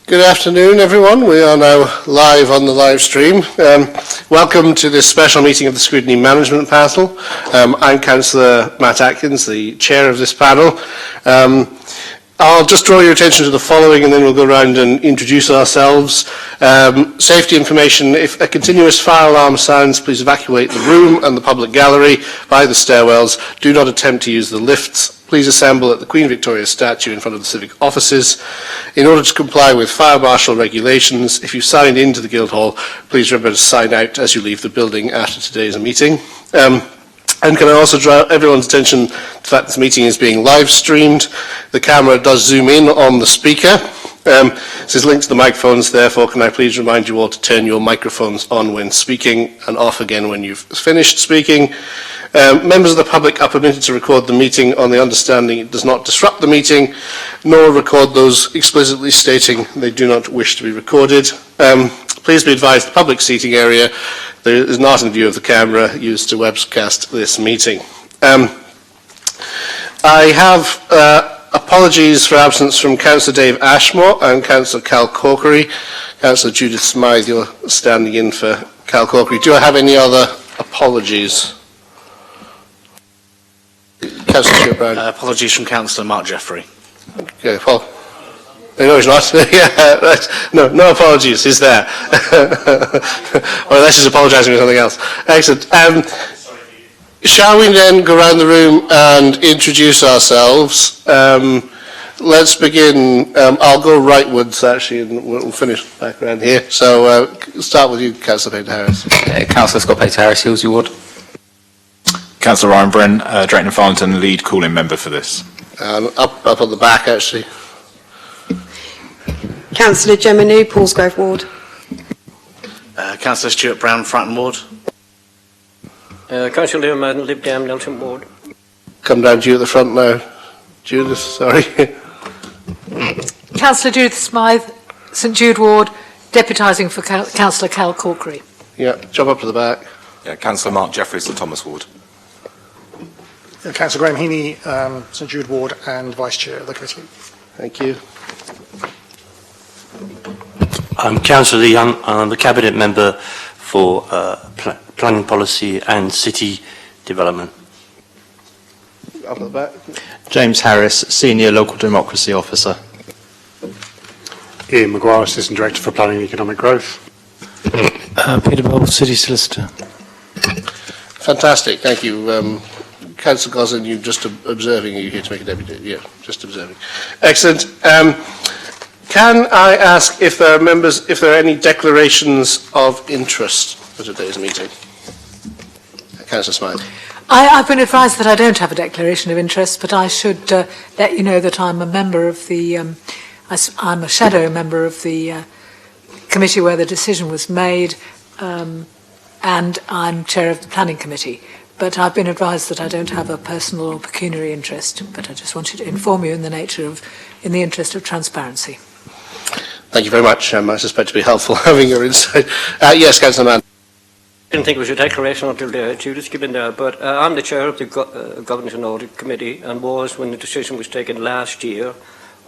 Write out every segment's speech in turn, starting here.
Good afternoon, everyone. We are now live on the live stream. Welcome to this special meeting of the Scrutiny Management Panel. I'm Councillor Matt Atkins, the chair of this panel. I'll just draw your attention to the following and then we'll go around and introduce ourselves. Safety information: if a continuous fire alarm sounds, please evacuate the room and the public gallery by the stairwells. Do not attempt to use the lifts. Please assemble at the Queen Victoria statue in front of the civic offices. In order to comply with fire marshal regulations, if you signed into the Guildhall, please remember to sign out as you leave the building after today's meeting. And can I also draw everyone's attention to the fact this meeting is being live streamed. The camera does zoom in on the speaker. This is linked to the microphones, therefore can I please remind you all to turn your microphones on when speaking and off again when you've finished speaking. Members of the public are permitted to record the meeting on the understanding it does not disrupt the meeting, nor record those explicitly stating they do not wish to be recorded. Please be advised the public seating area there is not in view of the camera used to webcast this meeting. I have apologies for absence from Councillor Dave Ashmore and Councillor Cal Corkery. Councillor Judith Smythe, you're standing in for Cal Corkery. Do I have any other apologies? Councillor Stuart Brown. Apologies from Councillor Mark Jeffrey. Okay, Paul. No, he's not. Yeah, right. No apologies. He's there. Or unless he's apologising for something else. Excellent. Shall we then go around the room and introduce ourselves? Let's begin. I'll go rightwards, actually, and we'll finish back around here. So, start with you, Councillor Pater-Harris. Councillor Scott Pater-Harris, Hillsview Ward. Councillor Ryan Bren, Drayton and Farlington, lead call-in member for this. Up on the back, actually. Councillor Gemma New, Paulsgrove Ward. Councillor Stuart Brown, Fratton Ward. Councillor Liam Madden, Lib Dem, Nelson Ward. Come down to you at the front now. Judith, sorry. Councillor Judith Smythe, St Jude Ward, deputising for Councillor Cal Corkery. Yeah, jump up to the back. Yeah, Councillor Mark Jeffrey, St Thomas Ward. Councillor Graham Heaney, St Jude Ward and Vice Chair of the committee. Thank you. I'm Councillor Young. I'm the Cabinet Member for Planning Policy and City Development. Up at the back. James Harris, Senior Local Democracy Officer. Ian Maguire, Assistant Director for Planning and Economic Growth. Peter Bowl, City Solicitor. Fantastic, thank you. Councillor Gosling, you just observing, are you here to make a deputy? Yeah, just observing. Excellent. Can I ask if there are any declarations of interest for today's meeting? Councillor Smythe. I've been advised that I don't have a declaration of interest, but I should let you know that I'm a member of the, I'm a shadow member of the committee where the decision was made, and I'm chair of the planning committee. But I've been advised that I don't have a personal or pecuniary interest, but I just wanted to inform you in the interest of transparency. Thank you very much. I suspect to be helpful having your insight. Yes, Councillor Mann. I didn't think it was a declaration until Judith's given there, but I'm the chair of the Governance and Audit Committee and was when the decision was taken last year,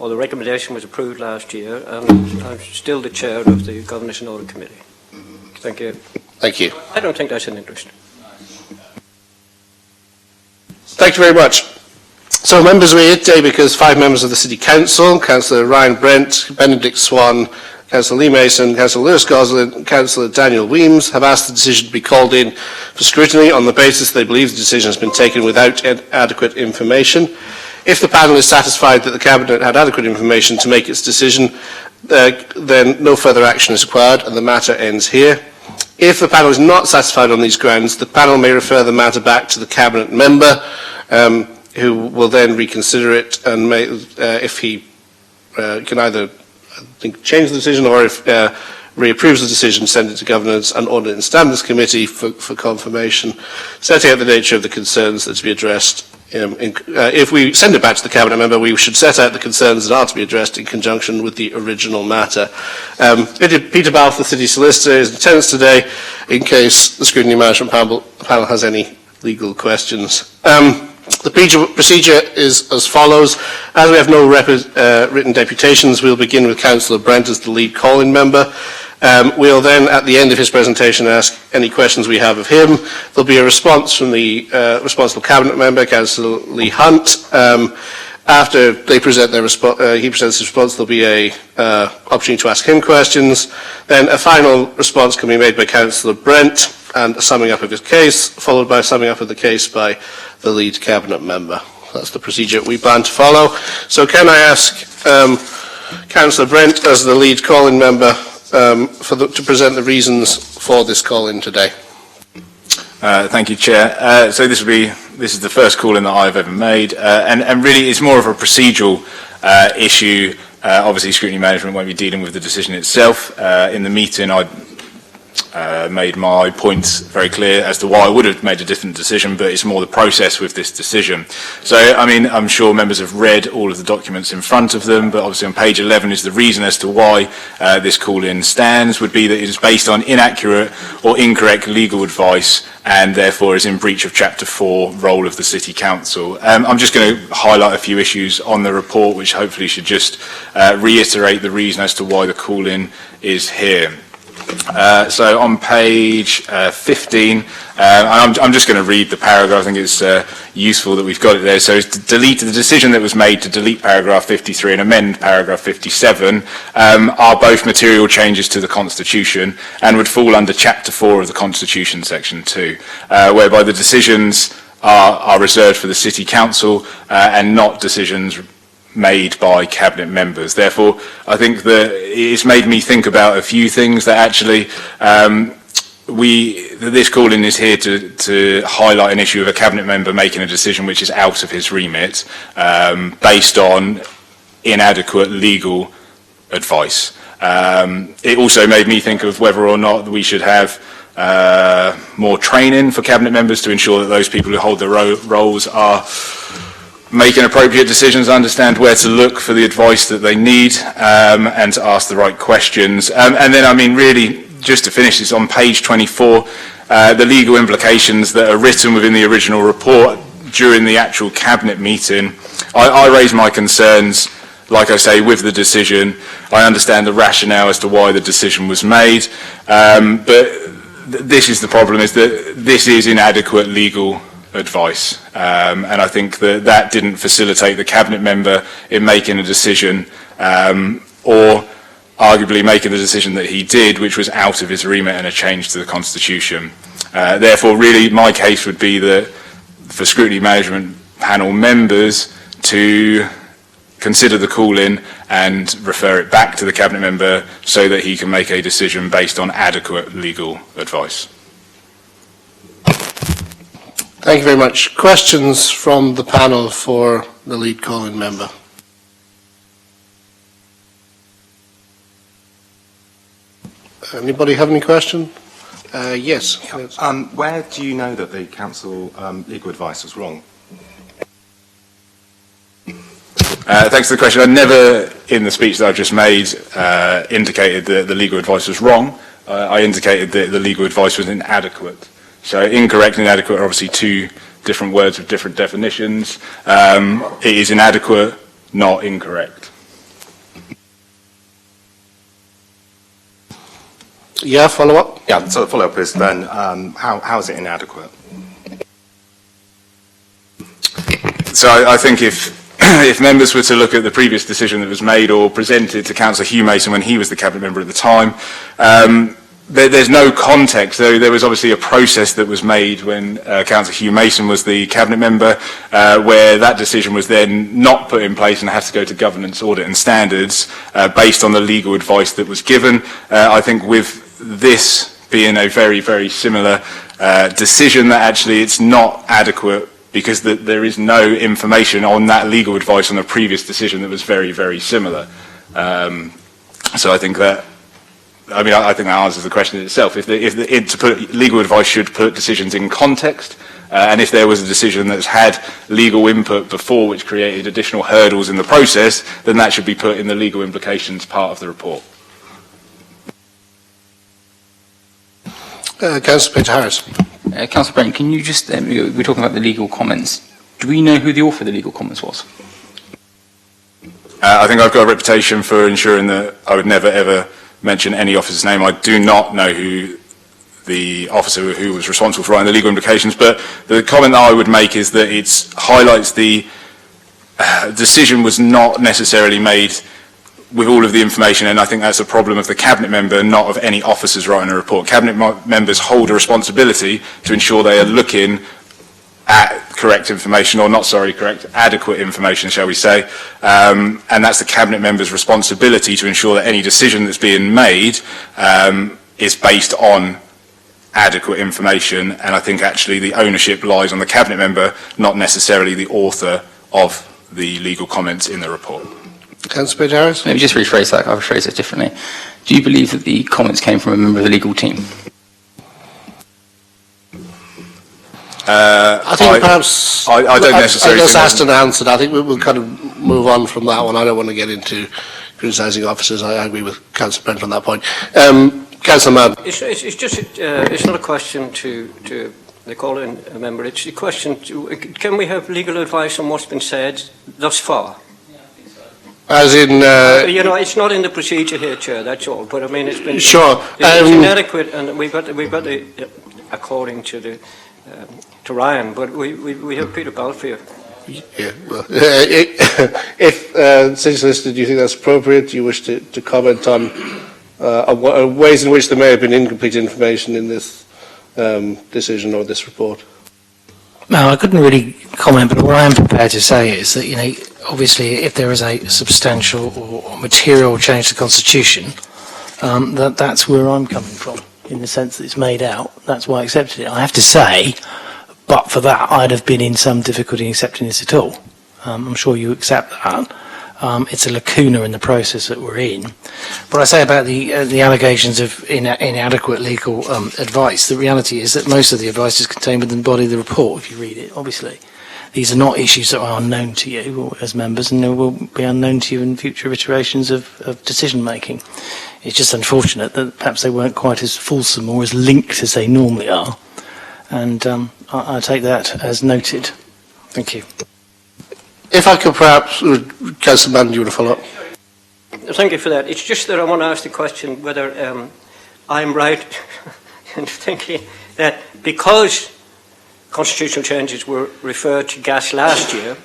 or the recommendation was approved last year, and I'm still the chair of the Governance and Audit Committee. Thank you. Thank you. I don't think that's an interest. Thank you very much. So members, we're here today because 5 members of the City Council, Councillor Ryan Brent, Benedict Swan, Councillor Lee Mason, Councillor Lewis Gosling and Councillor Daniel Weems have asked the decision to be called in for scrutiny on the basis they believe the decision has been taken without adequate information. If the panel is satisfied that the Cabinet had adequate information to make its decision, then no further action is required and the matter ends here. If the panel is not satisfied on these grounds, the panel may refer the matter back to the Cabinet member, who will then reconsider it and may, if he can either change the decision or if reapproves the decision, send it to Governance and Audit and Standards Committee for confirmation, setting out the nature of the concerns that are to be addressed. If we send it back to the Cabinet member, we should set out the concerns that are to be addressed in conjunction with the original matter. Peter Balfe, the City Solicitor, is in attendance today in case the Scrutiny Management Panel has any legal questions. The procedure is as follows. As we have no written deputations, we'll begin with Councillor Brent as the lead call-in member. We'll then, at the end of his presentation, ask any questions we have of him. There'll be a response from the responsible cabinet member, Councillor Lee Hunt. After they present their he presents his response, there'll be a opportunity to ask him questions. Then a final response can be made by Councillor Brent and a summing up of his case, followed by a summing up of the case by the lead cabinet member. That's the procedure we plan to follow. So can I ask Councillor Brent as the lead call-in member to present the reasons for this call-in today? Thank you, Chair. So this is the first call-in that I've ever made, and really it's more of a procedural issue. Obviously, scrutiny management won't be dealing with the decision itself. In the meeting, I made my points very clear as to why I would have made a different decision, but it's more the process with this decision. So, I mean, I'm sure members have read all of the documents in front of them, but obviously on page 11 is the reason as to why this call-in stands, would be that it is based on inaccurate or incorrect legal advice and therefore is in breach of Chapter 4, role of the City Council. I'm just going to highlight a few issues on the report, which hopefully should just reiterate the reason as to why the call-in is here. So on page 15, I'm just going to read the paragraph. I think it's useful that we've got it there. So it's to delete the decision that was made to delete paragraph 53 and amend paragraph 57 are both material changes to the Constitution and would fall under Chapter 4 of the Constitution, Section 2, whereby the decisions are reserved for the City Council and not decisions made by cabinet members. Therefore, I think that it's made me think about a few things that actually this call-in is here to highlight an issue of a cabinet member making a decision which is out of his remit based on inadequate legal advice. It also made me think of whether or not we should have more training for cabinet members to ensure that those people who hold their roles are making appropriate decisions, understand where to look for the advice that they need, and to ask the right questions. And then, I mean, really, just to finish this, on page 24, the legal implications that are written within the original report during the actual cabinet meeting, I raised my concerns, like I say, with the decision. I understand the rationale as to why the decision was made, but this is the problem, is that this is inadequate legal advice, and I think that didn't facilitate the cabinet member in making a decision, or arguably making the decision that he did, which was out of his remit and a change to the Constitution. Therefore, really, my case would be that for scrutiny management panel members to consider the call-in and refer it back to the cabinet member so that he can make a decision based on adequate legal advice. Thank you very much. Questions from the panel for the lead call-in member? Anybody have any question? Yes. Where do you know that the council legal advice was wrong? Thanks for the question. I never, in the speech that I've just made, indicated that the legal advice was wrong. I indicated that the legal advice was inadequate. So incorrect and inadequate are obviously two different words with different definitions. It is inadequate, not incorrect. Yeah, follow up? Yeah, so the follow up is then, how is it inadequate? So I think if members were to look at the previous decision that was made or presented to Councillor Hugh Mason when he was the cabinet member at the time, there's no context. There was obviously a process that was made when Councillor Hugh Mason was the cabinet member, where that decision was then not put in place and had to go to governance, audit and standards based on the legal advice that was given. I think with this being a very, very similar decision, that actually it's not adequate because there is no information on that legal advice on the previous decision that was very, very similar. So I think that, I think that answers the question itself. To put legal advice should put decisions in context, and if there was a decision that's had legal input before which created additional hurdles in the process, then that should be put in the legal implications part of the report. Councillor Peter Harris. Councillor Brent, can you just, we're talking about the legal comments. Do we know who the author of the legal comments was? I think I've got a reputation for ensuring that I would never ever mention any officer's name. I do not know who the officer who was responsible for writing the legal implications, but the comment that I would make is that it highlights the decision was not necessarily made with all of the information, and I think that's a problem of the Cabinet member, not of any officers writing a report. Cabinet members hold a responsibility to ensure they are looking at correct information, or not, sorry, correct, adequate information, shall we say, and that's the Cabinet member's responsibility to ensure that any decision that's being made is based on adequate information, and I think actually the ownership lies on the Cabinet member, not necessarily the author of the legal comments in the report. Councillor Page-Harris? Maybe just rephrase that, I'll rephrase it differently. Do you believe that the comments came from a member of the legal team? I think perhaps... I don't necessarily... I just asked and answered. I think we'll kind of move on from that one. I don't want to get into criticising officers. I agree with Councillor Brent on that point. Councillor Mann. It's not a question to the call-in member. It's a question to, can we have legal advice on what's been said thus far? As in... you know, it's not in the procedure here, Chair, that's all. But I mean, it's been... Sure. It's inadequate, and we've got the according to the... to Ryan, but we have Peter Balfour. Yeah, well, if City Solicitor, do you think that's appropriate? Do you wish to comment on ways in which there may have been incomplete information in this decision or this report? No, I couldn't really comment, but what I am prepared to say is that, you know, obviously if there is a substantial or material change to the Constitution, that's where I'm coming from, in the sense that it's made out. That's why I accepted it. I have to say, but for that, I'd have been in some difficulty in accepting this at all. I'm sure you accept that. It's a lacuna in the process that we're in. What I say about the allegations of inadequate legal advice, the reality is that most of the advice is contained within the body of the report, if you read it, obviously. These are not issues that are unknown to you as members, and they will be unknown to you in future iterations of decision-making. It's just unfortunate that perhaps they weren't quite as fulsome or as linked as they normally are. And I take that as noted. Thank you. If I could perhaps, Councillor Mann, do you want to follow up? Thank you for that. It's just that I want to ask the question whether I'm right in thinking that because constitutional changes were referred to gas last year,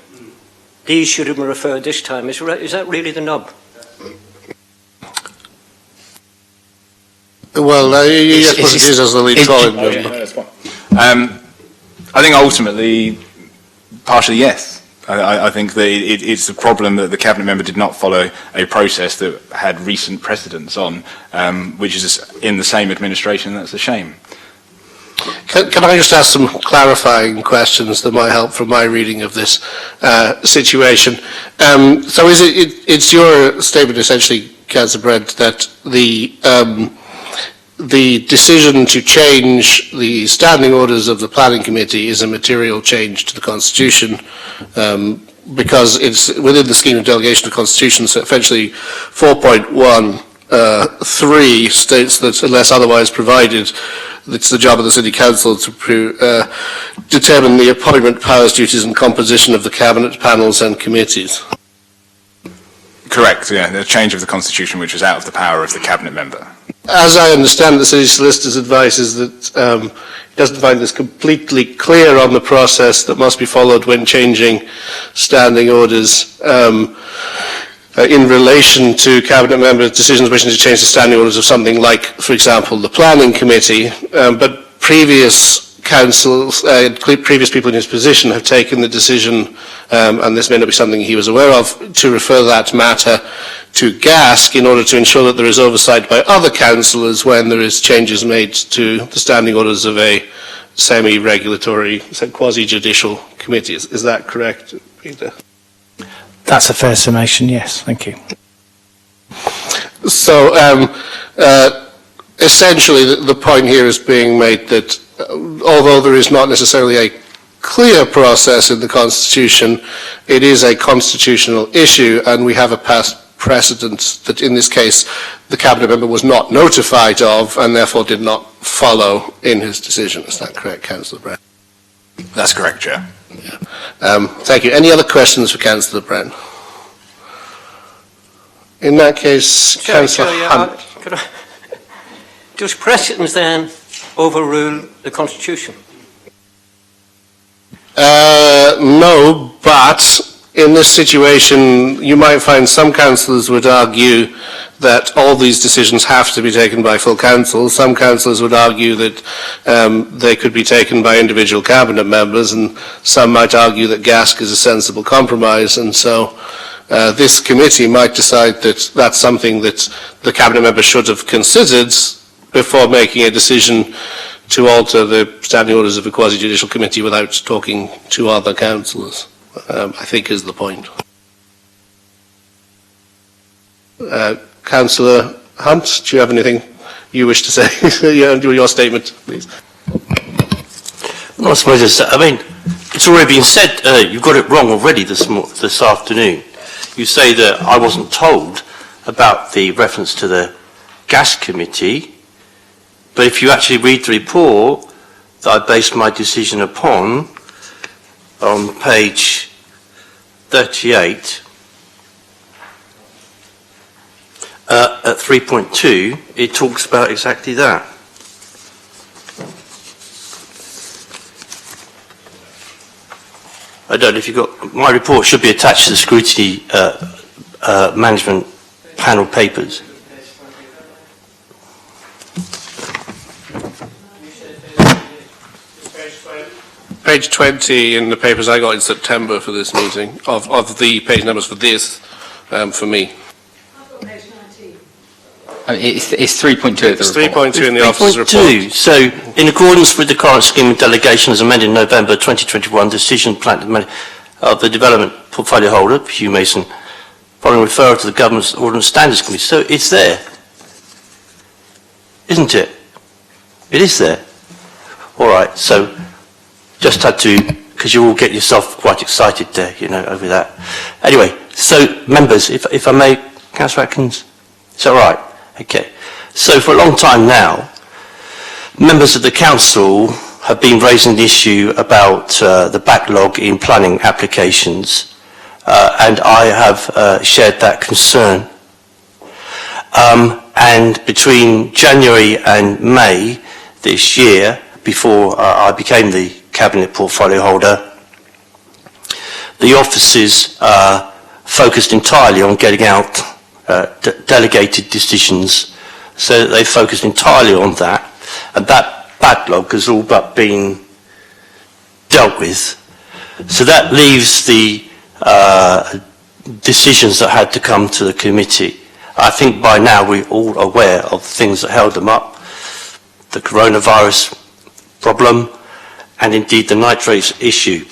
these should have been referred this time. Is that really the nub? Well, yes, but it is as the lead calling member. I think ultimately, partially yes. I think that it's a problem that the Cabinet member did not follow a process that had recent precedents on, which is in the same administration. That's a shame. Can I just ask some clarifying questions that might help from my reading of this situation? So it's your statement essentially, Councillor Brent, that the decision to change the standing orders of the Planning Committee is a material change to the Constitution because it's within the scheme of delegation of the Constitution, so essentially 4.13 states that unless otherwise provided, it's the job of the City Council to determine the appointment, powers, duties and composition of the Cabinet panels and committees. Correct, yeah, the change of the Constitution which was out of the power of the Cabinet member. As I understand the City Solicitor's advice is that he doesn't find this completely clear on the process that must be followed when changing standing orders in relation to Cabinet members' decisions wishing to change the standing orders of something like, for example, the Planning Committee, but previous councils, previous people in his position have taken the decision, and this may not be something he was aware of, to refer that matter to GASC in order to ensure that there is oversight by other councillors when there is changes made to the standing orders of a semi-regulatory, quasi-judicial committee. Is that correct, Peter? That's a fair summation, yes. Thank you. So, essentially, the point here is being made that although there is not necessarily a clear process in the Constitution, it is a constitutional issue, and we have a past precedent that in this case the Cabinet member was not notified of and therefore did not follow in his decision. Is that correct, Councillor Brett? That's correct, Chair. Thank you. Any other questions for Councillor Brown? In that case, Councillor Hunt. Does precedence then overrule the Constitution? No, but in this situation, you might find some councillors would argue that all these decisions have to be taken by full council. Some councillors would argue that they could be taken by individual cabinet members, and some might argue that GASC is a sensible compromise, and so this committee might decide that that's something that the cabinet member should have considered before making a decision to alter the standing orders of the quasi-judicial committee without talking to other councillors, I think is the point. Councillor Hunt, do you have anything you wish to say? Your statement, please. Well, I suppose I mean, it's already been said, you've got it wrong already this afternoon. You say that I wasn't told about the reference to the gas committee, but if you actually read the report that I based my decision upon, on page 38, at 3.2, it talks about exactly that. I don't know if you've got, my report should be attached to the Scrutiny management panel papers. Page 20 in the papers I got in September for this meeting, of the page numbers for this, for me. It's 3.2 of the It's report. 3.2 in the officer's report. 3.2. So, in accordance with the current scheme of delegation as amended in November 2021, decision plan of the development portfolio holder, Hugh Mason, following referral to the Government's Ordnance Standards Committee. So it's there, isn't it? It is there. All right. So just had to, because you all get yourself quite excited there, you know, over that. Anyway, so members, if I may, Councillor Atkins, is that right? Okay. So for a long time now, members of the council have been raising the issue about the backlog in planning applications, and I have shared that concern. And between January and May this year, before I became the Cabinet portfolio holder, the offices focused entirely on getting out delegated decisions, so they focused entirely on that, and that backlog has all but been dealt with. So that leaves the decisions that had to come to the committee. I think by now we're all aware of things that held them up, the coronavirus problem, and indeed the nitrates issue.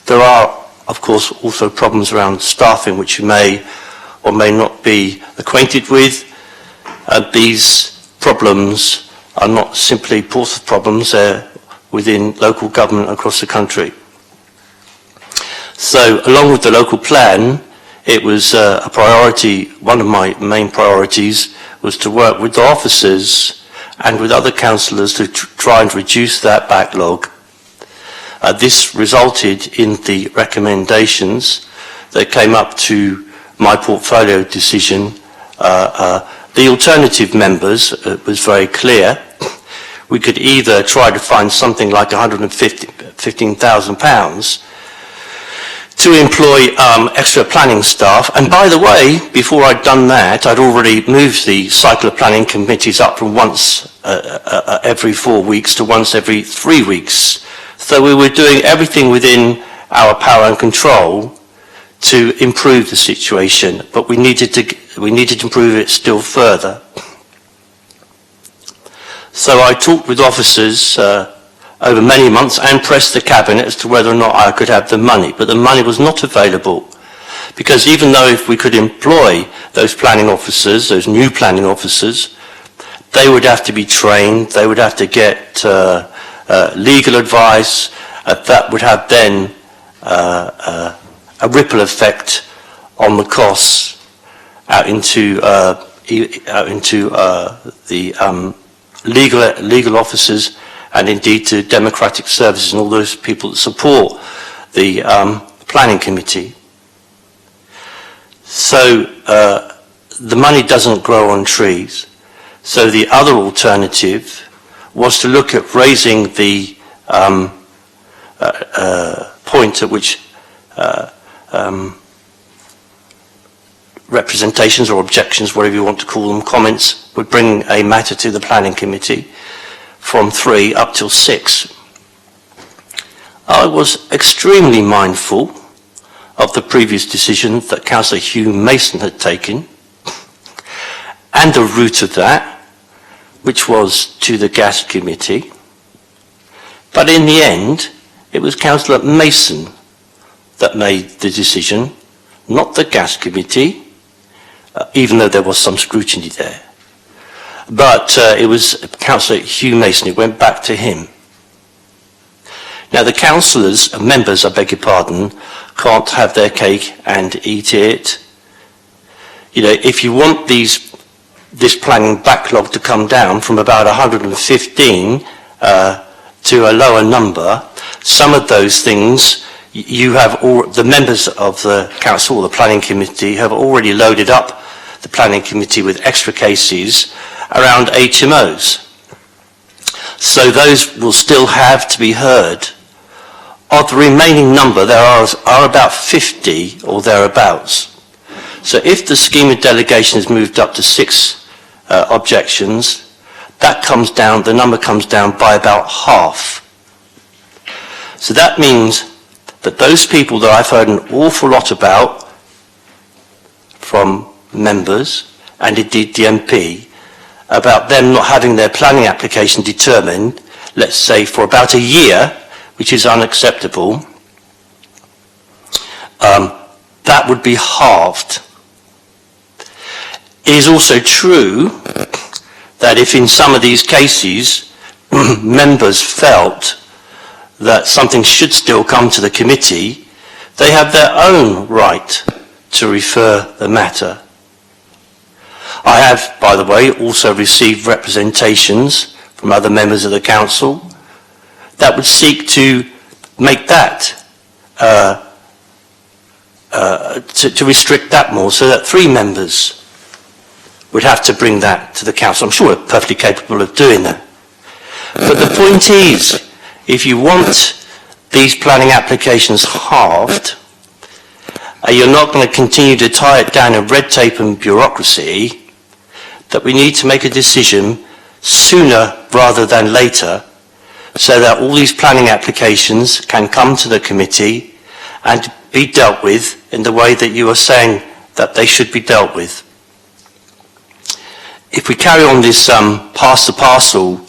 There are, of course, also problems around staffing, which you may or may not be acquainted with. These problems are not simply Portsmouth problems, they're within local government across the country. So, along with the local plan, it was a priority, one of my main priorities was to work with the officers and with other councillors to try and reduce that backlog. This resulted in the recommendations that came up to my portfolio decision. The alternative members was very clear. We could either try to find something like £115,000 to employ extra planning staff. And by the way, before I'd done that, I'd already moved the cycle of planning committees up from once every 4 weeks to once every 3 weeks. So we were doing everything within our power and control to improve the situation, but we needed to improve it still further. So I talked with officers over many months and pressed the Cabinet as to whether or not I could have the money, but the money was not available, because even though if we could employ those planning officers, those new planning officers, they would have to be trained, they would have to get legal advice, that would have then a ripple effect on the costs out into the legal officers and indeed to Democratic Services and all those people that support the Planning Committee. So the money doesn't grow on trees. So the other alternative was to look at raising the point at which representations or objections, whatever you want to call them, comments, would bring a matter to the Planning Committee from 3 up till 6. I was extremely mindful of the previous decision that Councillor Hugh Mason had taken and the route of that, which was to the Gas Committee. But in the end, it was Councillor Mason that made the decision, not the Gas Committee, even though there was some scrutiny there. But it was Councillor Hugh Mason. It went back to him. Now the councillors, members, I beg your pardon, can't have their cake and eat it. You know, if you want this planning backlog to come down from about 115 to a lower number, some of those things you have the members of the council or the planning committee have already loaded up the planning committee with extra cases around HMOs. So those will still have to be heard. Of the remaining number, there are about 50 or thereabouts. So if the scheme of delegation is moved up to 6 objections, that comes down, the number comes down by about half. So that means that those people that I've heard an awful lot about from members and indeed the MP about them not having their planning application determined, let's say for about a year, which is unacceptable, that would be halved. It is also true that if in some of these cases members felt that something should still come to the committee, they have their own right to refer the matter. I have, by the way, also received representations from other members of the council that would seek to make that, to restrict that more, so that 3 members would have to bring that to the council. I'm sure we're perfectly capable of doing that. But the point is, if you want these planning applications halved, you're not going to continue to tie it down in red tape and bureaucracy, that we need to make a decision sooner rather than later, so that all these planning applications can come to the committee and be dealt with in the way that you are saying that they should be dealt with. If we carry on this pass the parcel,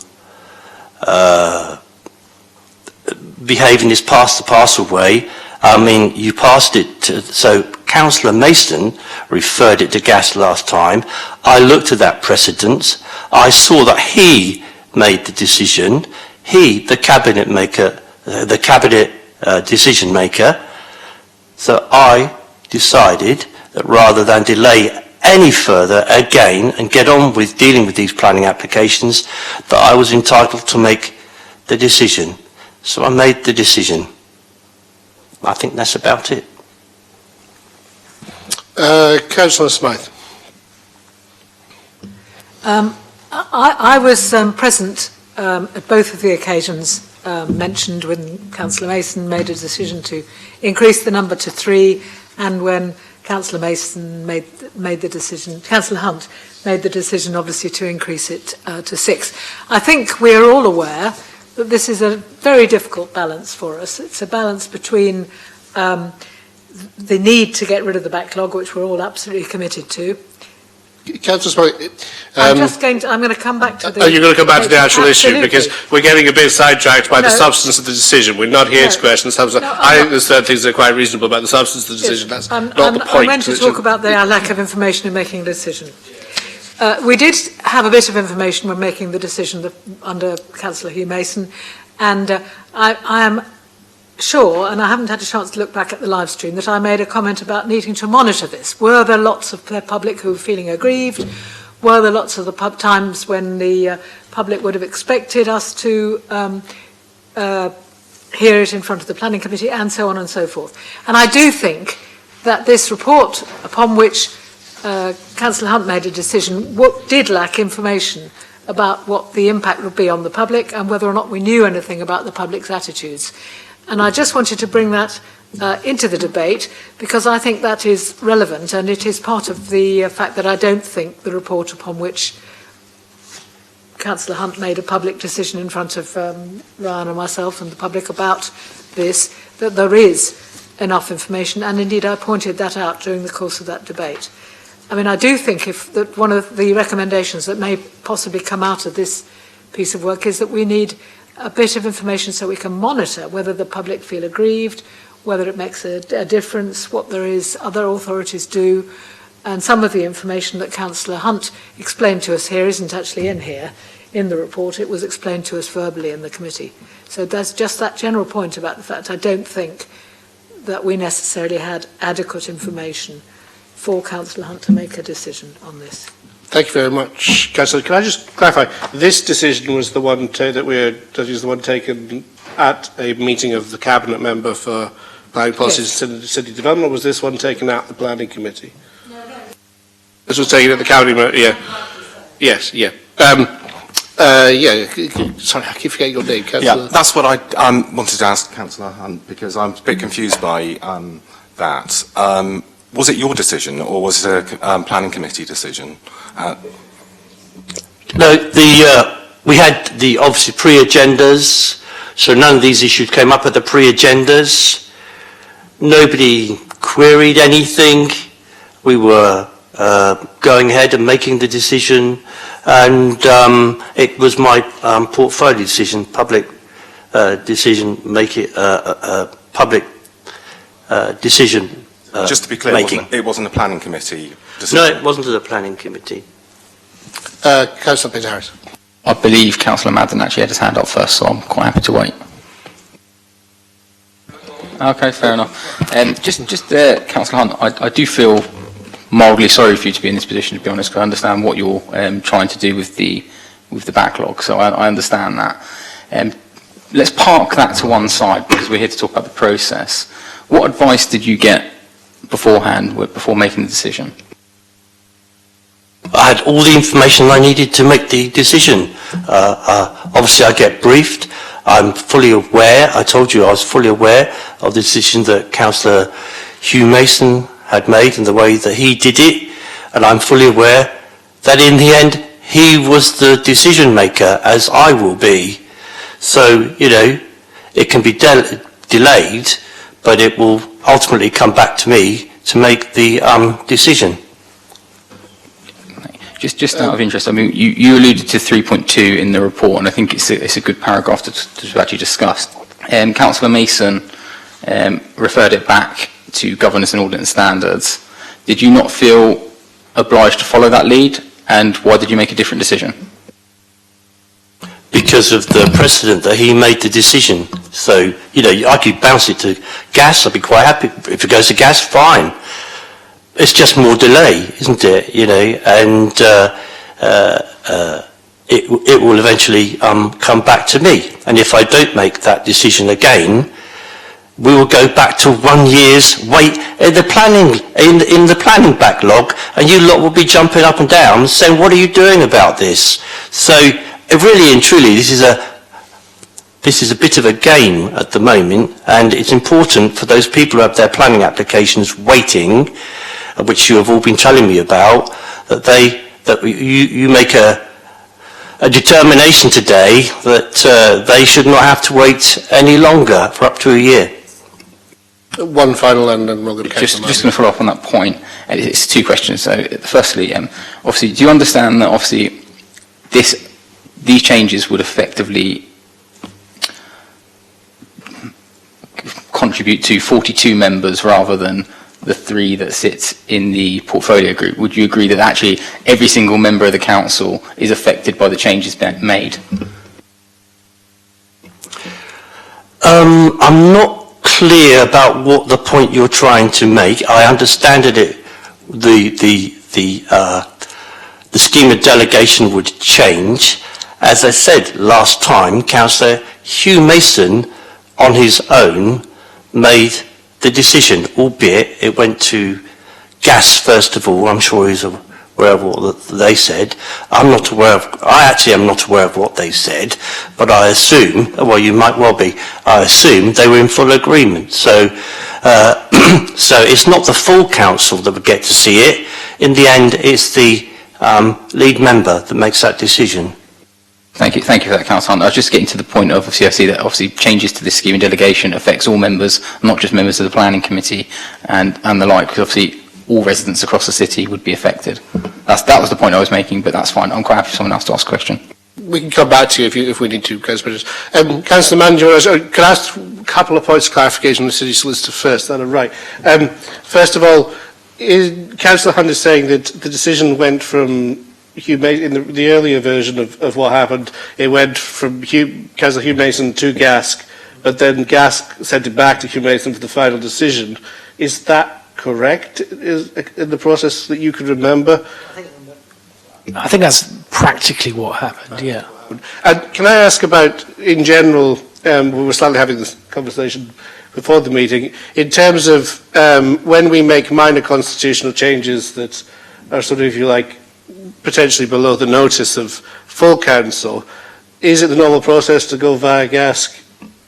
behave in this pass the parcel way, I mean, you passed it to, so Councillor Mason referred it to Gas last time. I looked at that precedence. I saw that he made the decision. He, the cabinet maker, the cabinet decision maker. So I decided that rather than delay any further again and get on with dealing with these planning applications, that I was entitled to make the decision. So I made the decision. I think that's about it. Councillor Smythe. I was present at both of the occasions mentioned when Councillor Mason made a decision to increase the number to 3, and when Councillor Mason made the decision, Councillor Hunt made the decision obviously to increase it to 6. I think we are all aware that this is a very difficult balance for us. It's a balance between the need to get rid of the backlog, which we're all absolutely committed to. Councillor Smythe, I'm going to come back to the... you're going to come back to the actual issue, Absolutely. because we're getting a bit sidetracked by the substance of the decision. We're not here to question the substance. I think there's certain things that are quite reasonable about the substance of the decision. That's not the point. I'm going to talk about the lack of information in making a decision. We did have a bit of information when making the decision under Councillor Hugh Mason, and I am sure, and I haven't had a chance to look back at the live stream, that I made a comment about needing to monitor this. Were there lots of the public who were feeling aggrieved? were there lots of the times when the public would have expected us to hear it in front of the Planning Committee, and so on and so forth. And I do think that this report, upon which Councillor Hunt made a decision, did lack information about what the impact would be on the public and whether or not we knew anything about the public's attitudes. And I just wanted to bring that into the debate because I think that is relevant, and it is part of the fact that I don't think the report upon which Councillor Hunt made a public decision in front of Ryan and myself and the public about this, that there is enough information, and indeed I pointed that out during the course of that debate. I mean, I do think that one of the recommendations that may possibly come out of this piece of work is that we need a bit of information so we can monitor whether the public feel aggrieved, whether it makes a difference, what there is other authorities do. And some of the information that Councillor Hunt explained to us here isn't actually in here, in the report. It was explained to us verbally in the committee. So there's just that general point about the fact I don't think that we necessarily had adequate information for Councillor Hunt to make a decision on this. Thank you very much, Councillor. Can I just clarify? This decision was the one that is the one taken at a meeting of the cabinet member for planning policies and city development, or was this one taken at the planning committee? This was taken at the cabinet, yeah. Yes, yeah. Sorry, I keep forgetting your name, Councillor. Yeah, that's what I wanted to ask Councillor Hunt, because I'm a bit confused by that. Was it your decision, or was it a planning committee decision? No, we had the obviously pre-agendas, so none of these issues came up at the pre-agendas. Nobody queried anything. We were going ahead and making the decision, and it was my portfolio decision, public decision, make it a public decision. Just to be clear, it wasn't a planning committee decision? No, it wasn't a planning committee. Councillor Peter Harris. I believe Councillor Madden actually had his hand up first, so I'm quite happy to wait. Okay, fair enough. Councillor Hunt, I do feel mildly sorry for you to be in this position, to be honest, because I understand what you're trying to do with the backlog, so I understand that. Let's park that to one side, because we're here to talk about the process. What advice did you get beforehand, before making the decision? I had all the information I needed to make the decision. Obviously, I get briefed. I'm fully aware, I told you I was fully aware of the decision that Councillor Hugh Mason had made and the way that he did it, and I'm fully aware that in the end he was the decision maker, as I will be. So, you know, it can be delayed, but it will ultimately come back to me to make the decision. Just out of interest, I mean, you alluded to 3.2 in the report, and I think it's a good paragraph to actually discuss. Councillor Mason referred it back to governance and ordinance standards. Did you not feel obliged to follow that lead, and why did you make a different decision? Because of the precedent that he made the decision. So, you know, I could bounce it to gas, I'd be quite happy. If it goes to gas, fine. It's just more delay, isn't it? You know, and it will eventually come back to me. And if I don't make that decision again, we will go back to 1 year's wait in the planning backlog, and you lot will be jumping up and down saying, "What are you doing about this?" So, really and truly, this is a bit of a game at the moment, and it's important for those people who have their planning applications waiting, which you have all been telling me about, that you make a determination today that they should not have to wait any longer for up to a year. One final, and then we'll go to Councillor. Just going to follow up on that point. It's two questions. So, firstly, obviously, do you understand that obviously these changes would effectively contribute to 42 members rather than the 3 that sits in the portfolio group? Would you agree that actually every single member of the council is affected by the changes being made? I'm not clear about what the point you're trying to make. I understand that the scheme of delegation would change. As I said last time, Councillor Hugh Mason, on his own, made the decision, albeit it went to gas first of all. I'm sure he's aware of what they said. I actually am not aware of what they said, but I assume, well, you might well be, I assume they were in full agreement. So, so it's not the full council that would get to see it. In the end, it's the lead member that makes that decision. Thank you for that, Councillor Hunt. I was just getting to the point of, obviously, that obviously changes to this scheme and delegation affects all members, not just members of the planning committee and the like, because obviously all residents across the city would be affected. That was the point I was making, but that's fine. I'm quite happy for someone else to ask a question. We can come back to you if we need to, Councillor Bridges. Councillor Manager, could I ask a couple of points of clarification on the City Solicitor first? That are right. First of all, Councillor Hunt is saying that the decision went from in the earlier version of what happened, it went from Councillor Hugh Mason to Gask, but then Gask sent it back to Hugh Mason for the final decision. Is that correct in the process that you can remember? I think that's practically what happened, yeah. And can I ask about, in general, we were slightly having this conversation before the meeting, in terms of when we make minor constitutional changes that are sort of, if you like, potentially below the notice of full council, is it the normal process to go via GASC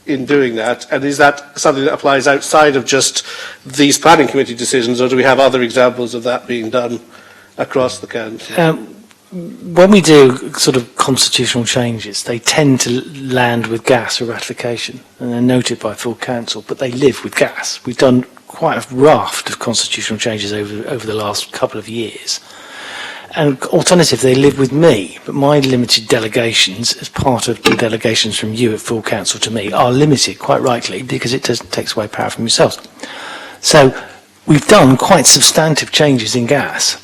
in doing that? And is that something that applies outside of just these planning committee decisions, or do we have other examples of that being done across the council? When we do sort of constitutional changes, they tend to land with gas or ratification, and they're noted by full council, but they live with gas. We've done quite a raft of constitutional changes over the last couple of years. And alternative, they live with me, but my limited delegations, as part of the delegations from you at full council to me, are limited, quite rightly, because it takes away power from yourselves. So we've done quite substantive changes in gas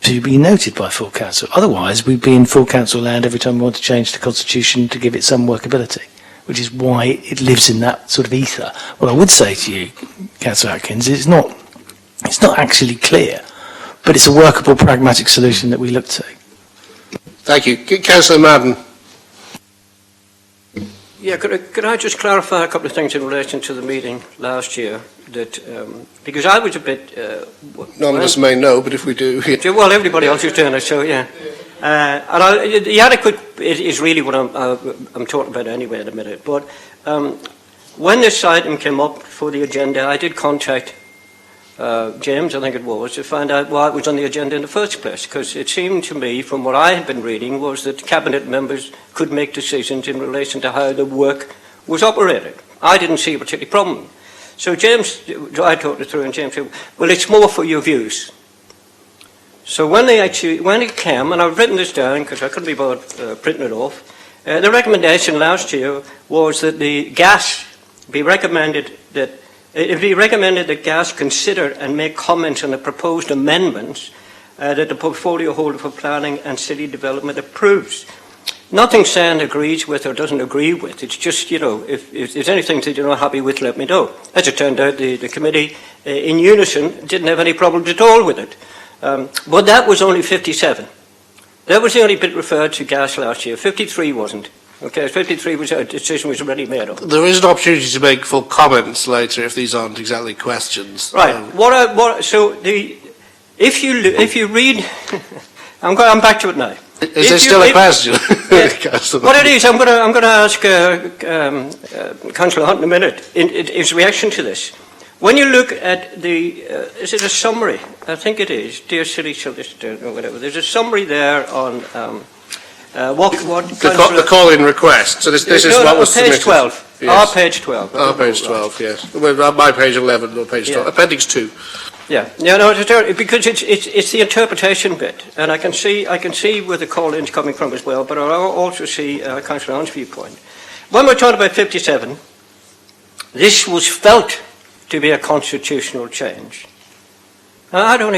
to be noted by full council. Otherwise, we'd be in full council land every time we want to change the constitution to give it some workability, which is why it lives in that sort of ether. What I would say to you, Councillor Atkins, it's not actually clear, but it's a workable, pragmatic solution that we look to. Thank you. Councillor Madden. Yeah, could I just clarify a couple of things in relation to the meeting last year? That because I was a bit... None of us may know, but if we do... Yeah. Well, everybody else is doing it, so yeah. And the adequate is really what I'm talking about anyway in a minute. But when this item came up for the agenda, I did contact James, I think it was, to find out why it was on the agenda in the first place, because it seemed to me, from what I had been reading, was that cabinet members could make decisions in relation to how the work was operated. I didn't see a particular problem. So James, I talked it through, and James said, well, it's more for your views. So when it came, and I've written this down because I couldn't be bothered printing it off, the recommendation last year was that the gas be recommended that it be recommended that gas consider and make comments on the proposed amendments that the portfolio holder for planning and city development approves. Nothing saying agrees with or doesn't agree with. It's just, you know, if there's anything that you're not happy with, let me know. As it turned out, the committee in unison didn't have any problems at all with it. But that was only 57. That was the only bit referred to gas last year. 53 wasn't. Okay, 53 was a decision was already made on. There is an opportunity to make full comments later if these aren't exactly questions. Right. If you read, I'm back to it now. Is there still a question? What it is, I'm going to ask Councillor Hunt in a minute in his reaction to this. When you look at is it a summary? I think it is, Dear City Solicitor or whatever. There's a summary there on the call-in request. So this is what was page submitted. 12. Yes. Our page 12. Our page 12, yes. Well, my page 11 or page 12. Appendix 2. Yeah, no, because it's the interpretation bit, and I can see where the call-in's coming from as well, but I also see Councillor Hunt's viewpoint. When we're talking about 57, this was felt to be a constitutional change. I don't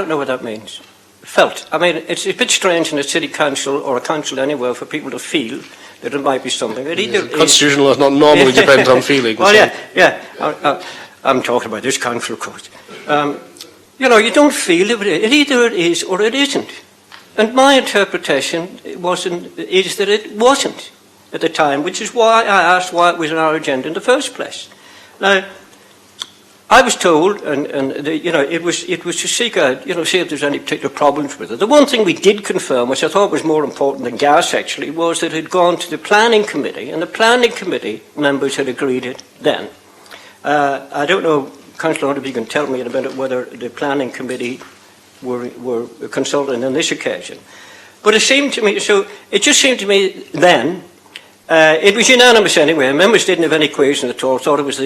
know what that means. Felt. I mean, it's a bit strange in a city council or a council anywhere for people to feel that it might be something. Constitutional laws not normally depend on feelings. Well, yeah. I'm talking about this council, of course. You know, you don't feel it either it is or it isn't. And my interpretation is that it wasn't at the time, which is why I asked why it was on our agenda in the first place. Now, I was told, it was to seek out, see if there's any particular problems with it. The one thing we did confirm, which I thought was more important than gas actually, was that it had gone to the planning committee, and the planning committee members had agreed it then. I don't know, Councillor Hunt, if you can tell me in a minute whether the planning committee were consulted on this occasion. But it seemed to me, it just seemed to me then, it was unanimous anyway. Members didn't have any questions at all, thought it was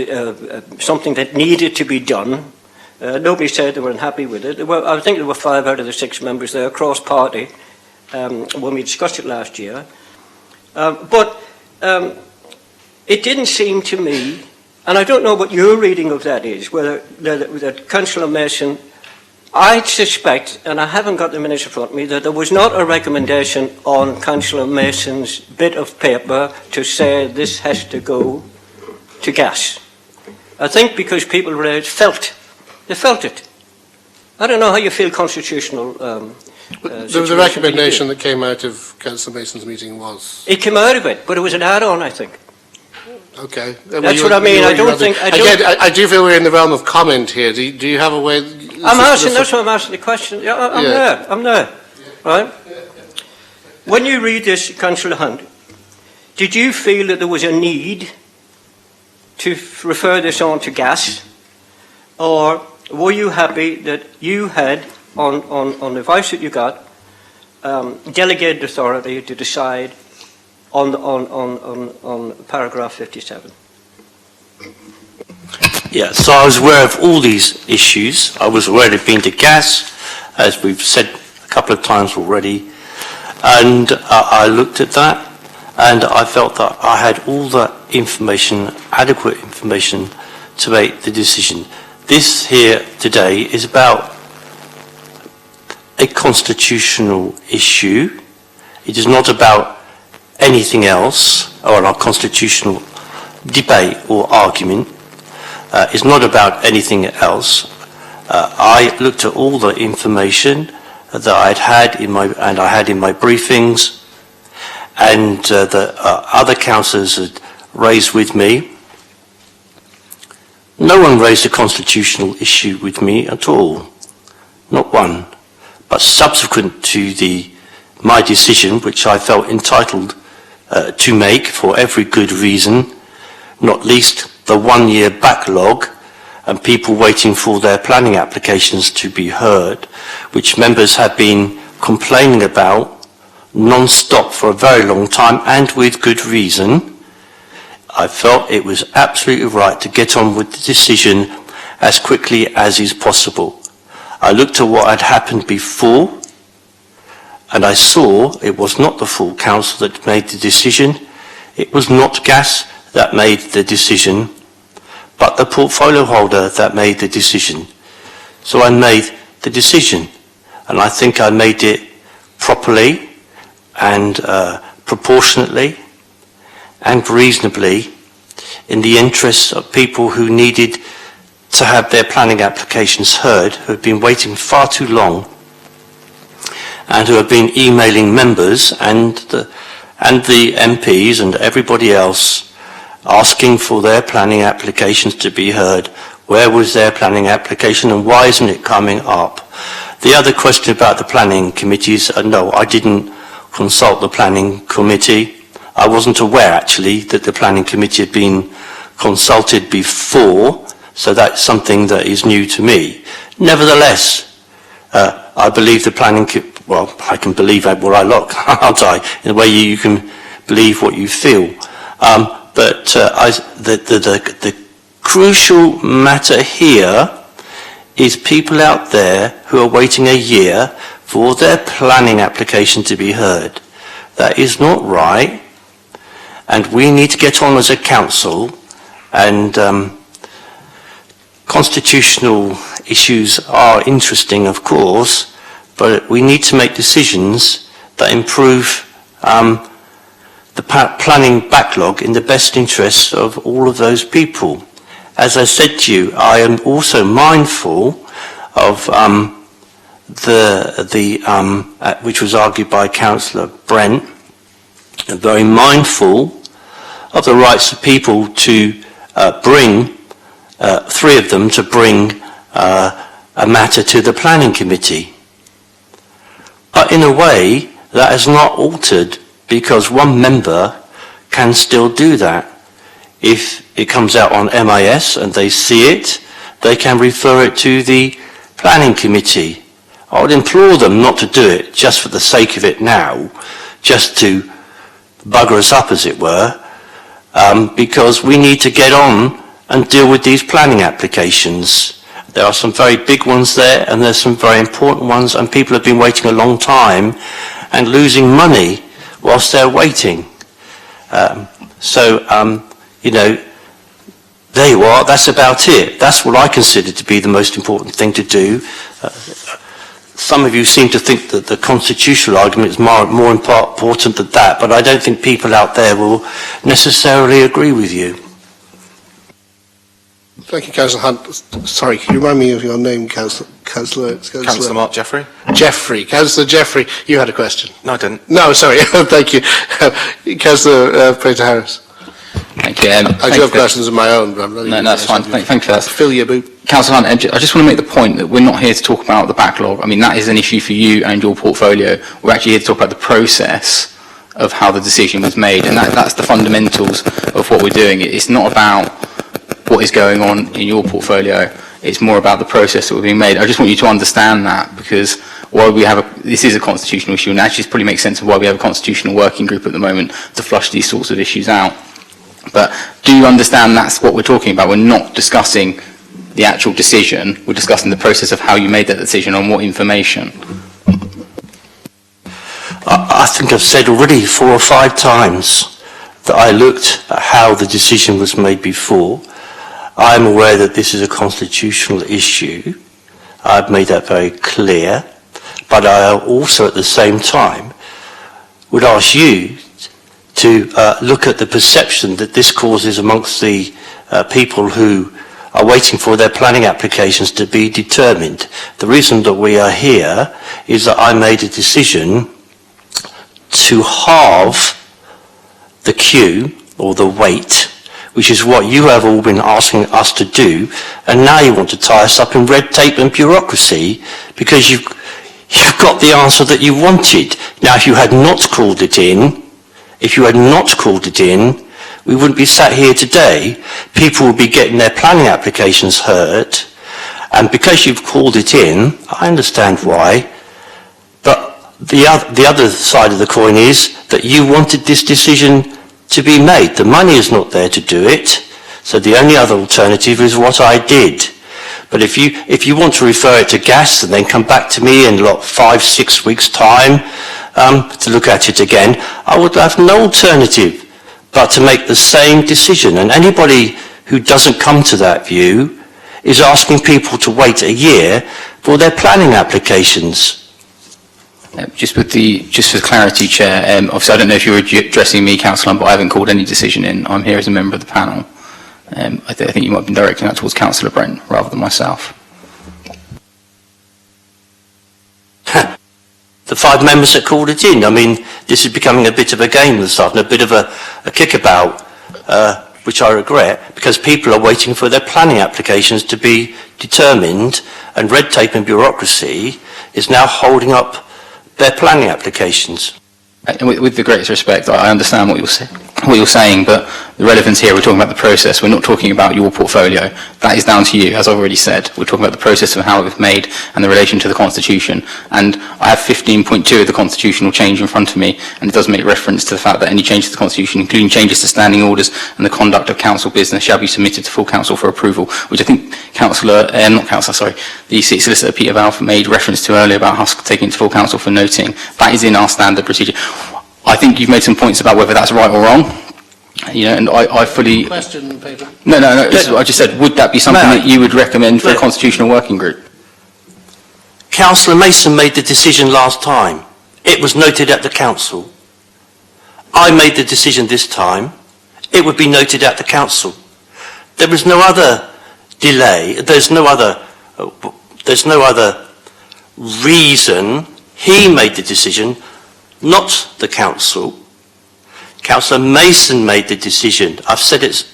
something that needed to be done. Nobody said they were unhappy with it. I think there were 5 out of the 6 members there, cross-party, when we discussed it last year. But it didn't seem to me, and I don't know what your reading of that is, whether that Councillor Mason, I suspect, and I haven't got the minutes in front of me, that there was not a recommendation on Councillor Mason's bit of paper to say this has to go to gas. I think because people felt it. I don't know how you feel constitutional. There was a recommendation that came out of Councillor Mason's meeting was... It came out of it, but it was an add-on, I think. Okay. That's what I mean. I don't think... I do feel we're in the realm of comment here. Do you have a way... that's why I'm asking the question. Yeah, I'm there. Right? When you read this, Councillor Hunt, did you feel that there was a need to refer this on to gas? Or were you happy that you had, on the advice that you got, delegated authority to decide on paragraph 57? Yeah, so I was aware of all these issues. I was aware of being to gas, as we've said a couple of times already, and I looked at that, and I felt that I had all the information, adequate information, to make the decision. This here today is about a constitutional issue. It is not about anything else, or a constitutional debate or argument. It's not about anything else. I looked at all the information that I had in my briefings, and the other councillors had raised with me. No one raised a constitutional issue with me at all, not one. But subsequent to my decision, which I felt entitled to make for every good reason, not least the 1-year backlog and people waiting for their planning applications to be heard, which members have been complaining about non-stop for a very long time and with good reason, I felt it was absolutely right to get on with the decision as quickly as is possible. I looked at what had happened before, and I saw it was not the full council that made the decision. It was not gas that made the decision, but the portfolio holder that made the decision. So I made the decision, and I think I made it properly and proportionately and reasonably in the interests of people who needed to have their planning applications heard, who have been waiting far too long, and who have been emailing members and the MPs and everybody else asking for their planning applications to be heard. Where was their planning application and why isn't it coming up? The other question about the planning committees, no, I didn't consult the planning committee. I wasn't aware actually that the planning committee had been consulted before, so that's something that is new to me. Nevertheless, I believe the planning, well, I can believe what I like, aren't I? In the way you can believe what you feel. But the crucial matter here is people out there who are waiting a year for their planning application to be heard. That is not right, and we need to get on as a council, and constitutional issues are interesting, of course, but we need to make decisions that improve the planning backlog in the best interests of all of those people. As I said to you, I am also mindful of which was argued by Councillor Brent, and very mindful of the rights of people to bring, three of them to bring a matter to the planning committee. But in a way, that has not altered, because one member can still do that. If it comes out on MIS and they see it, they can refer it to the planning committee. I would implore them not to do it just for the sake of it now, just to bugger us up, as it were, because we need to get on and deal with these planning applications. There are some very big ones there, and there's some very important ones, and people have been waiting a long time and losing money whilst they're waiting. You know, there you are, that's about it. That's what I consider to be the most important thing to do. Some of you seem to think that the constitutional argument is more important than that, but I don't think people out there will necessarily agree with you. Thank you, Councillor Hunt. Sorry, can you remind me of your name, Councillor Mark Jeffrey? Jeffrey. Councillor Jeffrey, you had a question. No, I didn't. No, sorry. Thank you. Councillor Prater Harris. Thank you. I do have questions of my own, but I'm not No, that's fine. Thank you for that. Fill your boot. Councillor Hunt, I just want to make the point that we're not here to talk about the backlog. I mean, that is an issue for you and your portfolio. We're actually here to talk about the process of how the decision was made, and that's the fundamentals of what we're doing. It's not about what is going on in your portfolio. It's more about the process that we're being made. I just want you to understand that, because while we have this is a constitutional issue, and actually it probably makes sense of why we have a constitutional working group at the moment to flush these sorts of issues out. But do you understand that's what we're talking about? We're not discussing the actual decision. We're discussing the process of how you made that decision, on what information. I think I've said already 4 or 5 times that I looked at how the decision was made before. I'm aware that this is a constitutional issue. I've made that very clear. But I also, at the same time, would ask you to look at the perception that this causes amongst the people who are waiting for their planning applications to be determined. The reason that we are here is that I made a decision to halve the queue, or the wait, which is what you have all been asking us to do, and now you want to tie us up in red tape and bureaucracy because you've got the answer that you wanted. Now, if you had not called it in, we wouldn't be sat here today. People would be getting their planning applications heard, and because you've called it in, I understand why, but the other side of the coin is that you wanted this decision to be made. The money is not there to do it, so the only other alternative is what I did. But if you want to refer it to gas and then come back to me in 5-6 weeks' time to look at it again, I would have no alternative but to make the same decision. And anybody who doesn't come to that view is asking people to wait a year for their planning applications. Just for clarity, Chair, obviously I don't know if you're addressing me, Councillor, but I haven't called any decision in. I'm here as a member of the panel. I think you might have been directing that towards Councillor Brent rather than myself. The 5 members that called it in. I mean, this is becoming a bit of a game this afternoon, a bit of a kickabout, which I regret, because people are waiting for their planning applications to be determined, and red tape and bureaucracy is now holding up their planning applications. And with the greatest respect, I understand what you're saying, but the relevance here, we're talking about the process. We're not talking about your portfolio. That is down to you, as I've already said. We're talking about the process of how it was made and the relation to the Constitution. And I have 15.2 of the constitutional change in front of me, and it does make reference to the fact that any changes to the Constitution, including changes to standing orders and the conduct of council business, shall be submitted to full council for approval, which I think the Solicitor Peter Valve made reference to earlier about us taking it to full council for noting. That is in our standard procedure. I think you've made some points about whether that's right or wrong. You know, and I fully... Question, paper. No. I just said, would that be something that you would recommend for a constitutional working group? Councillor Mason made the decision last time. It was noted at the council. I made the decision this time. It would be noted at the council. There is no other delay. There's no other reason he made the decision, not the council. Councillor Mason made the decision. I've said it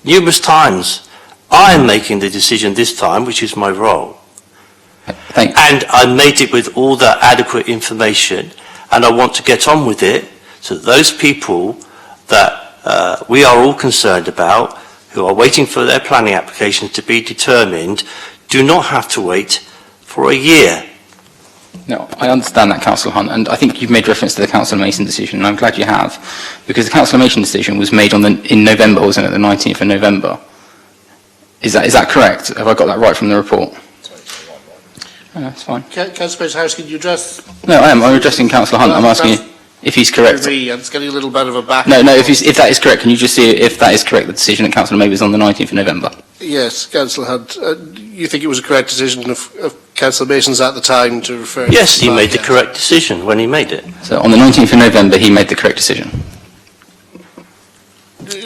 numerous times. I'm making the decision this time, which is my role. And I made it with all the adequate information, and I want to get on with it so that those people that we are all concerned about, who are waiting for their planning applications to be determined, do not have to wait for a year. No, I understand that, Councillor Hunt, and I think you've made reference to the Councillor Mason decision, and I'm glad you have, because the Councillor Mason decision was made in November, wasn't it, the 19th of November? Is that correct? Have I got that right from the report? No, that's fine. Councillor House, can you address? No, I am. I'm addressing Councillor Hunt. I'm asking you if he's correct. It's getting a little bit of a back. No, if that is correct, can you just see if that is correct, the decision that Councillor made was on the 19th of November? Yes, Councillor Hunt. You think it was a correct decision of Councillor Mason's at the time to refer? Yes, he made the correct decision when he made it. So on the 19th of November, he made the correct decision.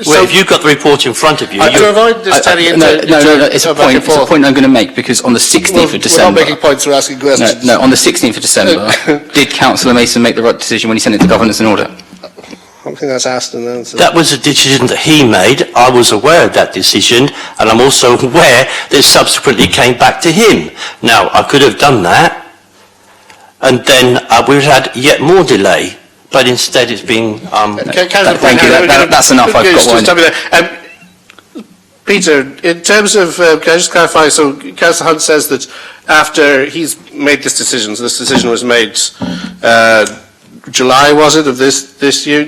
Well, if you've got the report in front of you... to avoid this turning into... No, it's a point I'm going to make, because on the 16th of December... We're not making points, we're asking questions. No, on the 16th of December, did Councillor Mason make the right decision when he sent it to Governance and Order? I think that's asked and answered. That was a decision that he made. I was aware of that decision, and I'm also aware that it subsequently came back to him. Now, I could have done that, and then we would have had yet more delay. But instead it's been... thank you, that's enough, I've got one. Peter, in terms of, can I just clarify, so Councillor Hunt says that after he's made this decision, so this decision was made July, was it, of this year,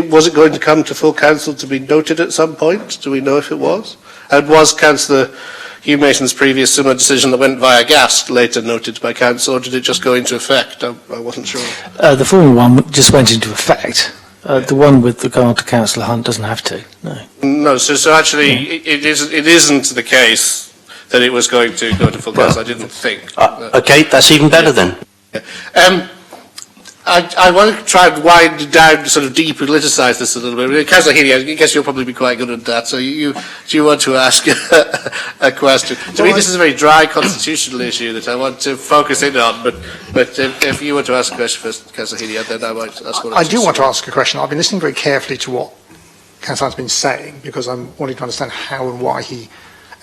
was it going to come to full council to be noted at some point? Do we know if it was? And was Councillor Hugh Mason's previous similar decision that went via GAST later noted by council, or did it just go into effect? I wasn't sure. The former one just went into effect. The one with regard to Councillor Hunt doesn't have to, no. No, so actually it isn't the case that it was going to go to full council, I didn't think. Okay, that's even better then. I want to try and wind down, sort of depoliticise this a little bit. Councillor Healy, I guess you'll probably be quite good at that, so do you want to ask a question? To me, this is a very dry constitutional issue that I want to focus in on, but if you want to ask a question first, Councillor Healy, then I might ask one. I do want to ask a question. I've been listening very carefully to what Councillor Hunt's been saying, because I'm wanting to understand how and why he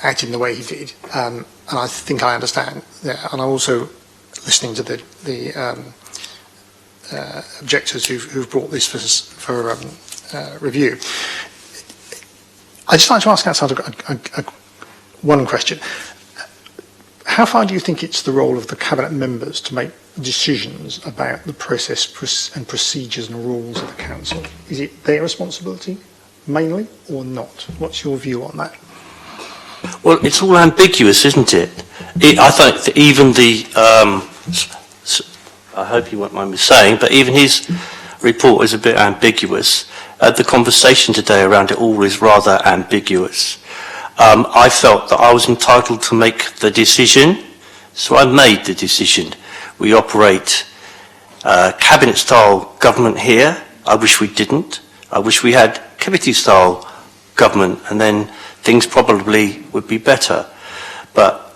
acted in the way he did, and I think I understand that. And I'm also listening to the objectors who've brought this for review. I'd just like to ask outside one question. How far do you think it's the role of the Cabinet members to make decisions about the process and procedures and rules of the Council? Is it their responsibility, mainly, or not? What's your view on that? Well, it's all ambiguous, isn't it? I think that even I hope you won't mind me saying, but even his report is a bit ambiguous. The conversation today around it all is rather ambiguous. I felt that I was entitled to make the decision, so I made the decision. We operate cabinet-style government here. I wish we didn't. I wish we had committee-style government, and then things probably would be better. But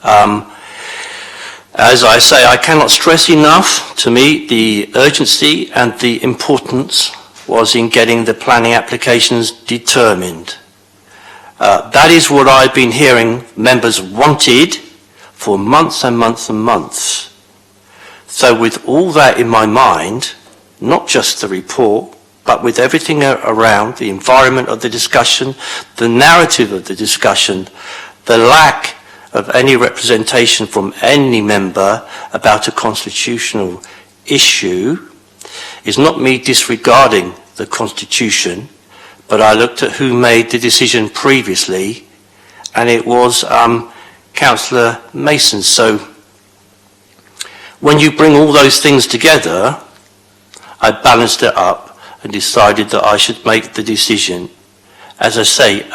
as I say, I cannot stress enough, to me, the urgency and the importance was in getting the planning applications determined. That is what I've been hearing members wanted for months and months and months. So with all that in my mind, not just the report, but with everything around, the environment of the discussion, the narrative of the discussion, the lack of any representation from any member about a constitutional issue, is not me disregarding the Constitution, but I looked at who made the decision previously, and it was Councillor Mason. So when you bring all those things together, I balanced it up and decided that I should make the decision. As I say,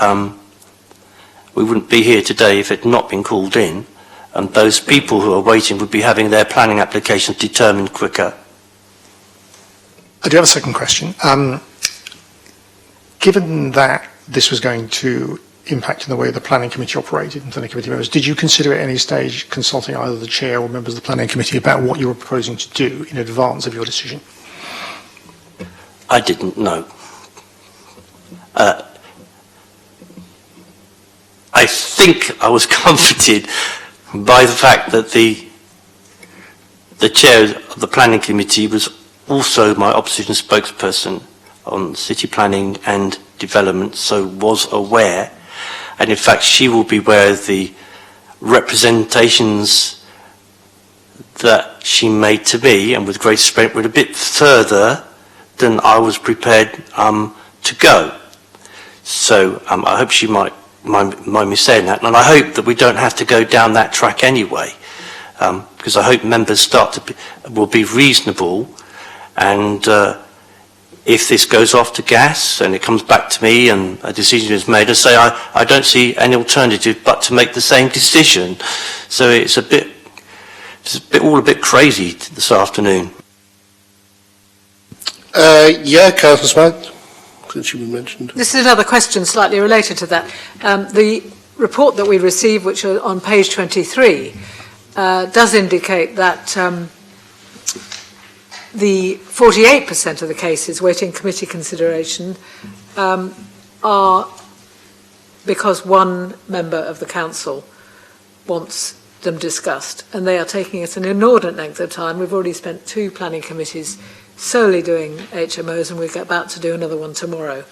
we wouldn't be here today if it had not been called in, and those people who are waiting would be having their planning applications determined quicker. I do have a second question. Given that this was going to impacting the way the planning committee operated and planning committee members. Did you consider at any stage consulting either the chair or members of the planning committee about what you were proposing to do in advance of your decision? I didn't know. I think I was comforted by the fact that the chair of the planning committee was also my opposition spokesperson on city planning and development, so was aware, and in fact she will be aware of the representations that she made to me, and with great respect, went a bit further than I was prepared to go. So I hope she might mind me saying that, and I hope that we don't have to go down that track anyway, because I hope members will be reasonable, and if this goes off to gas and it comes back to me and a decision is made, I say I don't see any alternative but to make the same decision. So it's all a bit crazy this afternoon. Yeah, Councillor Smart, since you've been mentioned. This is another question slightly related to that. The report that we received, which is on page 23, does indicate that the 48% of the cases waiting committee consideration are because one member of the council wants them discussed, and they are taking it an inordinate length of time. We've already spent 2 planning committees solely doing HMOs, and we're about to do another one tomorrow.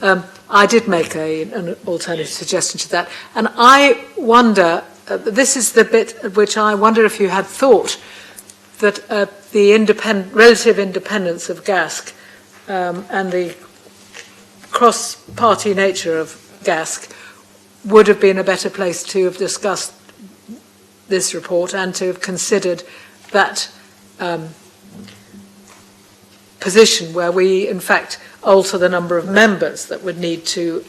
I did make an alternative suggestion to that, and I wonder, this is the bit at which I wonder if you had thought that the relative independence of GASC and the cross-party nature of GASC would have been a better place to have discussed this report and to have considered that position where we, in fact, alter the number of members that would need to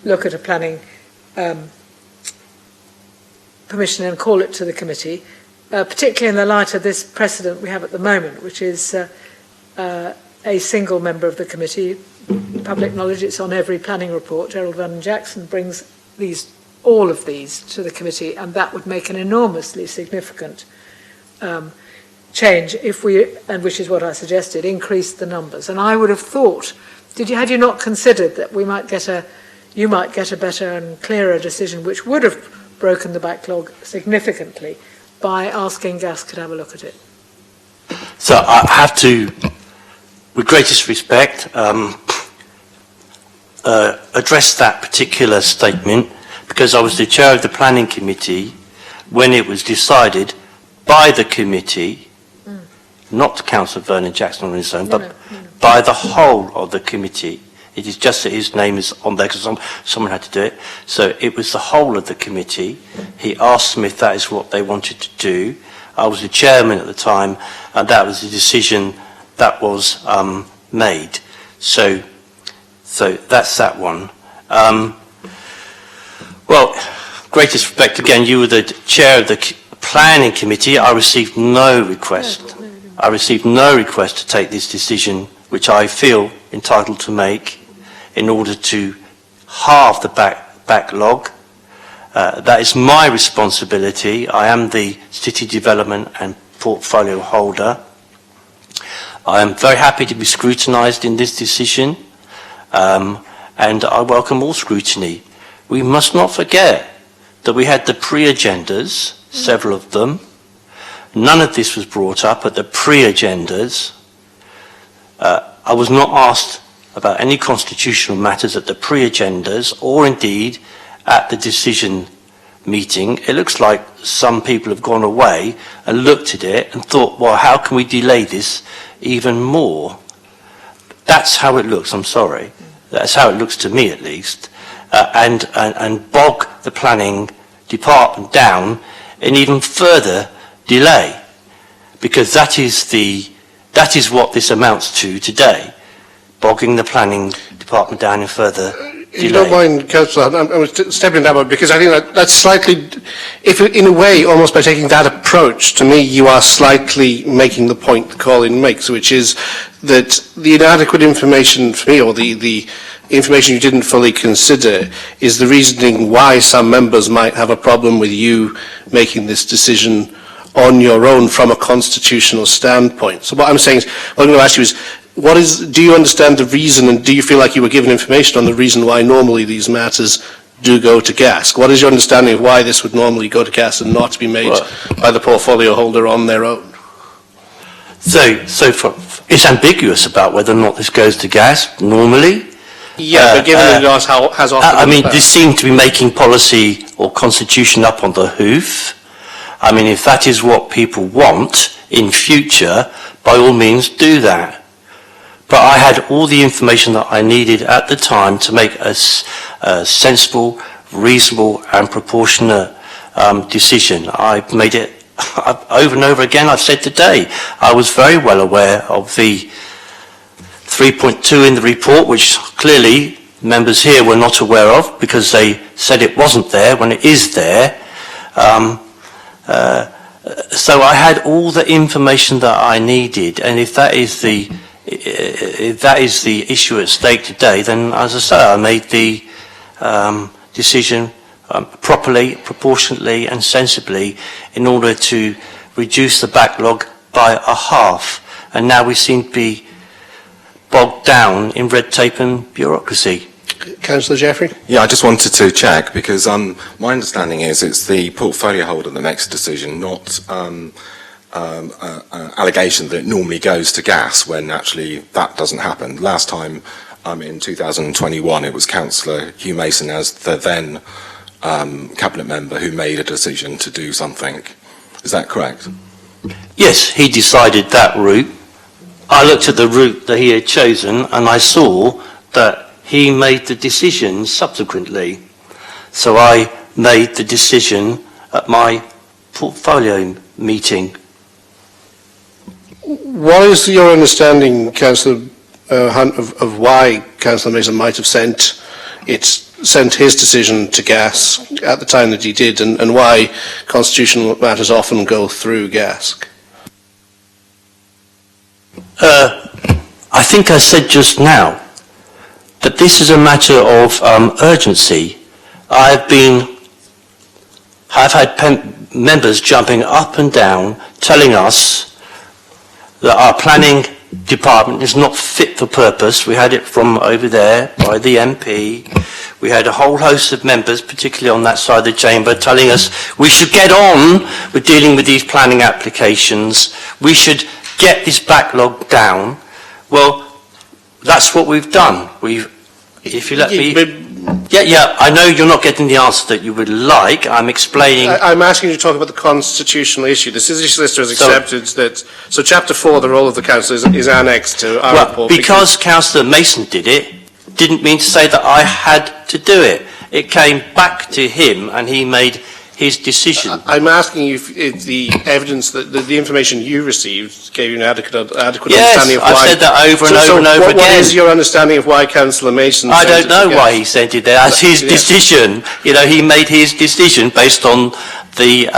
look at a planning permission and call it to the committee, particularly in the light of this precedent we have at the moment, which is a single member of the committee. Public knowledge, it's on every planning report. Gerald Van Jackson brings all of these to the committee, and that would make an enormously significant change if we, and which is what I suggested, increase the numbers. And I would have thought, had you not considered that you might get a better and clearer decision which would have broken the backlog significantly by asking GASC to have a look at it? So I have to, with greatest respect, address that particular statement, because I was the chair of the planning committee when it was decided by the committee, not Councillor Vernon Jackson on his own, but by the whole of the committee. It is just that his name is on there because someone had to do it. So it was the whole of the committee. He asked them if that is what they wanted to do. I was the chairman at the time, and that was the decision that was made. So that's that one. Well, greatest respect, again, you were the chair of the planning committee. I received no request. I received no request to take this decision, which I feel entitled to make, in order to halve the backlog. That is my responsibility. I am the city development and portfolio holder. I am very happy to be scrutinised in this decision, and I welcome all scrutiny. We must not forget that we had the pre-agendas, several of them. None of this was brought up at the pre-agendas. I was not asked about any constitutional matters at the pre-agendas, or indeed at the decision meeting. It looks like some people have gone away and looked at it and thought, well, how can we delay this even more? That's how it looks, I'm sorry. That's how it looks to me, at least. And bog the planning department down in even further delay, because that is what this amounts to today, bogging the planning department down in further delay. If you don't mind, Councillor, I'm stepping that one because I think that's slightly, if in a way, almost by taking that approach, to me, you are slightly making the point Colin makes, which is that the inadequate information for me, or the information you didn't fully consider is the reasoning why some members might have a problem with you making this decision on your own from a constitutional standpoint. So what I'm saying is, what I'm going to ask you is, do you understand the reason, and do you feel like you were given information on the reason why normally these matters do go to GASC? What is your understanding of why this would normally go to GASC and not be made by the portfolio holder on their own? It's ambiguous about whether or not this goes to GASC normally. Yeah, but given that it has often... I mean, this seems to be making policy or constitution up on the hoof. I mean, if that is what people want in future, by all means do that. But I had all the information that I needed at the time to make a sensible, reasonable and proportionate decision. I've made it over and over again. I've said today, I was very well aware of the 3.2 in the report, which clearly members here were not aware of because they said it wasn't there when it is there. So I had all the information that I needed, and if that is the issue at stake today, then as I say, I made the decision properly, proportionately and sensibly in order to reduce the backlog by a half. And now we seem to be bogged down in red tape and bureaucracy. Councillor Jeffrey? Yeah, I just wanted to check because my understanding is it's the portfolio holder that makes a decision, not allegation that it normally goes to gas when actually that doesn't happen. Last time in 2021 it was Councillor Hugh Mason as the then cabinet member who made a decision to do something. Is that correct? Yes, he decided that route. I looked at the route that he had chosen and I saw that he made the decision subsequently. So I made the decision at my portfolio meeting. What is your understanding, Councillor Hunt, of why Councillor Mason might have sent his decision to GASC at the time that he did, and why constitutional matters often go through GASC? I think I said just now that this is a matter of urgency. I've had members jumping up and down telling us that our planning department is not fit for purpose. We had it from over there by the MP. We had a whole host of members, particularly on that side of the chamber, telling us we should get on with dealing with these planning applications. We should get this backlog down. Well, that's what we've done. If you let me... Yeah, I know you're not getting the answer that you would like. I'm explaining... I'm asking you to talk about the constitutional issue. The citizen solicitor has accepted that... So Chapter 4, the role of the council, is annexed to our report. Because Councillor Mason did it, didn't mean to say that I had to do it. It came back to him and he made his decision. I'm asking you if the evidence, the information you received gave you an adequate understanding of why... Yes, I've said that over and over again. What is your understanding of why Councillor Mason I don't know why he sent it there. That's his decision. You know, he made his decision based on the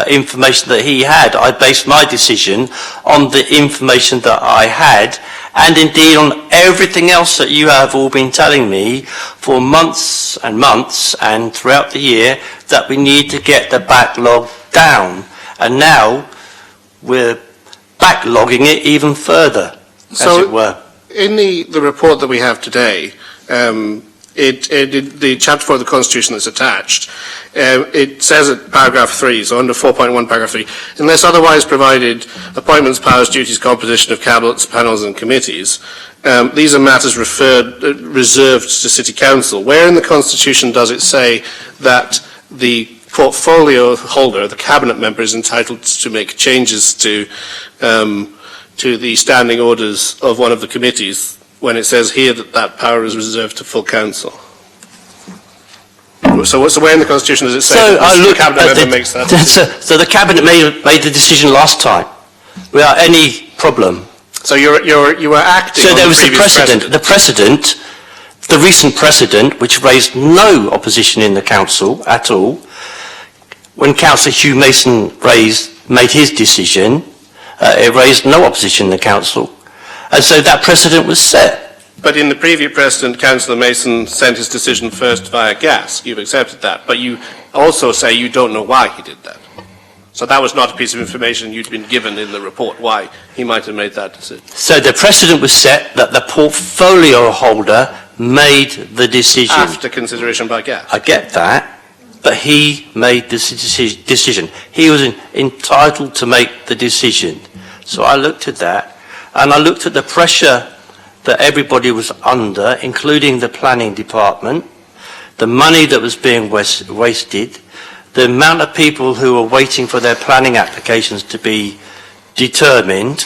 information that he had. I based my decision on the information that I had, and indeed on everything else that you have all been telling me for months and months and throughout the year, that we need to get the backlog down. And now we're backlogging it even further, as it were. In the report that we have today, the Chapter 4 of the Constitution that's attached, it says at paragraph 3, so under 4.1 paragraph 3, unless otherwise provided, appointments, powers, duties, composition of cabinets, panels and committees, these are matters reserved to City Council. Where in the Constitution does it say that the portfolio holder, the cabinet member, is entitled to make changes to the standing orders of one of the committees, when it says here that that power is reserved to full council? So where in the Constitution does it say that the cabinet member makes that decision? So the cabinet made the decision last time without any problem. So you were acting. So on there was the the precedent, the recent precedent, which raised no opposition in the council at all. When Councillor Hugh Mason made his decision, it raised no opposition in the council. And so that precedent was set. But in the previous precedent, Councillor Mason sent his decision first via gas. You've accepted that. But you also say you don't know why he did that. So that was not a piece of information you'd been given in the report, why he might have made that decision. So the precedent was set that the portfolio holder made the decision. After consideration by gas. I get that, but he made the decision. He was entitled to make the decision. So I looked at that, and I looked at the pressure that everybody was under, including the planning department, the money that was being wasted, the amount of people who were waiting for their planning applications to be determined.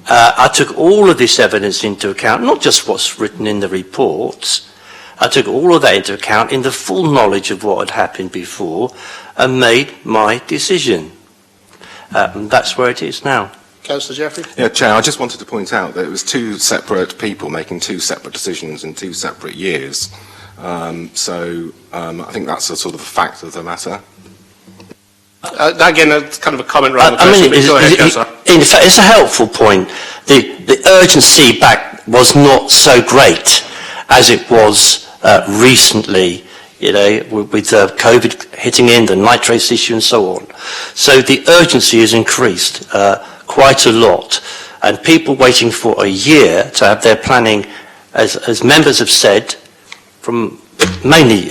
I took all of this evidence into account, not just what's written in the reports. I took all of that into account in the full knowledge of what had happened before and made my decision. And that's where it is now. Councillor Jeffrey? Yeah, Chair, I just wanted to point out that it was two separate people making two separate decisions in 2 separate years. I think that's a sort of a fact of the matter. Again, it's kind of a comment around the I question. mean, Go ahead, Councillor. in fact, it's a helpful point. The urgency back was not so great as it was recently, you know, with COVID hitting in, the nitrates issue and so on. So the urgency has increased quite a lot. And people waiting for a year to have their planning, as members have said, from mainly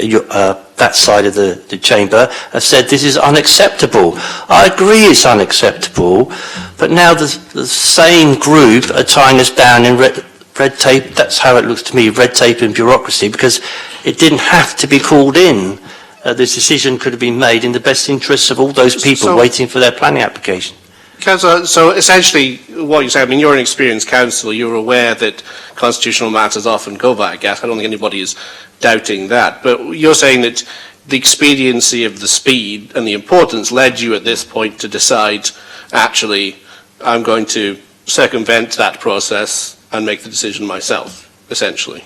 that side of the chamber, have said this is unacceptable. I agree it's unacceptable, but now the same group are tying us down in red tape. That's how it looks to me, red tape and bureaucracy, because it didn't have to be called in. This decision could have been made in the best interests of all those people waiting for their planning application. Councillor, so essentially what you say, I mean, you're an experienced councillor, you're aware that constitutional matters often go via gas. I don't think anybody is doubting that. But you're saying that the expediency of the speed and the importance led you at this point to decide, actually, I'm going to circumvent that process and make the decision myself, essentially.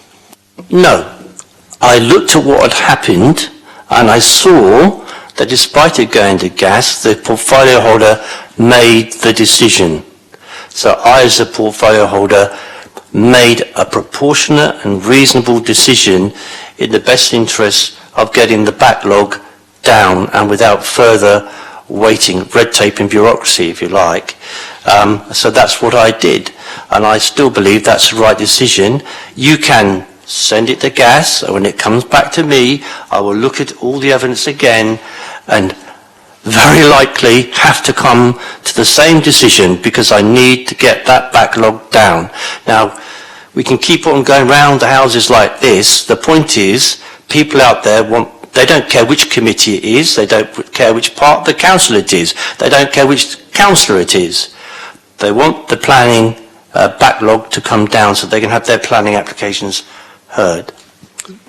No. I looked at what had happened and I saw that despite it going to gas, the portfolio holder made the decision. So I, as a portfolio holder, made a proportionate and reasonable decision in the best interest of getting the backlog down and without further waiting, red tape and bureaucracy, if you like. So that's what I did. And I still believe that's the right decision. You can send it to gas, and when it comes back to me, I will look at all the evidence again and very likely have to come to the same decision because I need to get that backlog down. Now, we can keep on going round the houses like this. The point is, people out there they don't care which committee it is, they don't care which part of the council it is, they don't care which councillor it is. They want the planning backlog to come down so they can have their planning applications heard.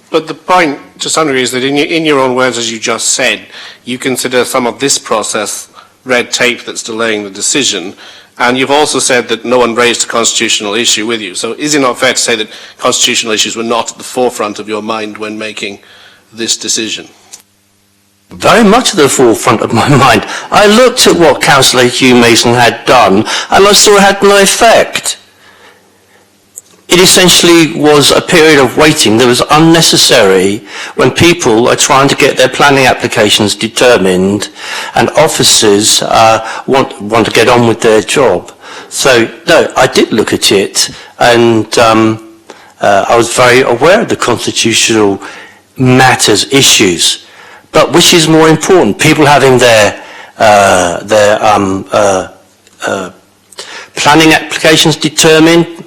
But the point, to some degree, is that in your own words, as you just said, you consider some of this process red tape that's delaying the decision, and you've also said that no one raised a constitutional issue with you. So is it not fair to say that constitutional issues were not at the forefront of your mind when making this decision? Very much at the forefront of my mind. I looked at what Councillor Hugh Mason had done, and I saw it had no effect. It essentially was a period of waiting that was unnecessary when people are trying to get their planning applications determined and officers want to get on with their job. So, no, I did look at it, and I was very aware of the constitutional matters, issues. But which is more important? People having their planning applications determined,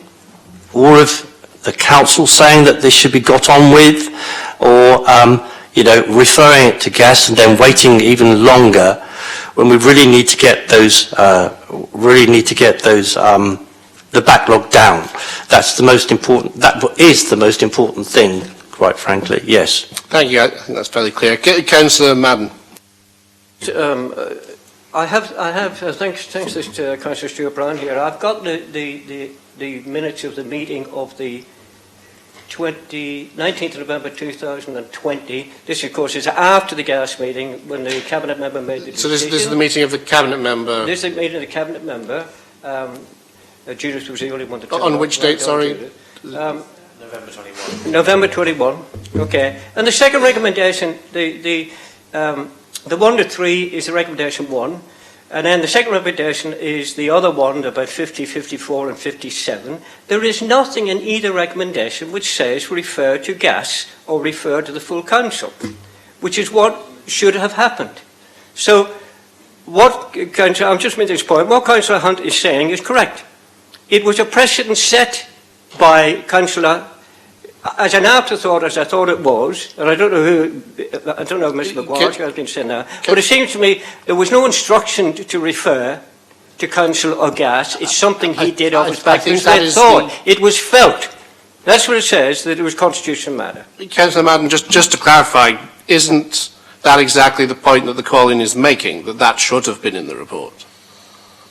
or of the council saying that this should be got on with, or referring it to gas and then waiting even longer when we really need to get those the backlog down. That's the most important. That is the most important thing, quite frankly. Yes. Thank you. I think that's fairly clear. Councillor Madden. I have thanks to Councillor Stuart Brown here. I've got the minutes of the meeting of the 19th of November 2020. This, of course, is after the gas meeting when the cabinet member made the decision. So this is the meeting of the cabinet member. This is the meeting of the cabinet member. Judith was the only one to. On which date? Sorry. November 21. November 21, okay. And the second recommendation, the 1 to 3 is the recommendation 1. And then the second recommendation is the other one, about 50, 54 and 57. There is nothing in either recommendation which says refer to gas or refer to the full council, which is what should have happened. So what Councillor, I'm just making this point, what Councillor Hunt is saying is correct. It was a precedent set by Councillor, as an afterthought, as I thought it was, and I don't know if Mr McGuire has been saying that, but it seems to me there was no instruction to refer to council or gas. It's something he did off his back. It was felt. That's what it says, that it was constitutional matter. Councillor Madden, just to clarify, isn't that exactly the point that the call-in is making, that should have been in the report?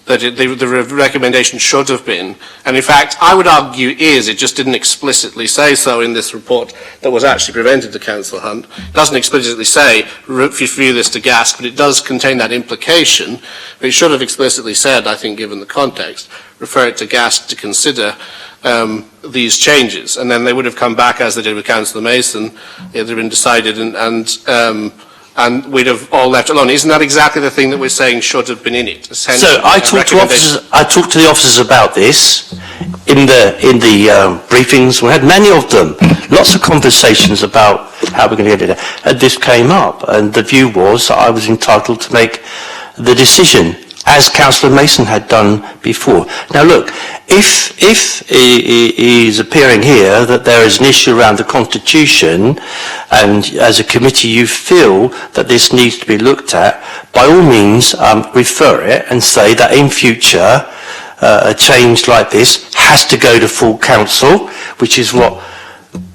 That the recommendation should have been, and in fact, I would argue it just didn't explicitly say so in this report that was actually presented to Councillor Hunt. It doesn't explicitly say, review this to gas, but it does contain that implication. But it should have explicitly said, I think, given the context, refer it to gas to consider these changes. And then they would have come back, as they did with Councillor Mason, it had been decided, and we'd have all left alone. Isn't that exactly the thing that we're saying should have been in it? So I talked to the officers about this in the briefings. We had many of them, lots of conversations about how we're going to get it. And this came up, and the view was that I was entitled to make the decision, as Councillor Mason had done before. Now look, if he's appearing here that there is an issue around the Constitution, and as a committee you feel that this needs to be looked at, by all means refer it and say that in future a change like this has to go to full council, which is what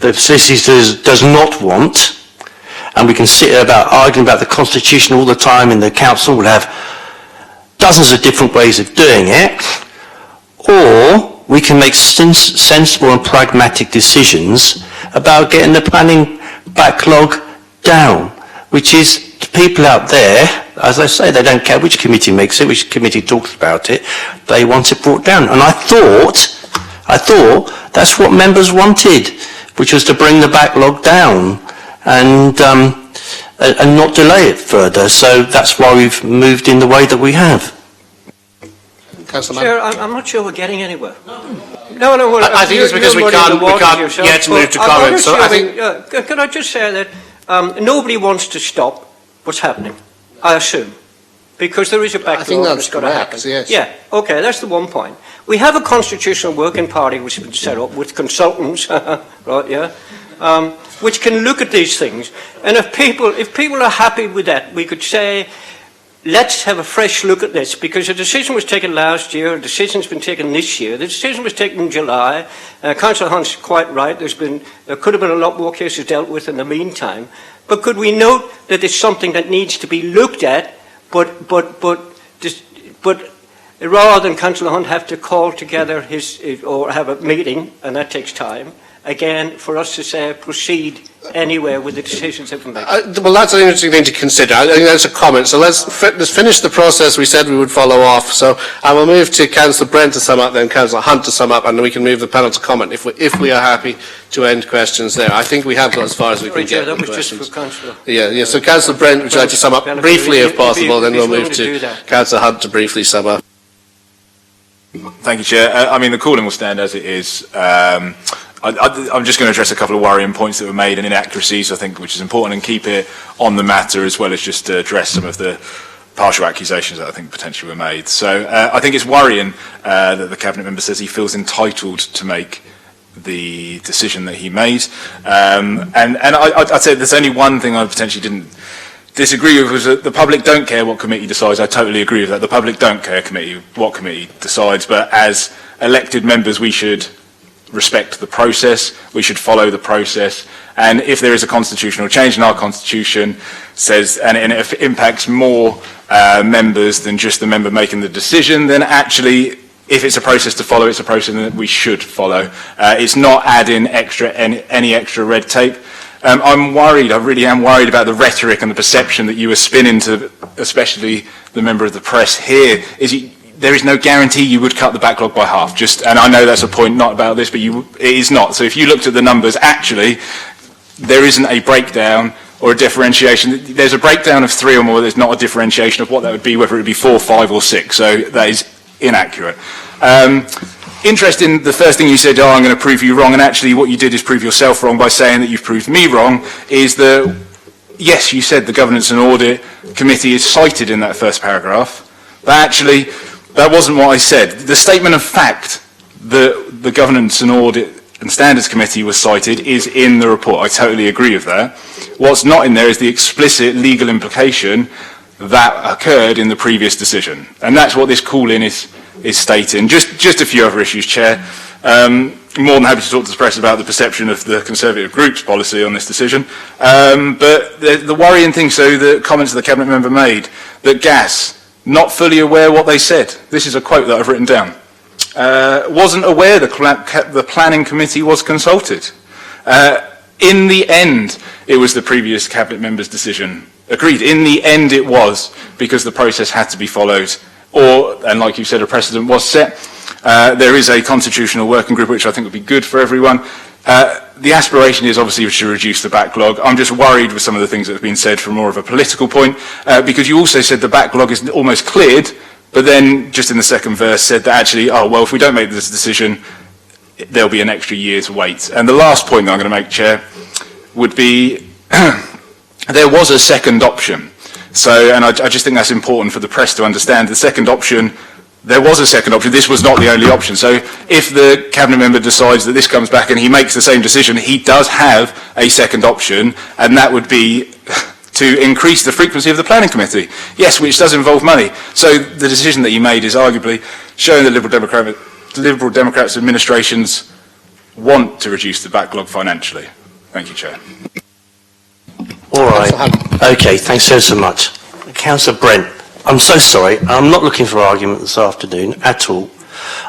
the solicitors does not want. And we can sit here about arguing about the Constitution all the time in the council. We'll have dozens of different ways of doing it, or we can make sensible and pragmatic decisions about getting the planning backlog down, which is to people out there, as I say, they don't care which committee makes it, which committee talks about it, they want it brought down. And I thought that's what members wanted, which was to bring the backlog down and not delay it further. So that's why we've moved in the way that we have. Chair, I'm not sure we're getting anywhere. No. Well, I think it's because we can't yet move to comments. So I think. Can I just say that nobody wants to stop what's happening, I assume, because there is a backlog. I think that's got to happen. Yes. Yeah. Okay, that's the one point. We have a constitutional working party which has been set up with consultants, right? Yeah. Which can look at these things, and if people are happy with that, we could say, let's have a fresh look at this, because a decision was taken last year, a decision's been taken this year. The decision was taken in July. Councillor Hunt's quite right. There could have been a lot more cases dealt with in the meantime. But could we note that it's something that needs to be looked at, but rather than Councillor Hunt have to call together or have a meeting, and that takes time, again, for us to say proceed anywhere with the decisions that we make. Well, that's an interesting thing to consider. I think that's a comment. So let's finish the process we said we would follow off. So I will move to Councillor Brent to sum up, then Councillor Hunt to sum up, and then we can move the panel to comment if we are happy to end questions there. I think we have got as far as we can get. That was questions. just for Councillor. Yeah. So Councillor Brent, would you like to sum up briefly if possible, then we'll move to Councillor Hunt to briefly sum up. Thank you, Chair. I mean, the calling will stand as it is. I'm just going to address a couple of worrying points that were made and inaccuracies, I think, which is important, and keep it on the matter as well as just to address some of the partial accusations that I think potentially were made. So I think it's worrying that the Cabinet member says he feels entitled to make the decision that he made. And I'd say there's only one thing I potentially didn't disagree with, was that the public don't care what committee decides. I totally agree with that. The public don't care what committee decides, but as elected members we should respect the process, we should follow the process, and if there is a constitutional change in our constitution says, and it impacts more members than just the member making the decision, then actually if it's a process to follow, it's a process that we should follow. It's not adding any extra red tape. I'm worried, I really am worried about the rhetoric and the perception that you were spinning to, especially the member of the press here, is there is no guarantee you would cut the backlog by half. And I know that's a point not about this, but it is not. So if you looked at the numbers, actually, there isn't a breakdown or a differentiation. There's a breakdown of 3 or more. There's not a differentiation of what that would be, whether it would be 4, 5 or 6. So that is inaccurate. Interesting, the first thing you said, I'm going to prove you wrong, and actually what you did is prove yourself wrong by saying that you've proved me wrong, is that, yes, you said the Governance and Audit Committee is cited in that first paragraph, but actually that wasn't what I said. The statement of fact that the Governance and Audit and Standards Committee was cited is in the report. I totally agree with that. What's not in there is the explicit legal implication that occurred in the previous decision, and that's what this call-in is stating. Just a few other issues, Chair. More than happy to talk to the press about the perception of the Conservative group's policy on this decision. But the worrying thing, so the comments the Cabinet member made, that Gas, not fully aware what they said. This is a quote that I've written down. Wasn't aware the Planning Committee was consulted. In the end, it was the previous Cabinet member's decision. Agreed, in the end it was, because the process had to be followed. And like you said, a precedent was set. There is a constitutional working group, which I think would be good for everyone. The aspiration is obviously to reduce the backlog. I'm just worried with some of the things that have been said from more of a political point, because you also said the backlog is almost cleared, but then just in the second verse said that actually, if we don't make this decision, there'll be an extra year's wait. And the last point that I'm going to make, Chair, would be there was a second option. So, and I just think that's important for the press to understand. The second option, there was a second option. This was not the only option. So if the Cabinet member decides that this comes back and he makes the same decision, he does have a second option, and that would be to increase the frequency of the Planning Committee. Yes, which does involve money. So the decision that you made is arguably showing the Liberal Democrats administrations want to reduce the backlog financially. Thank you, Chair. All right. Okay, thanks so much. Councillor Brent, I'm so sorry. I'm not looking for argument this afternoon at all.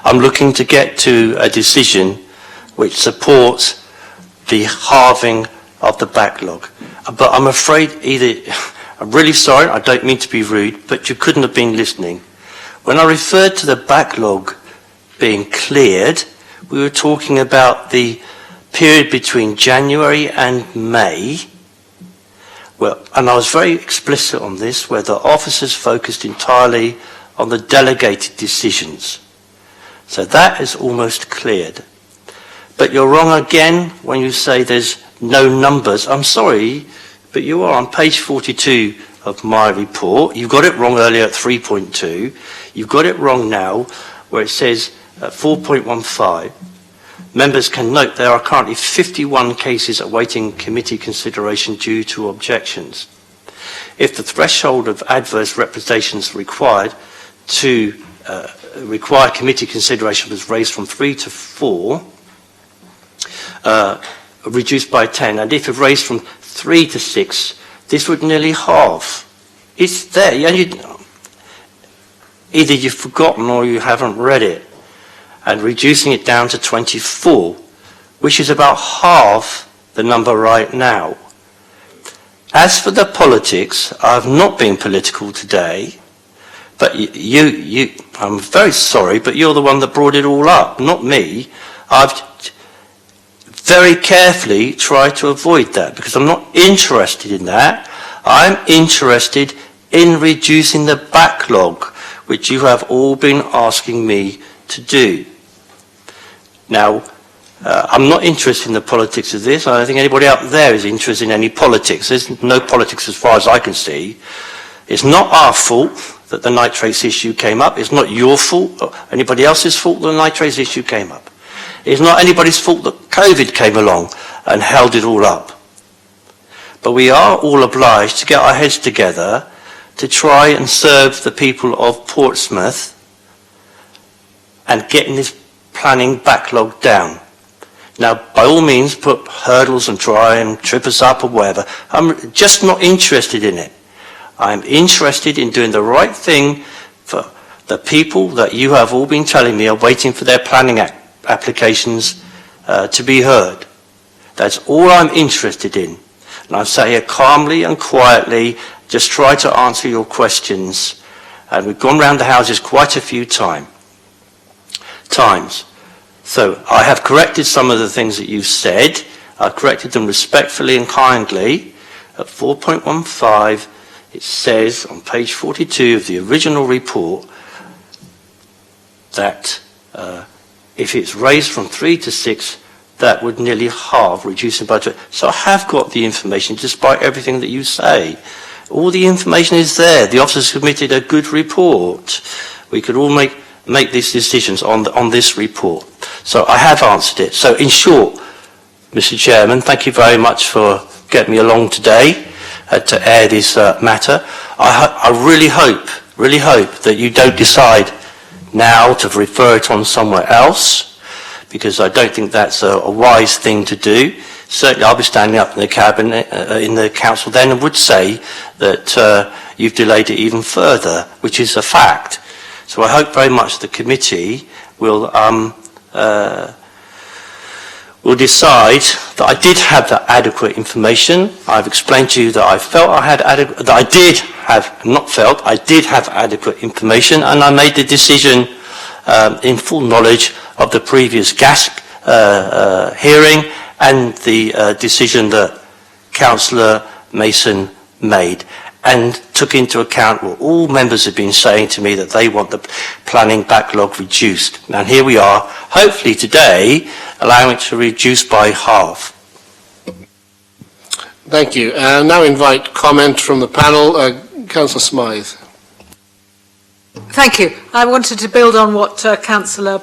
I'm looking to get to a decision which supports the halving of the backlog. But I'm afraid I'm really sorry, I don't mean to be rude, but you couldn't have been listening. When I referred to the backlog being cleared, we were talking about the period between January and May. Well, and I was very explicit on this, where the officers focused entirely on the delegated decisions. So that is almost cleared. But you're wrong again when you say there's no numbers. I'm sorry, but you are on page 42 of my report. You got it wrong earlier at 3.2. You've got it wrong now where it says 4.15. Members can note there are currently 51 cases awaiting committee consideration due to objections. If the threshold of adverse representations required to require committee consideration was raised from 3 to 4, reduced by 10, and if it raised from 3 to 6, this would nearly halve. It's there. Either you've forgotten or you haven't read it. And reducing it down to 24, which is about half the number right now. As for the politics, I've not been political today, but I'm very sorry, but you're the one that brought it all up, not me. I've very carefully tried to avoid that because I'm not interested in that. I'm interested in reducing the backlog, which you have all been asking me to do. Now, I'm not interested in the politics of this. I don't think anybody out there is interested in any politics. There's no politics as far as I can see. It's not our fault that the nitrates issue came up. It's not your fault or anybody else's fault that the nitrates issue came up. It's not anybody's fault that COVID came along and held it all up. But we are all obliged to get our heads together to try and serve the people of Portsmouth and getting this planning backlog down. Now, by all means, put hurdles and try and trip us up or whatever. I'm just not interested in it. I'm interested in doing the right thing for the people that you have all been telling me are waiting for their planning applications to be heard. That's all I'm interested in. And I say here calmly and quietly, just try to answer your questions And we've gone round the houses quite a few times. So I have corrected some of the things that you've said. I've corrected them respectfully and kindly. At 4.15, it says on page 42 of the original report that if it's raised from 3 to 6, that would nearly halve, reducing budget. So I have got the information, despite everything that you say. All the information is there. The officers submitted a good report. We could all make these decisions on this report. So I have answered it. So in short, Mr. Chairman, thank you very much for getting me along today to air this matter. I really hope that you don't decide now to refer it on somewhere else, because I don't think that's a wise thing to do. Certainly I'll be standing up in the cabinet, in the council then, and would say that you've delayed it even further, which is a fact. So I hope very much the committee will decide that I did have that adequate information. I've explained to you that I felt I had I did have adequate information, and I made the decision in full knowledge of the previous gas hearing and the decision that Councillor Mason made, and took into account what all members have been saying to me, that they want the planning backlog reduced. And here we are, hopefully today, allowing it to reduce by half. Thank you. Now invite comment from the panel. Councillor Smythe. Thank you. I wanted to build on what Councillor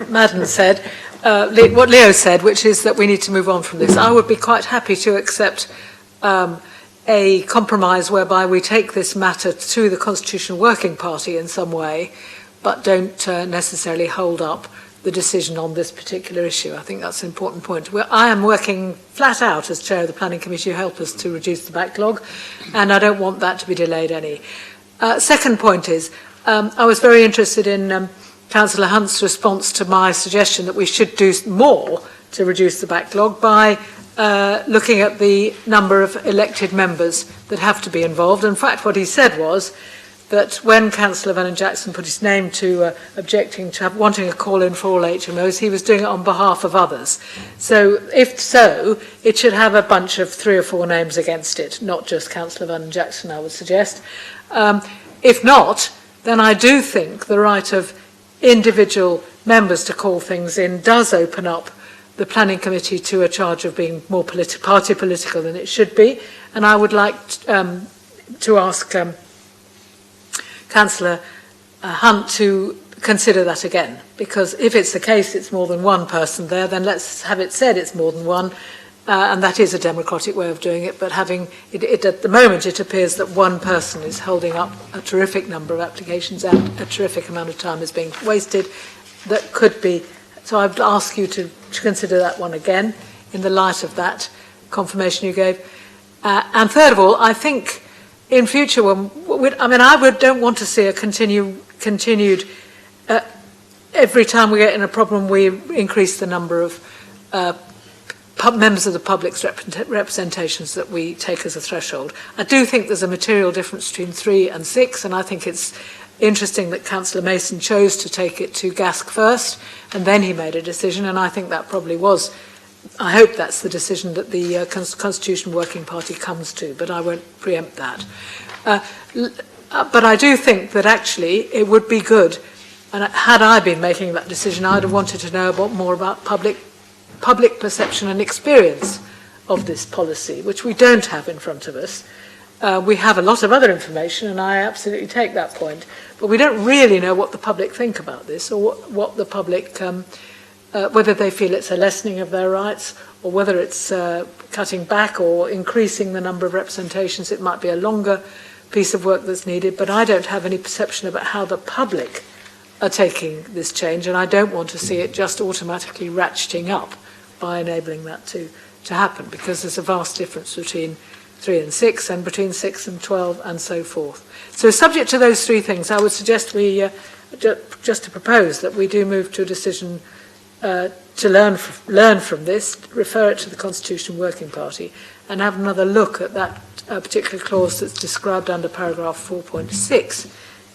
Madden said, what Leo said, which is that we need to move on from this. I would be quite happy to accept a compromise whereby we take this matter to the Constitutional Working Party in some way, but don't necessarily hold up the decision on this particular issue. I think that's an important point. I am working flat out as chair of the Planning Committee to help us to reduce the backlog, and I don't want that to be delayed any. Second point is, I was very interested in Councillor Hunt's response to my suggestion that we should do more to reduce the backlog by looking at the number of elected members that have to be involved. In fact, what he said was that when Councillor Vernon Jackson put his name to objecting to wanting a call-in for all HMOs, he was doing it on behalf of others. So, if so, it should have a bunch of 3 or 4 names against it, not just Councillor Vernon Jackson, I would suggest. If not, then I do think the right of individual members to call things in does open up the Planning Committee to a charge of being more party political than it should be. And I would like to ask Councillor Hunt to consider that again, because if it's the case it's more than one person there, then let's have it said it's more than one, and that is a democratic way of doing it. But having it at the moment, it appears that one person is holding up a terrific number of applications and a terrific amount of time is being wasted that could be. So I'd ask you to consider that one again in the light of that confirmation you gave. And third of all, I think in future, I don't want to see a continued. Every time we get in a problem, we increase the number of members of the public's representations that we take as a threshold. I do think there's a material difference between 3 and 6, and I think it's interesting that Councillor Mason chose to take it to GASC first, and then he made a decision, and I think that probably was. I hope that's the decision that the Constitution Working Party comes to, but I won't preempt that. But I do think that actually it would be good, and had I been making that decision, I'd have wanted to know more about public perception and experience of this policy, which we don't have in front of us. We have a lot of other information, and I absolutely take that point, but we don't really know what the public think about this, or what the public, whether they feel it's a lessening of their rights, or whether it's cutting back or increasing the number of representations. It might be a longer piece of work that's needed, but I don't have any perception about how the public are taking this change, and I don't want to see it just automatically ratcheting up by enabling that to happen, because there's a vast difference between 3 and 6 and between 6 and 12 and so forth. So subject to those 3 things, I would suggest we, just to propose that we do move to a decision to learn from this, refer it to the Constitution Working Party, and have another look at that particular clause that's described under paragraph 4.6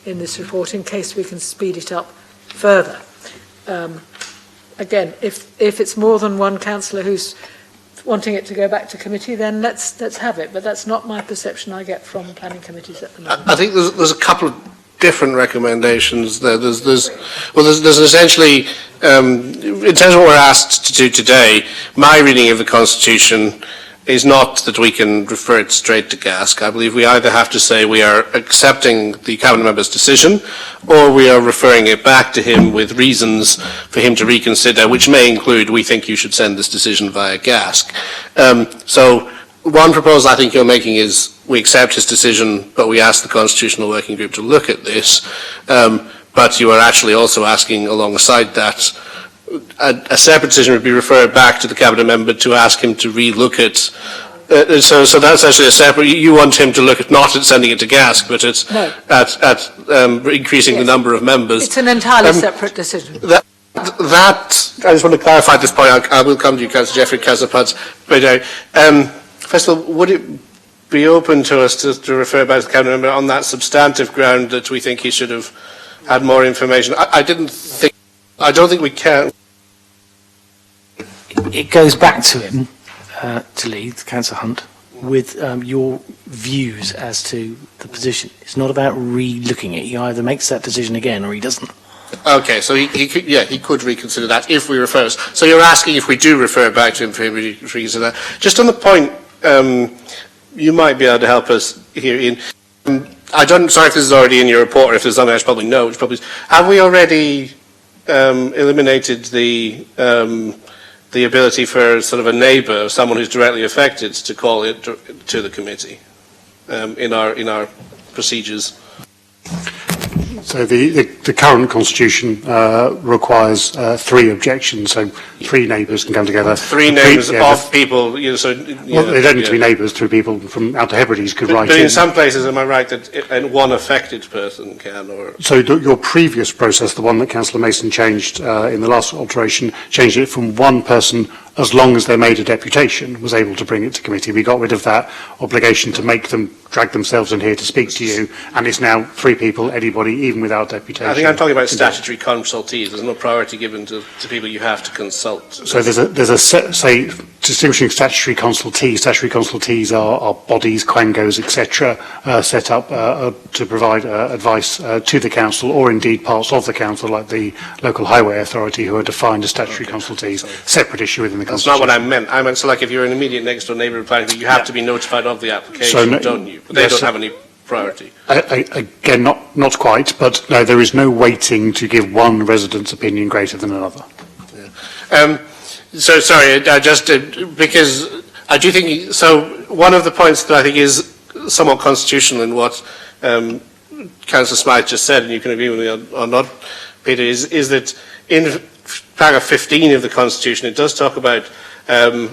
in this report, in case we can speed it up further. Again, if it's more than one councillor who's wanting it to go back to committee, then let's have it. But that's not my perception I get from planning committees at the moment. I think there's a couple of different recommendations there. There's essentially, in terms of what we're asked to do today, my reading of the Constitution is not that we can refer it straight to GASC. I believe we either have to say we are accepting the Cabinet member's decision, or we are referring it back to him with reasons for him to reconsider, which may include, we think you should send this decision via GASC. So one proposal I think you're making is we accept his decision, but we ask the Constitutional Working Group to look at this. But you are actually also asking alongside that a separate decision would be referred back to the Cabinet member to ask him to re-look at. So that's actually a separate. You want him to look at not at sending it to GASC, but at increasing the number of members. It's an entirely separate decision. That I just want to clarify this point. I will come to you, Councillor Jeffrey, Councillor Putz. But first of all, would it be open to us to refer back to the Cabinet member on that substantive ground that we think he should have had more information? I don't think we can. It goes back to him, to lead, Councillor Hunt, with your views as to the position. It's not about re-looking it. He either makes that decision again or he doesn't. Okay, so he could reconsider that if we refer us. So you're asking if we do refer back to him for him to reconsider that. Just on the point, you might be able to help us here, Ian. Sorry if this is already in your report or if there's something I should probably know. Have we already eliminated the ability for sort of a neighbour, someone who's directly affected, to call it to the committee in our procedures? So the current constitution requires 3 objections, so 3 neighbours can come together. 3 names of people. Well, they don't need to be neighbours. 3 people from Outer Hebrides could write in. But in some places, am I right that one affected person can? Or so your previous process, the one that Councillor Mason changed in the last alteration, changed it from 1 person as long as they made a deputation, was able to bring it to committee. We got rid of that obligation to make them drag themselves in here to speak to you, and it's now 3 people, anybody, even without deputation. I think I'm talking about statutory consultees. There's no priority given to people you have to consult. So there's a say distinguishing statutory consultees. Statutory consultees are bodies, quangos, etc., set up to provide advice to the council, or indeed parts of the council, like the local highway authority, who are defined as statutory consultees. Separate issue within the That's constitution. not what I meant. I meant, so like if you're an immediate next door neighbour applying, you have to be notified of the application, don't you? But they don't have any priority. Again, not quite, but no, there is no waiting to give one resident's opinion greater than another. So sorry, because I do think, so one of the points that I think is somewhat constitutional in what Councillor Smythe just said, and you can agree with me or not, Peter, is that in paragraph 15 of the Constitution, it does talk about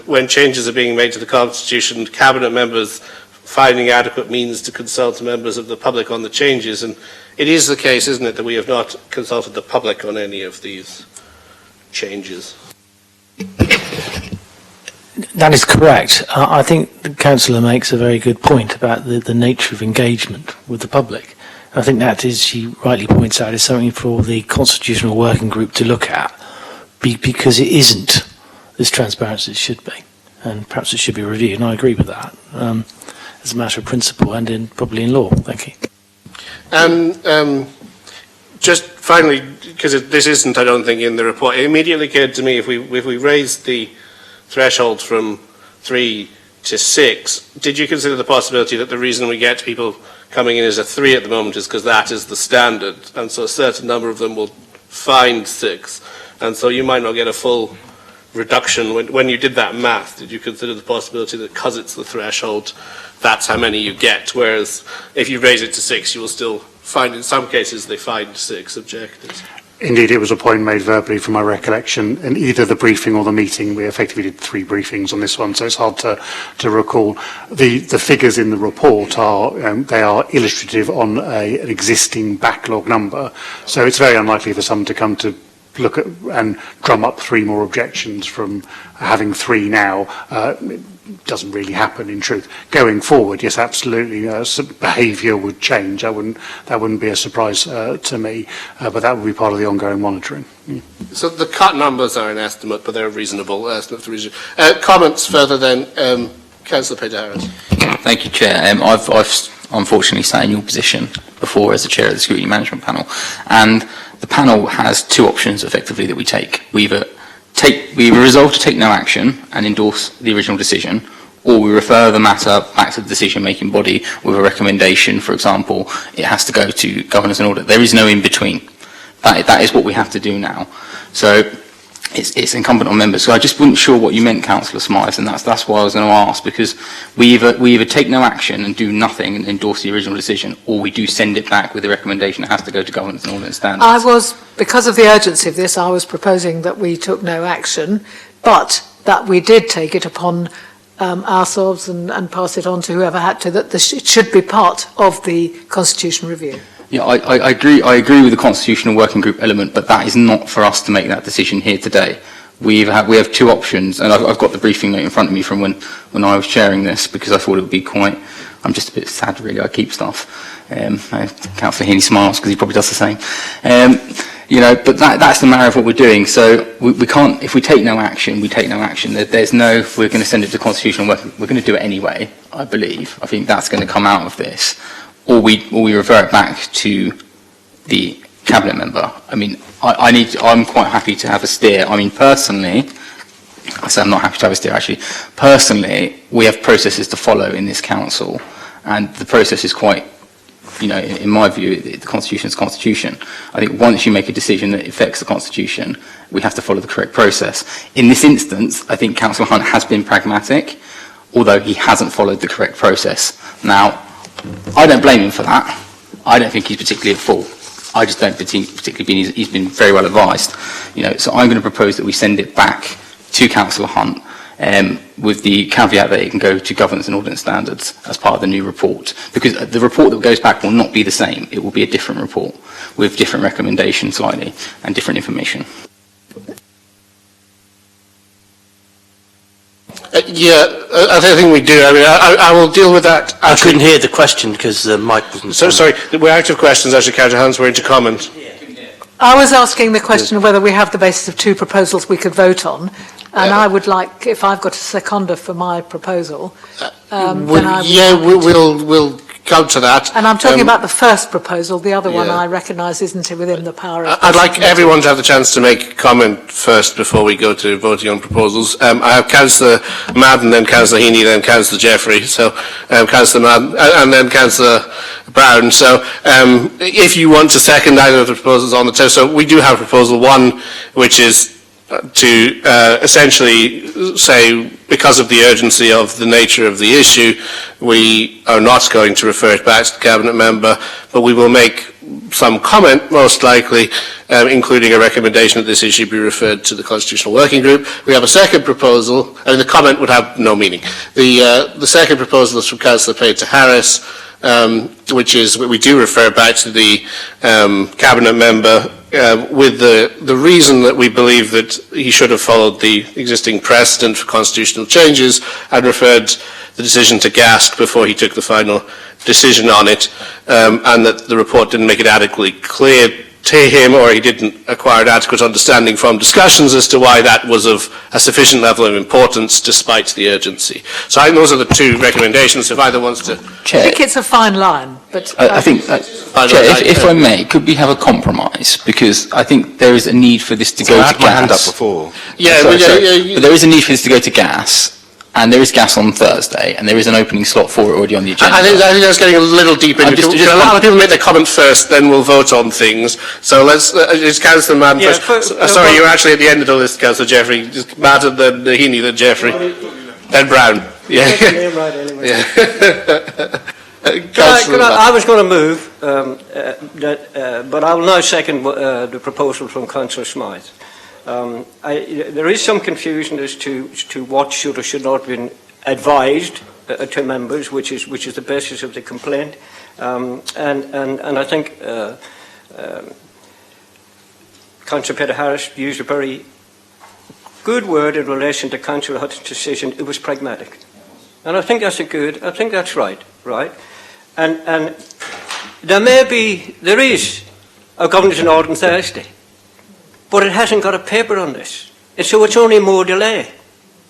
when changes are being made to the Constitution, Cabinet members finding adequate means to consult members of the public on the changes. And it is the case, isn't it, that we have not consulted the public on any of these changes? That is correct. I think the councillor makes a very good point about the nature of engagement with the public. I think that, as she rightly points out, is something for the Constitutional Working Group to look at, because it isn't as transparent as it should be, and perhaps it should be reviewed, and I agree with that, as a matter of principle and probably in law. Thank you. And just finally, because this isn't, I don't think, in the report, it immediately occurred to me if we raised the threshold from 3 to 6, did you consider the possibility that the reason we get people coming in as a 3 at the moment is because that is the standard, and so a certain number of them will find 6, and so you might not get a full reduction. When you did that math, did you consider the possibility that because it's the threshold, that's how many you get, whereas if you raise it to 6, you will still find, in some cases, they find 6 objectives? Indeed, it was a point made verbally from my recollection. In either the briefing or the meeting, we effectively did 3 briefings on this one, so it's hard to recall. The figures in the report are they are illustrative on an existing backlog number, so it's very unlikely for someone to come to look at and drum up 3 more objections from having 3 now. It doesn't really happen in truth. Going forward, yes, absolutely, behaviour would change. That wouldn't be a surprise to me, but that would be part of the ongoing monitoring. So the cut numbers are an estimate, but they're a reasonable estimate. Comments further then, Councillor Peter-Harris. Thank you, Chair. I've unfortunately sat in your position before as the Chair of the Scrutiny Management Panel, and the panel has 2 options effectively that we take. We resolve to take no action and endorse the original decision, or we refer the matter back to the decision-making body with a recommendation. For example, it has to go to governance and audit. There is no in-between. That is what we have to do now. So it's incumbent on members. So I just wasn't sure what you meant, Councillor Smythe, and that's why I was going to ask, because we either take no action and do nothing and endorse the original decision, or we do send it back with a recommendation it has to go to governance and audit standards. Because of the urgency of this, I was proposing that we took no action, but that we did take it upon ourselves and pass it on to whoever had to, that it should be part of the Constitution review. Yeah, I agree with the Constitutional Working Group element, but that is not for us to make that decision here today. We have 2 options, and I've got the briefing note in front of me from when I was chairing this, because I thought it would be quite. I'm just a bit sad, really. I keep stuff. Councillor Heaney smiles because he probably does the same. But that's the matter of what we're doing. So we can't. If we take no action, we take no action. There's no. We're going to send it to Constitutional Working. We're going to do it anyway. I believe. I think that's going to come out of this. Or we revert back to the cabinet member. I mean, I'm quite happy to have a steer. I mean, personally, I say I'm not happy to have a steer. Actually, personally, we have processes to follow in this council, and the process is quite. In my view, the Constitution is Constitution. I think once you make a decision that affects the Constitution, we have to follow the correct process. In this instance, I think Councillor Hunt has been pragmatic, although he hasn't followed the correct process. Now, I don't blame him for that. I don't think he's particularly at fault. I just don't particularly he's been very well advised. So I'm going to propose that we send it back to Councillor Hunt with the caveat that it can go to governance and audit standards as part of the new report. Because the report that goes back will not be the same. It will be a different report with different recommendations slightly and different information. I think we do. I mean, I will deal with that. I couldn't hear the question because the mic wasn't. So sorry, we're out of questions. Actually, Councillor Hans, we're into comment. I was asking the question of whether we have the basis of 2 proposals we could vote on, and I would like, if I've got a seconder for my proposal, then I would we'll come to that. And I'm talking about the first proposal. The other one I recognise isn't within the power of... I'd like everyone to have the chance to make comment first before we go to voting on proposals. I have Councillor Madden, then Councillor Heaney, then Councillor Jeffrey, so Councillor Madden, and then Councillor Brown. So if you want to second either of the proposals on the table, so we do have proposal 1, which is to essentially say, because of the urgency of the nature of the issue, we are not going to refer it back to the Cabinet member, but we will make some comment, most likely, including a recommendation that this issue be referred to the Constitutional Working Group. We have a second proposal, and the comment would have no meaning. The second proposal is from Councillor Peter-Harris, which is we do refer back to the Cabinet member with the reason that we believe that he should have followed the existing precedent for constitutional changes and referred the decision to GASC before he took the final decision on it, and that the report didn't make it adequately clear to him, or he didn't acquire an adequate understanding from discussions as to why that was of a sufficient level of importance despite the urgency. So I think those are the 2 recommendations. If either wants to... Chair, I think it's a fine line, but... I think, Chair, if I may, could we have a compromise? Because I think there is a need for this to go to gas. I had my hand up before. But there is a need for this to go to gas. And there is gas on Thursday, and there is an opening slot for it already on the agenda. I think that's getting a little deep into it. A lot of people make their comment first, then we'll vote on things. So let's, it's Councillor Madden first. Sorry, you're actually at the end of the list, Councillor Jeffrey. Just Madden, then Heaney, then Jeffrey. Then Brown. Yeah. I was going to move, but I will now second the proposal from Councillor Smythe. There is some confusion as to what should or should not have been advised to members, which is the basis of the complaint, and I think Councillor Peter Harris used a very good word in relation to Councillor Hudson's decision. It was pragmatic. And I think that's I think that's right? And there is a governance in order on Thursday, but it hasn't got a paper on this. And so it's only more delay.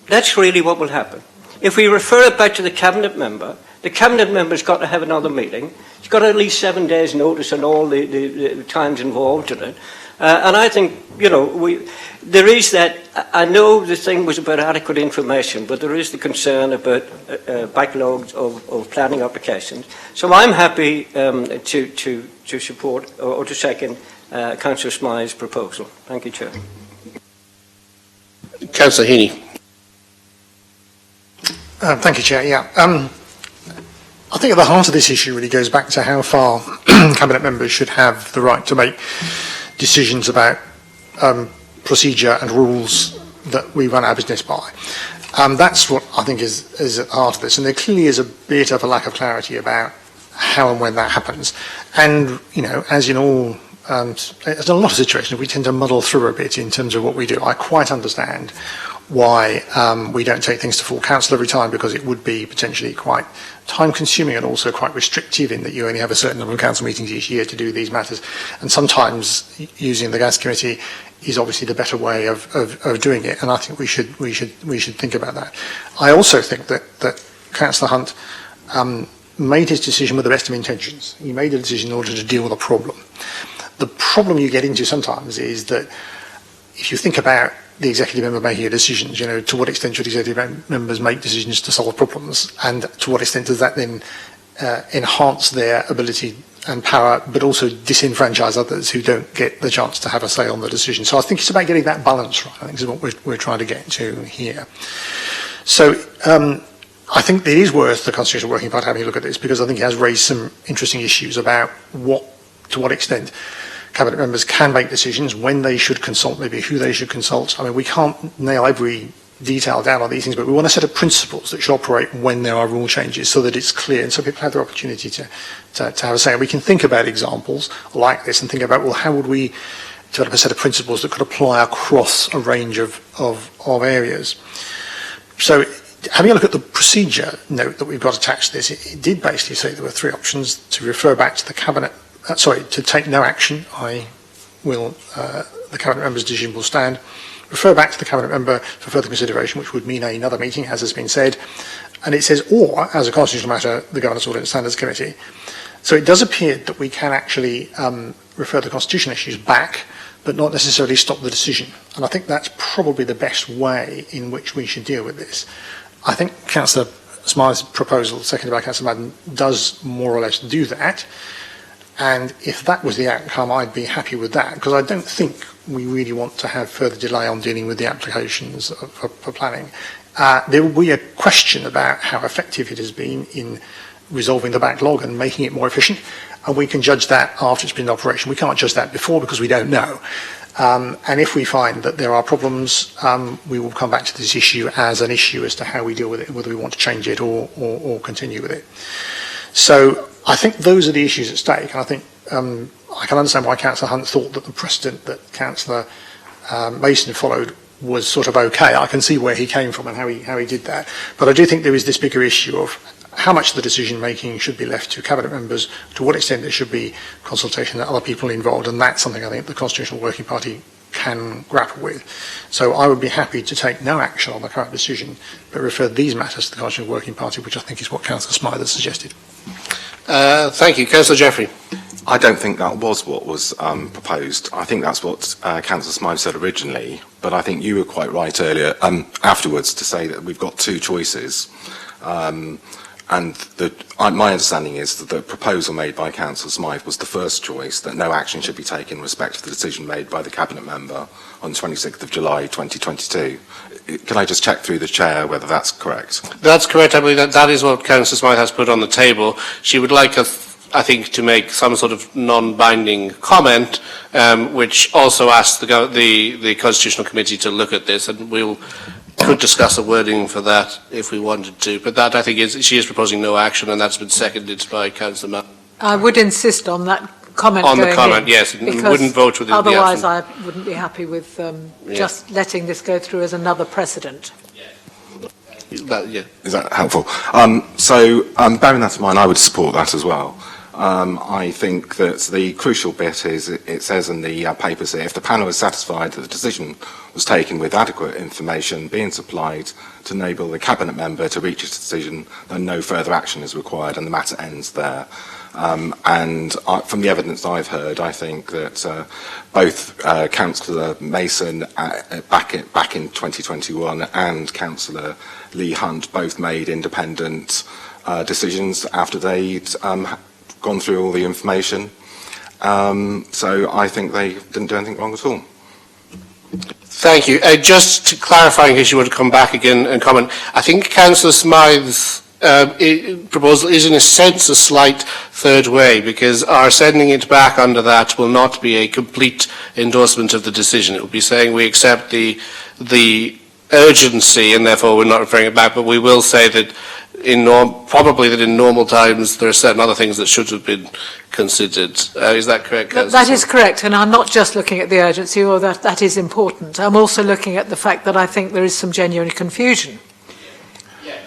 That's really what will happen. If we refer it back to the Cabinet member's got to have another meeting. He's got at least 7 days' notice and all the times involved in it. And I think, there is that. I know the thing was about adequate information, but there is the concern about backlogs of planning applications. So I'm happy to support or to second Councillor Smythe's proposal. Thank you, Chair. Councillor Heaney. Thank you, Chair. Yeah. I think at the heart of this issue really goes back to how far Cabinet members should have the right to make decisions about procedure and rules that we run our business by. That's what I think is at the heart of this. And there clearly is a bit of a lack of clarity about how and when that happens. And, as in all, there's a lot of situations we tend to muddle through a bit in terms of what we do. I quite understand why we don't take things to full council every time, because it would be potentially quite time-consuming and also quite restrictive in that you only have a certain number of council meetings each year to do these matters. And sometimes using the gas committee is obviously the better way of doing it. And I think we should think about that. I also think that Councillor Hunt made his decision with the best of intentions. He made a decision in order to deal with a problem. The problem you get into sometimes is that if you think about the executive member making a decision, to what extent should executive members make decisions to solve problems, and to what extent does that then enhance their ability and power, but also disenfranchise others who don't get the chance to have a say on the decision. So I think it's about getting that balance right. I think is what we're trying to get to here. So I think it is worth the Constitutional Working Party having a look at this, because I think it has raised some interesting issues about to what extent Cabinet members can make decisions, when they should consult, maybe who they should consult. I mean, we can't nail every detail down on these things, but we want a set of principles that should operate when there are rule changes, so that it's clear and so people have the opportunity to have a say. And we can think about examples like this and think about, well, how would we develop a set of principles that could apply across a range of areas. So having a look at the procedure note that we've got attached to this, it did basically say there were three options: to refer back to the Cabinet, to take no action, the Cabinet member's decision will stand; refer back to the Cabinet member for further consideration, which would mean another meeting, as has been said; and it says, or, as a constitutional matter, the Governance Audit and Standards Committee. So it does appear that we can actually refer the constitutional issues back, but not necessarily stop the decision. And I think that's probably the best way in which we should deal with this. I think Councillor Smythe's proposal, seconded by Councillor Madden, does more or less do that. And if that was the outcome, I'd be happy with that, because I don't think we really want to have further delay on dealing with the applications for planning. There will be a question about how effective it has been in resolving the backlog and making it more efficient, and we can judge that after it's been in operation. We can't judge that before, because we don't know. And if we find that there are problems, we will come back to this issue as an issue as to how we deal with it, whether we want to change it or continue with it. So I think those are the issues at stake, and I think I can understand why Councillor Hunt thought that the precedent that Councillor Mason followed was sort of okay. I can see where he came from and how he did that. But I do think there is this bigger issue of how much of the decision making should be left to Cabinet members, to what extent there should be consultation with other people involved, and that's something I think the Constitutional Working Party can grapple with. So I would be happy to take no action on the current decision, but refer these matters to the Constitutional Working Party, which I think is what Councillor Smythe has suggested. Thank you. Councillor Jeffrey. I don't think that was what was proposed. I think that's what Councillor Smythe said originally, but I think you were quite right earlier, afterwards, to say that we've got two choices. And my understanding is that the proposal made by Councillor Smythe was the first choice, that no action should be taken in respect to the decision made by the Cabinet member on 26th of July 2022. Can I just check through the chair whether that's correct? That's correct. I believe that is what Councillor Smythe has put on the table. She would like us, I think, to make some sort of non-binding comment, which also asks the Constitutional Committee to look at this, and could discuss the wording for that if we wanted to. But that, I think, she is proposing no action, and that's been seconded by Councillor Mann. I would insist on that comment On the going comment, in, yes, and because wouldn't vote with the otherwise absent. I wouldn't be happy with just letting this go through as another precedent. Yeah. Is that helpful? Bearing that in mind, I would support that as well. I think that the crucial bit is it says in the papers that if the panel is satisfied that the decision was taken with adequate information being supplied to enable the cabinet member to reach a decision, then no further action is required and the matter ends there. From the evidence I've heard, I think that both Councillor Mason back in 2021 and Councillor Lee Hunt both made independent decisions after they'd gone through all the information. So I think they didn't do anything wrong at all. Thank you. Just to clarify, in case you want to come back again and comment, I think Councillor Smythe's proposal is in a sense a slight third way, because our sending it back under that will not be a complete endorsement of the decision. It will be saying we accept the urgency and therefore we're not referring it back, but we will say that probably that in normal times there are certain other things that should have been considered. Is that correct, Councillor? That is correct, and I'm not just looking at the urgency, or that is important. I'm also looking at the fact that I think there is some genuine confusion.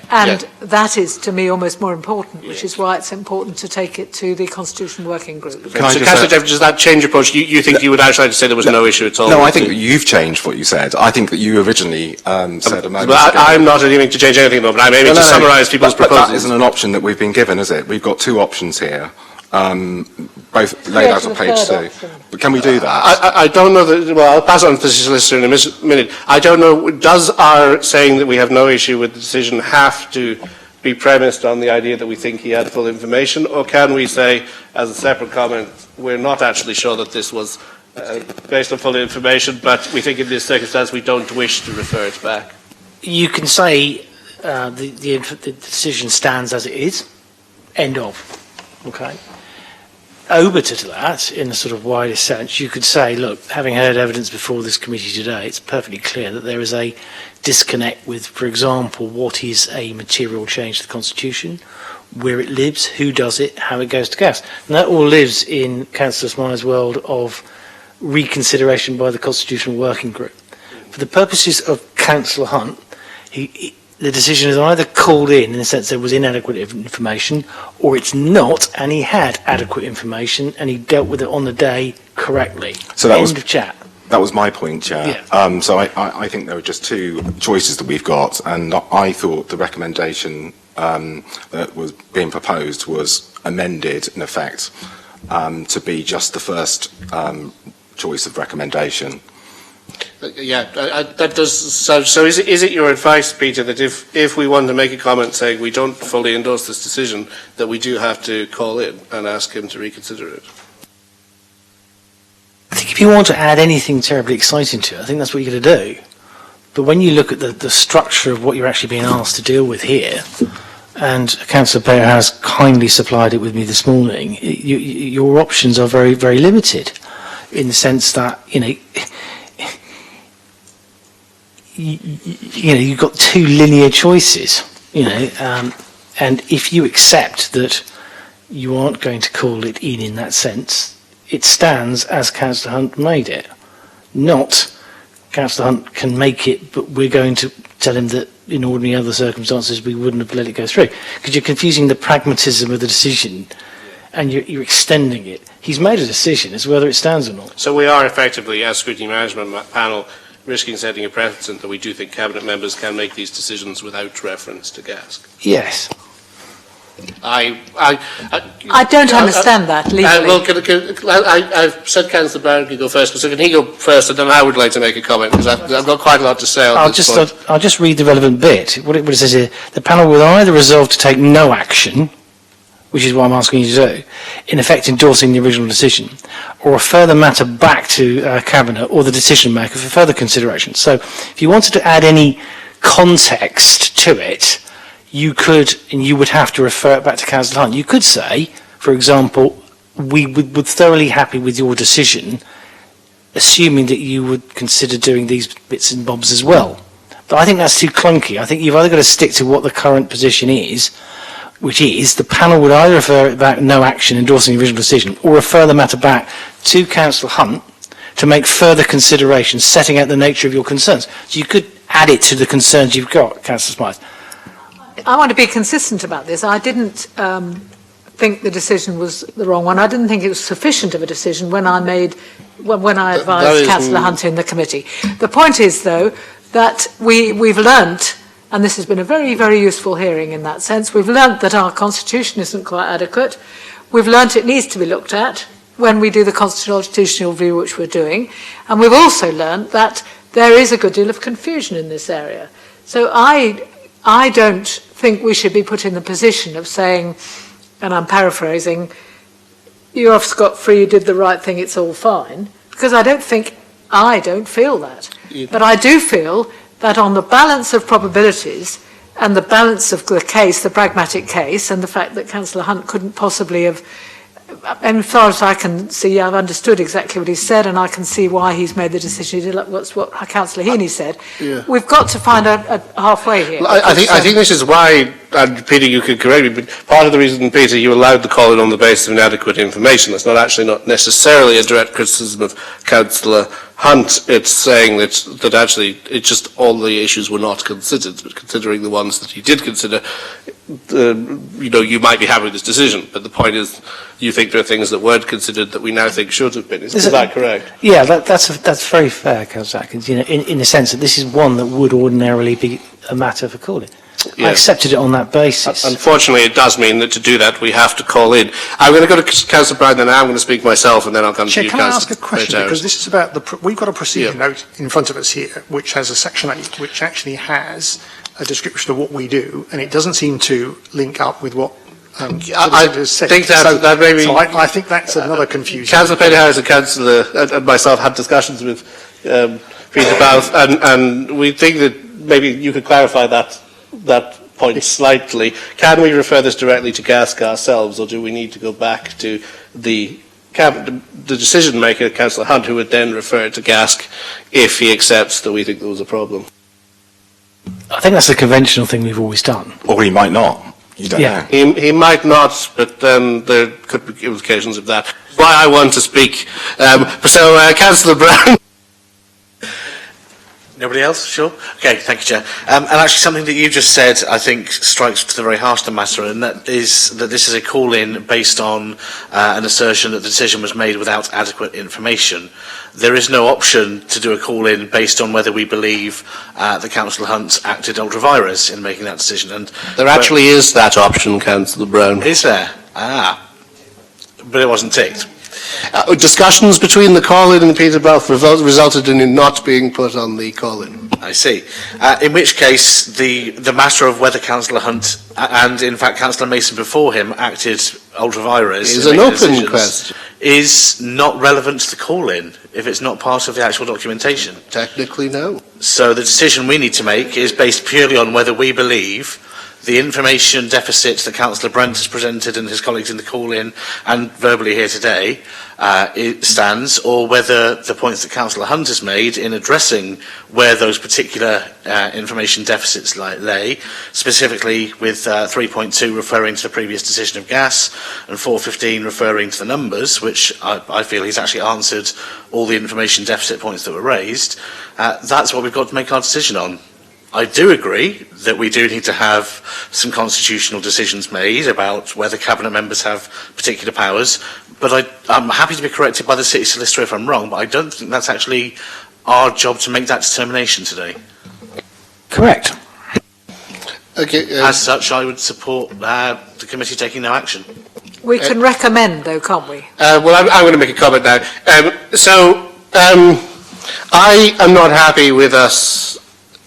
And that is, to me, almost more important, which is why it's important to take it to the Constitution Working Group. So, Councillor Jeffrey, does that change your approach? You think you would actually like to say there was no issue at all? No, I think that you've changed what you said. I think that you originally said a moment ago. I'm not aiming to change anything, but I'm aiming to summarise people's proposals. But that isn't an option that we've been given, is it? We've got two options here, both laid out on page 2. But can we do that? I don't know that. Well, I'll pass on to the solicitor in a minute. I don't know. Does our saying that we have no issue with the decision have to be premised on the idea that we think he had full information, or can we say, as a separate comment, we're not actually sure that this was based on full information, but we think in this circumstance we don't wish to refer it back? You can say the decision stands as it is, end of. Okay. Over to that, in a sort of wider sense, you could say, look, having heard evidence before this committee today, it's perfectly clear that there is a disconnect with, for example, what is a material change to the Constitution, where it lives, who does it, how it goes to gas. And that all lives in Councillor Smythe's world of reconsideration by the Constitutional Working Group. For the purposes of Councillor Hunt, the decision is either called in the sense there was inadequate information, or it's not, and he had adequate information, and he dealt with it on the day correctly. So that End of chat. That was my point, Chair. Yeah. So I think there are just two choices that we've got, and I thought the recommendation that was being proposed was amended, in effect, to be just the first choice of recommendation. That does sound. So is it your advice, Peter, that if we want to make a comment saying we don't fully endorse this decision, that we do have to call in and ask him to reconsider it? I think if you want to add anything terribly exciting to it, I think that's what you're going to do. But when you look at the structure of what you're actually being asked to deal with here, and Councillor Bayer has kindly supplied it with me this morning, your options are very, very limited, in the sense that, you've got two linear choices, and if you accept that you aren't going to call it in that sense, it stands as Councillor Hunt made it. Not Councillor Hunt can make it, but we're going to tell him that in ordinary other circumstances we wouldn't have let it go through. Because you're confusing the pragmatism of the decision and you're extending it. He's made a decision as to whether it stands or not. So we are effectively, as Scrutiny Management Panel, risking setting a precedent that we do think Cabinet members can make these decisions without reference to GASC. Yes. I don't understand that legally. I've said Councillor Brown can go first, so can he go first, and then I would like to make a comment, because I've got quite a lot to say on this point. I'll just read the relevant bit. What it says here, the panel will either resolve to take no action, which is what I'm asking you to do, in effect endorsing the original decision, or refer the matter back to Cabinet or the decision maker for further consideration. So if you wanted to add any context to it, you could, and you would have to refer it back to Councillor Hunt. You could say, for example, we would thoroughly happy with your decision, assuming that you would consider doing these bits and bobs as well. But I think that's too clunky. I think you've either got to stick to what the current position is, which is the panel would either refer it back, no action, endorsing the original decision, or refer the matter back to Councillor Hunt to make further considerations, setting out the nature of your concerns. So you could add it to the concerns you've got, Councillor Smythe. I want to be consistent about this. I didn't think the decision was the wrong one. I didn't think it was sufficient of a decision when I advised Councillor Hunt in the committee. The point is, though, that we've learnt, and this has been a very, very useful hearing in that sense, we've learnt that our constitution isn't quite adequate. We've learnt it needs to be looked at when we do the constitutional review, which we're doing. And we've also learnt that there is a good deal of confusion in this area. So I don't think we should be put in the position of saying, and I'm paraphrasing, you're off scot-free, you did the right thing, it's all fine, because I don't feel that. But I do feel that on the balance of probabilities and the balance of the case, the pragmatic case, and the fact that Councillor Hunt couldn't possibly have, and as far as I can see, I've understood exactly what he said, and I can see why he's made the decision he did, like what Councillor Heaney said. Yeah. We've got to find a halfway here. Well, I think this is why, and Peter, you could correct me, but part of the reason, Peter, you allowed the call in on the basis of inadequate information. That's not necessarily a direct criticism of Councillor Hunt. It's saying that actually it's just all the issues were not considered, but considering the ones that he did consider, you might be happy with this decision. But the point is, you think there are things that weren't considered that we now think should have been. Is that correct? Yeah, that's very fair, Councillor Atkins. In the sense that this is one that would ordinarily be a matter for calling. Yeah. I accepted it on that basis. Unfortunately, it does mean that to do that, we have to call in. I'm going to go to Councillor Brown, then I'm going to speak myself, and then I'll come to you, Can I ask a Councillor question? Because this is about we've got a procedure Yeah. note in front of us here, which has a section 8, which actually has a description of what we do, and it doesn't seem to link up with what I think that maybe... So I think that's another confusion. Councillor Peterhouse and Councillor and myself had discussions with Peter Bowles, and we think that maybe you could clarify that point slightly. Can we refer this directly to GASC ourselves, or do we need to go back to the decision maker, Councillor Hunt, who would then refer it to GASC if he accepts that we think there was a problem? I think that's the conventional thing we've always done. Or he might not. You don't know. He might not, but there could be implications of that. Why I want to speak. Councillor Brown. Nobody else? Sure. Okay, thank you, Chair. And actually something that you just said, I think, strikes to the very heart of the matter, and that is that this is a call-in based on an assertion that the decision was made without adequate information. There is no option to do a call-in based on whether we believe that Councillor Hunt acted ultra vires in making that decision. And There actually is that option, Councillor Brown. Is there? But it wasn't ticked. Discussions between the call-in and Peter Bowles resulted in it not being put on the call-in. I see. In which case, the matter of whether Councillor Hunt and, in fact, Councillor Mason before him acted ultra vires is an open question. Is not relevant to the call-in if it's not part of the actual documentation. Technically, no. So the decision we need to make is based purely on whether we believe the information deficit that Councillor Brent has presented and his colleagues in the call-in and verbally here today it stands, or whether the points that Councillor Hunt has made in addressing where those particular information deficits lay, specifically with 3.2 referring to the previous decision of gas and 4.15 referring to the numbers, which I feel he's actually answered all the information deficit points that were raised. That's what we've got to make our decision on. I do agree that we do need to have some constitutional decisions made about whether cabinet members have particular powers, but I'm happy to be corrected by the City Solicitor if I'm wrong, but I don't think that's actually our job to make that determination today. Correct. Okay. As such, I would support the committee taking no action. We can recommend, though, can't we? Well, I'm going to make a comment now. I am not happy with us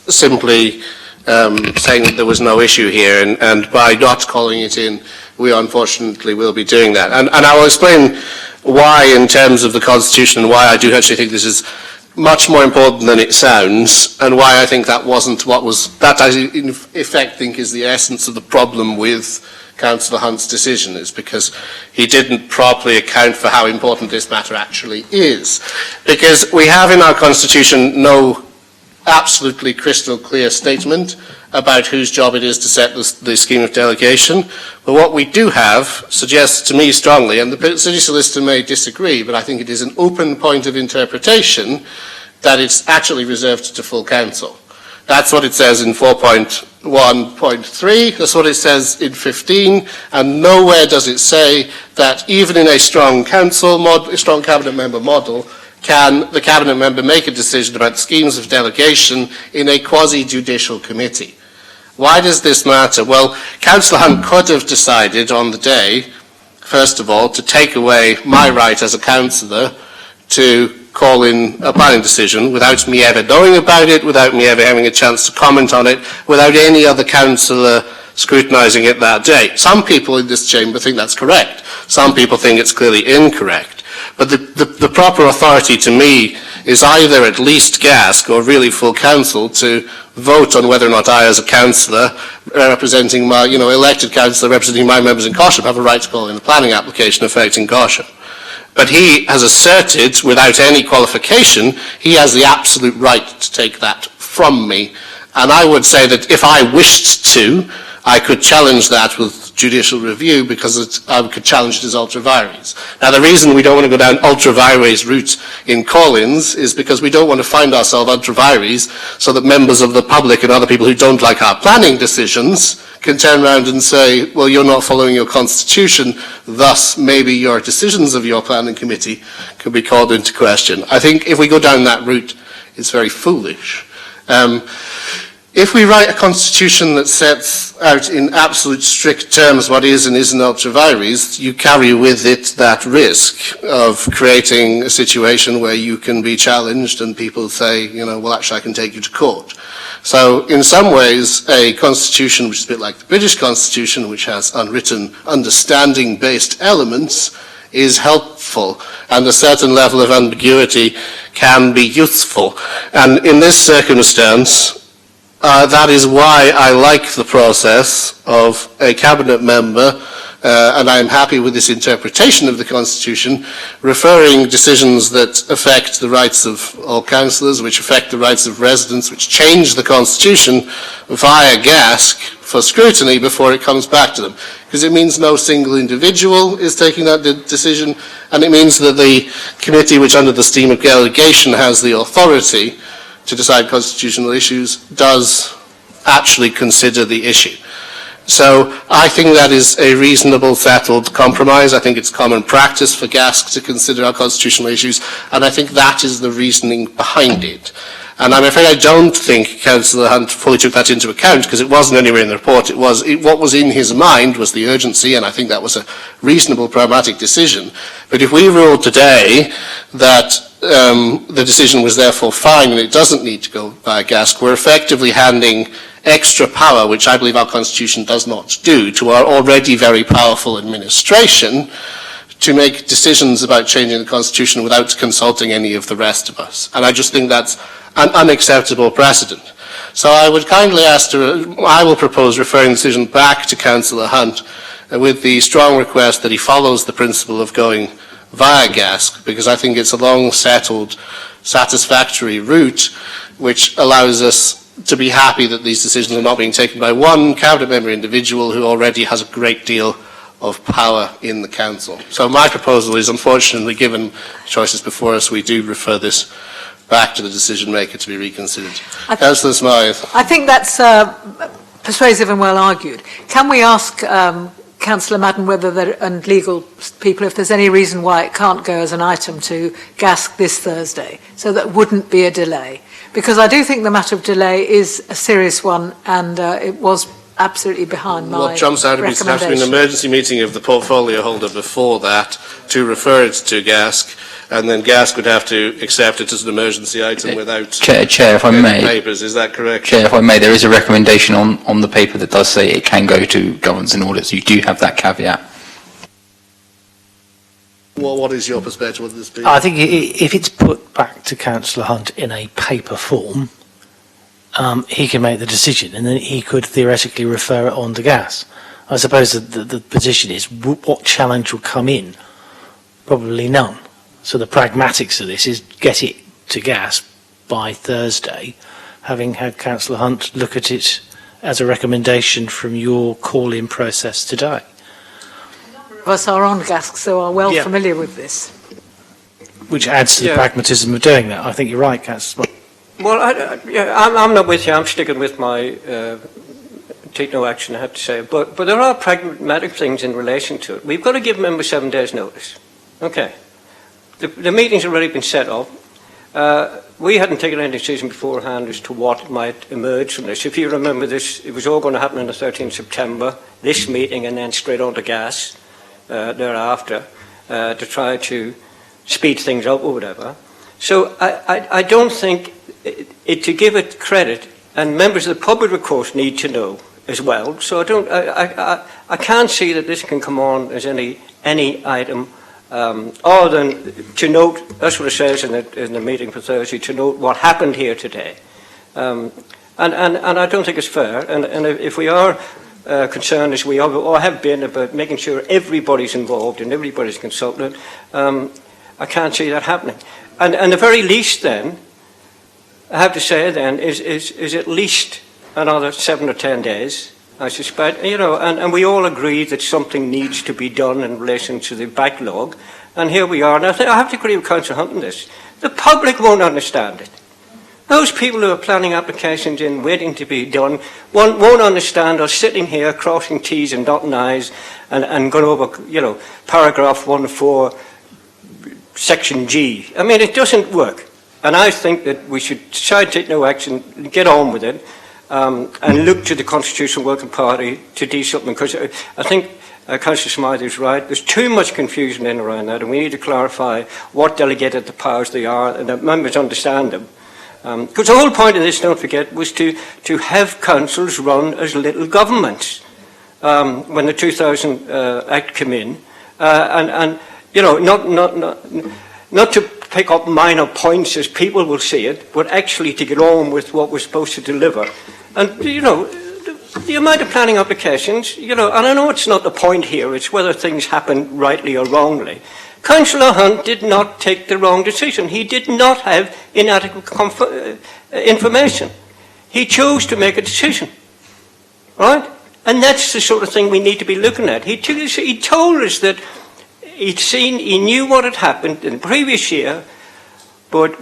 simply saying that there was no issue here, and by not calling it in, we unfortunately will be doing that. And I will explain why, in terms of the Constitution, and why I do actually think this is much more important than it sounds, and why I think that wasn't what was, that I in effect think is the essence of the problem with Councillor Hunt's decision, is because he didn't properly account for how important this matter actually is. Because we have in our Constitution no absolutely crystal clear statement about whose job it is to set the scheme of delegation. But what we do have suggests to me strongly, and the city solicitor may disagree, but I think it is an open point of interpretation that it's actually reserved to full council. That's what it says in 4.1.3, that's what it says in 15, and nowhere does it say that even in a strong cabinet member model, can the cabinet member make a decision about schemes of delegation in a quasi-judicial committee. Why does this matter? Well, Councillor Hunt could have decided on the day, first of all, to take away my right as a councillor to call in a planning decision without me ever knowing about it, without me ever having a chance to comment on it, without any other councillor scrutinising it that day. Some people in this chamber think that's correct. Some people think it's clearly incorrect. But the proper authority to me is either at least GASC or really full council to vote on whether or not I, as a councillor, representing my, elected councillor representing my members in Corsham, have a right to call in a planning application affecting Corsham. But he has asserted, without any qualification, he has the absolute right to take that from me. And I would say that if I wished to, I could challenge that with judicial review because I could challenge it as ultra vires. Now, the reason we don't want to go down ultra vires route in call-ins is because we don't want to find ourselves ultra vires so that members of the public and other people who don't like our planning decisions can turn around and say, well, you're not following your constitution, thus maybe your decisions of your planning committee could be called into question. I think if we go down that route, it's very foolish. If we write a constitution that sets out in absolute strict terms what is and isn't ultra vires, you carry with it that risk of creating a situation where you can be challenged and people say, well, actually I can take you to court. So in some ways, a constitution which is a bit like the British Constitution, which has unwritten understanding-based elements, is helpful, and a certain level of ambiguity can be useful. And in this circumstance, that is why I like the process of a cabinet member, and I am happy with this interpretation of the Constitution, referring decisions that affect the rights of all councillors, which affect the rights of residents, which change the Constitution via GASC for scrutiny before it comes back to them. Because it means no single individual is taking that decision, and it means that the committee, which under the scheme of delegation has the authority to decide constitutional issues, does actually consider the issue. So I think that is a reasonable, settled compromise. I think it's common practice for GASC to consider our constitutional issues, and I think that is the reasoning behind it. And I'm afraid I don't think Councillor Hunt fully took that into account because it wasn't anywhere in the report. What was in his mind was the urgency, and I think that was a reasonable, pragmatic decision. But if we rule today that the decision was therefore fine and it doesn't need to go via GASC, we're effectively handing extra power, which I believe our Constitution does not do, to our already very powerful administration to make decisions about changing the Constitution without consulting any of the rest of us. And I just think that's an unacceptable precedent. So I would kindly ask I will propose referring the decision back to Councillor Hunt with the strong request that he follows the principle of going via GASC, because I think it's a long settled, satisfactory route which allows us to be happy that these decisions are not being taken by one cabinet member individual who already has a great deal of power in the council. So my proposal is, unfortunately, given choices before us, we do refer this back to the decision maker to be reconsidered. Councillor Smythe. I think that's persuasive and well argued. Can we ask Councillor Madden and legal people if there's any reason why it can't go as an item to GASC this Thursday, so that wouldn't be a delay? Because I do think the matter of delay is a serious one, and it was absolutely behind my What jumps out at me is there has to be an emergency meeting of the portfolio holder before that to refer it to GASC, and then GASC would have to accept it as an emergency item without Chair, if I may. papers. Is that correct? Chair, if I may, there is a recommendation on the paper that does say it can go to governance and audits. You do have that caveat. Well, what is your perspective on this? I think if it's put back to Councillor Hunt in a paper form, he can make the decision, and then he could theoretically refer it on to GAS. I suppose the position is what challenge will come in? Probably none. So the pragmatics of this is get it to GAS by Thursday, having had Councillor Hunt look at it as a recommendation from your call-in process today. Of us are on GASC, so are well Yeah. familiar with this. Which adds to the Yeah. pragmatism of doing that. I think you're right, Councillor. Well, I'm not with you. I'm sticking with my take no action, I have to say. But there are pragmatic things in relation to it. We've got to give members 7 days' notice. Okay. The meeting's already been set up. We hadn't taken any decision beforehand as to what might emerge from this. If you remember this, it was all going to happen on the 13th September, this meeting, and then straight on to gas thereafter to try to speed things up or whatever. So I don't think to give it credit, and members of the public, of course, need to know as well. So I can't see that this can come on as any item other than to note, that's what it says in the meeting for Thursday, to note what happened here today. And I don't think it's fair. And if we are concerned, as we are, or have been, about making sure everybody's involved and everybody's consulted, I can't see that happening. And the very least then, I have to say then, is at least another 7 or 10 days, I suspect, and we all agree that something needs to be done in relation to the backlog, and here we are. And I have to agree with Councillor Hunt on this. The public won't understand it. Those people who are planning applications in, waiting to be done, won't understand us sitting here crossing T's and dotting I's and going over, paragraph 1-4, section G. I mean, it doesn't work. And I think that we should decide to take no action, get on with it, and look to the Constitutional Working Party to do something. Because I think Councillor Smythe is right. There's too much confusion in around that, and we need to clarify what delegated the powers they are, and that members understand them. Because the whole point of this, don't forget, was to have councils run as little governments when the 2000 Act came in, not to pick up minor points as people will see it, but actually to get on with what we're supposed to deliver. And, the amount of planning applications, and I know it's not the point here, it's whether things happen rightly or wrongly. Councillor Hunt did not take the wrong decision. He did not have inadequate information. He chose to make a decision, right? And that's the sort of thing we need to be looking at. He told us that he knew what had happened in the previous year, but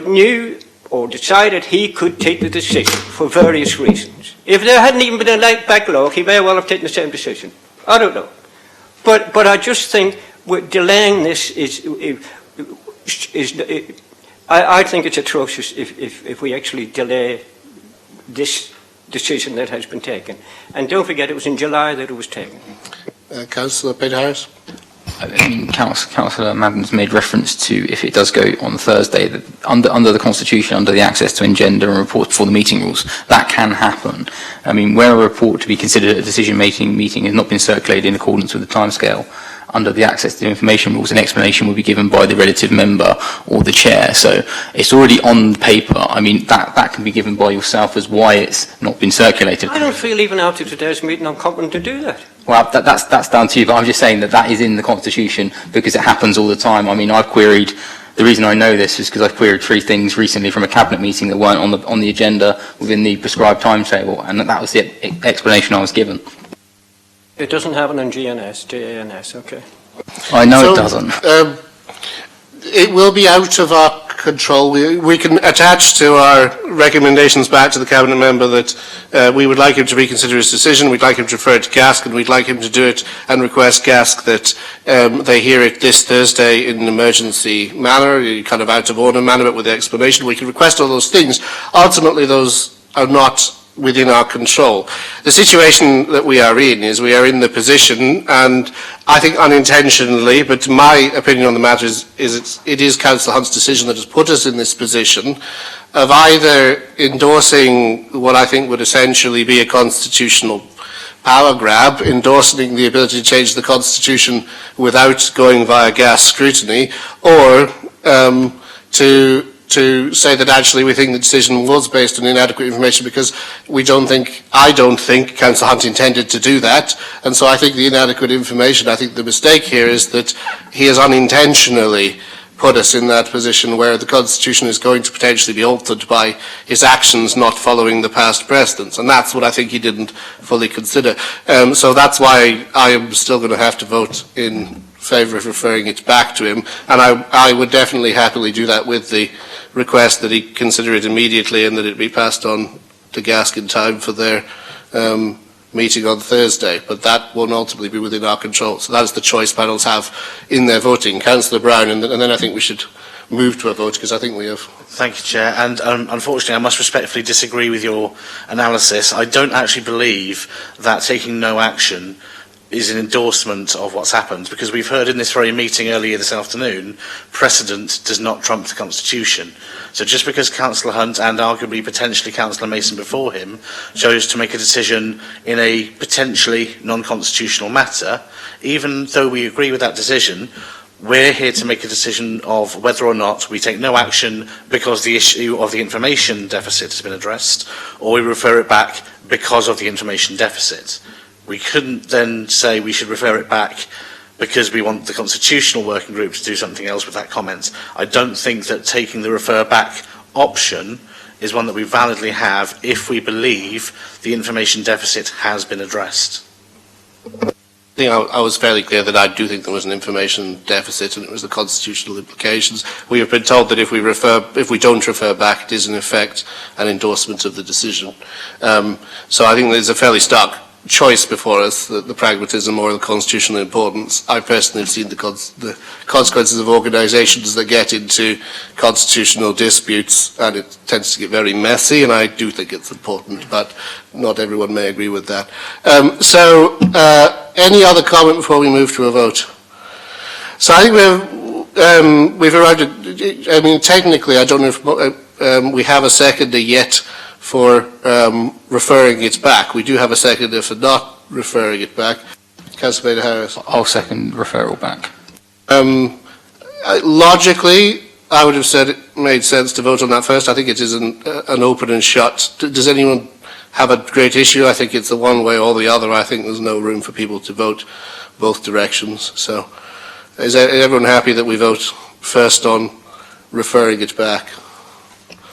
knew or decided he could take the decision for various reasons. If there hadn't even been a late backlog, he may well have taken the same decision. I don't know. But I just think delaying this I think it's atrocious if we actually delay this decision that has been taken. And don't forget, it was in July that it was taken. Councillor Peter Harris. I mean, Councillor Madden's made reference to, if it does go on Thursday, that under the Constitution, under the access to agenda and reports before the meeting rules, that can happen. I mean, where a report to be considered a decision-making meeting has not been circulated in accordance with the timescale, under the access to information rules, an explanation will be given by the relative member or the chair. So it's already on paper. I mean, that can be given by yourself as why it's not been circulated. I don't feel even after today's meeting I'm competent to do that. Well, that's down to you, but I'm just saying that is in the Constitution because it happens all the time. I mean, I've queried, the reason I know this is because I've queried 3 things recently from a cabinet meeting that weren't on the agenda within the prescribed timetable, and that was the explanation I was given. It doesn't happen on JANS, okay. I know it doesn't. It will be out of our control. We can attach to our recommendations back to the Cabinet member that we would like him to reconsider his decision, we'd like him to refer it to GASC, and we'd like him to do it and request GASC that they hear it this Thursday in an emergency manner, kind of out of order manner, but with the explanation. We can request all those things. Ultimately, those are not within our control. The situation that we are in is we are in the position, and I think unintentionally, but my opinion on the matter is it is Councillor Hunt's decision that has put us in this position of either endorsing what I think would essentially be a constitutional power grab, endorsing the ability to change the Constitution without going via gas scrutiny, or to say that actually we think the decision was based on inadequate information because I don't think Councillor Hunt intended to do that, and so I think the inadequate information, I think the mistake here is that he has unintentionally put us in that position where the Constitution is going to potentially be altered by his actions not following the past precedents. And that's what I think he didn't fully consider. So that's why I am still going to have to vote in favour of referring it back to him. And I would definitely happily do that with the request that he consider it immediately and that it be passed on to GASC in time for their meeting on Thursday, but that won't ultimately be within our control. So that is the choice panels have in their voting. Councillor Brown, and then I think we should move to a vote, because I think we have... Thank you, Chair. And unfortunately, I must respectfully disagree with your analysis. I don't actually believe that taking no action is an endorsement of what's happened, because we've heard in this very meeting earlier this afternoon, precedent does not trump the Constitution. So just because Councillor Hunt and arguably potentially Councillor Mason before him chose to make a decision in a potentially non-constitutional matter, even though we agree with that decision, we're here to make a decision of whether or not we take no action because the issue of the information deficit has been addressed, or we refer it back because of the information deficit. We couldn't then say we should refer it back because we want the constitutional working group to do something else with that comment. I don't think that taking the refer back option is one that we validly have if we believe the information deficit has been addressed. I think I was fairly clear that I do think there was an information deficit and it was the constitutional implications. We have been told that if we don't refer back, it is in effect an endorsement of the decision. So I think there's a fairly stark choice before us, the pragmatism or the constitutional importance. I personally have seen the consequences of organisations that get into constitutional disputes, and it tends to get very messy, and I do think it's important, but not everyone may agree with that. Any other comment before we move to a vote? So I think we've arrived at, I mean, technically, I don't know if we have a seconder yet for referring it back. We do have a seconder for not referring it back. Councillor Bader-Harris. I'll second referral back. Logically, I would have said it made sense to vote on that first. I think it is an open and shut. Does anyone have a great issue? I think it's the one way or the other. I think there's no room for people to vote both directions. So is everyone happy that we vote first on referring it back?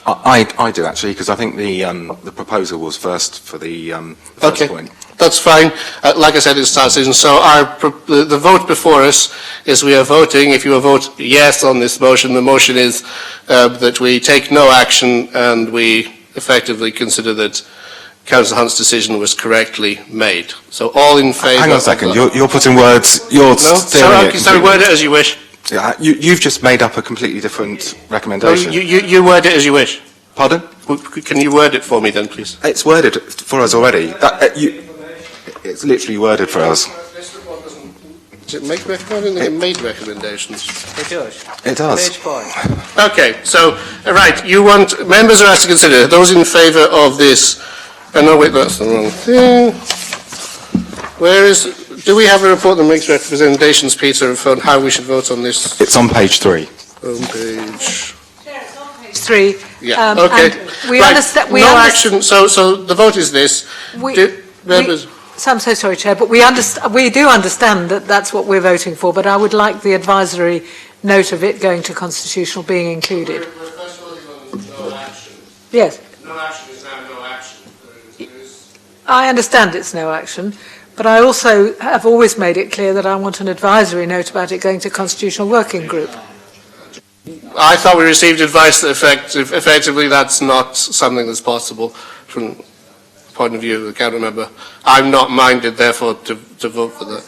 I do actually, because I think the proposal was first for the first point. That's fine. Like I said, it's our decision. So the vote before us is we are voting. If you will vote yes on this motion, the motion is that we take no action and we effectively consider that Councillor Hunt's decision was correctly made. So all in favour. Hang on a second. You're putting words. You're steering it. So word it as you wish. Yeah, you've just made up a completely different recommendation. No, you word it as you wish. Pardon? Can you word it for me then, please? It's worded for us already. It's literally worded for us. Does it make recommendations? It made recommendations. It does. It does. Page 5. Okay, so, right, members are asked to consider, those in favour of this, no wait, that's the wrong thing. Do we have a report that makes recommendations, Peter, on how we should vote on this? It's on page 3. On page 3. Yeah, okay. We right. understand. No action, so the vote is this. Members... So I'm so sorry, Chair, but we do understand that that's what we're voting for, but I would like the advisory note of it going to constitutional being included. We're first voting on no action. Yes. No action is now no action. I understand it's no action, but I also have always made it clear that I want an advisory note about it going to constitutional working group. I thought we received advice that effectively that's not something that's possible from the point of view of the council member. I'm not minded, therefore, to vote for that.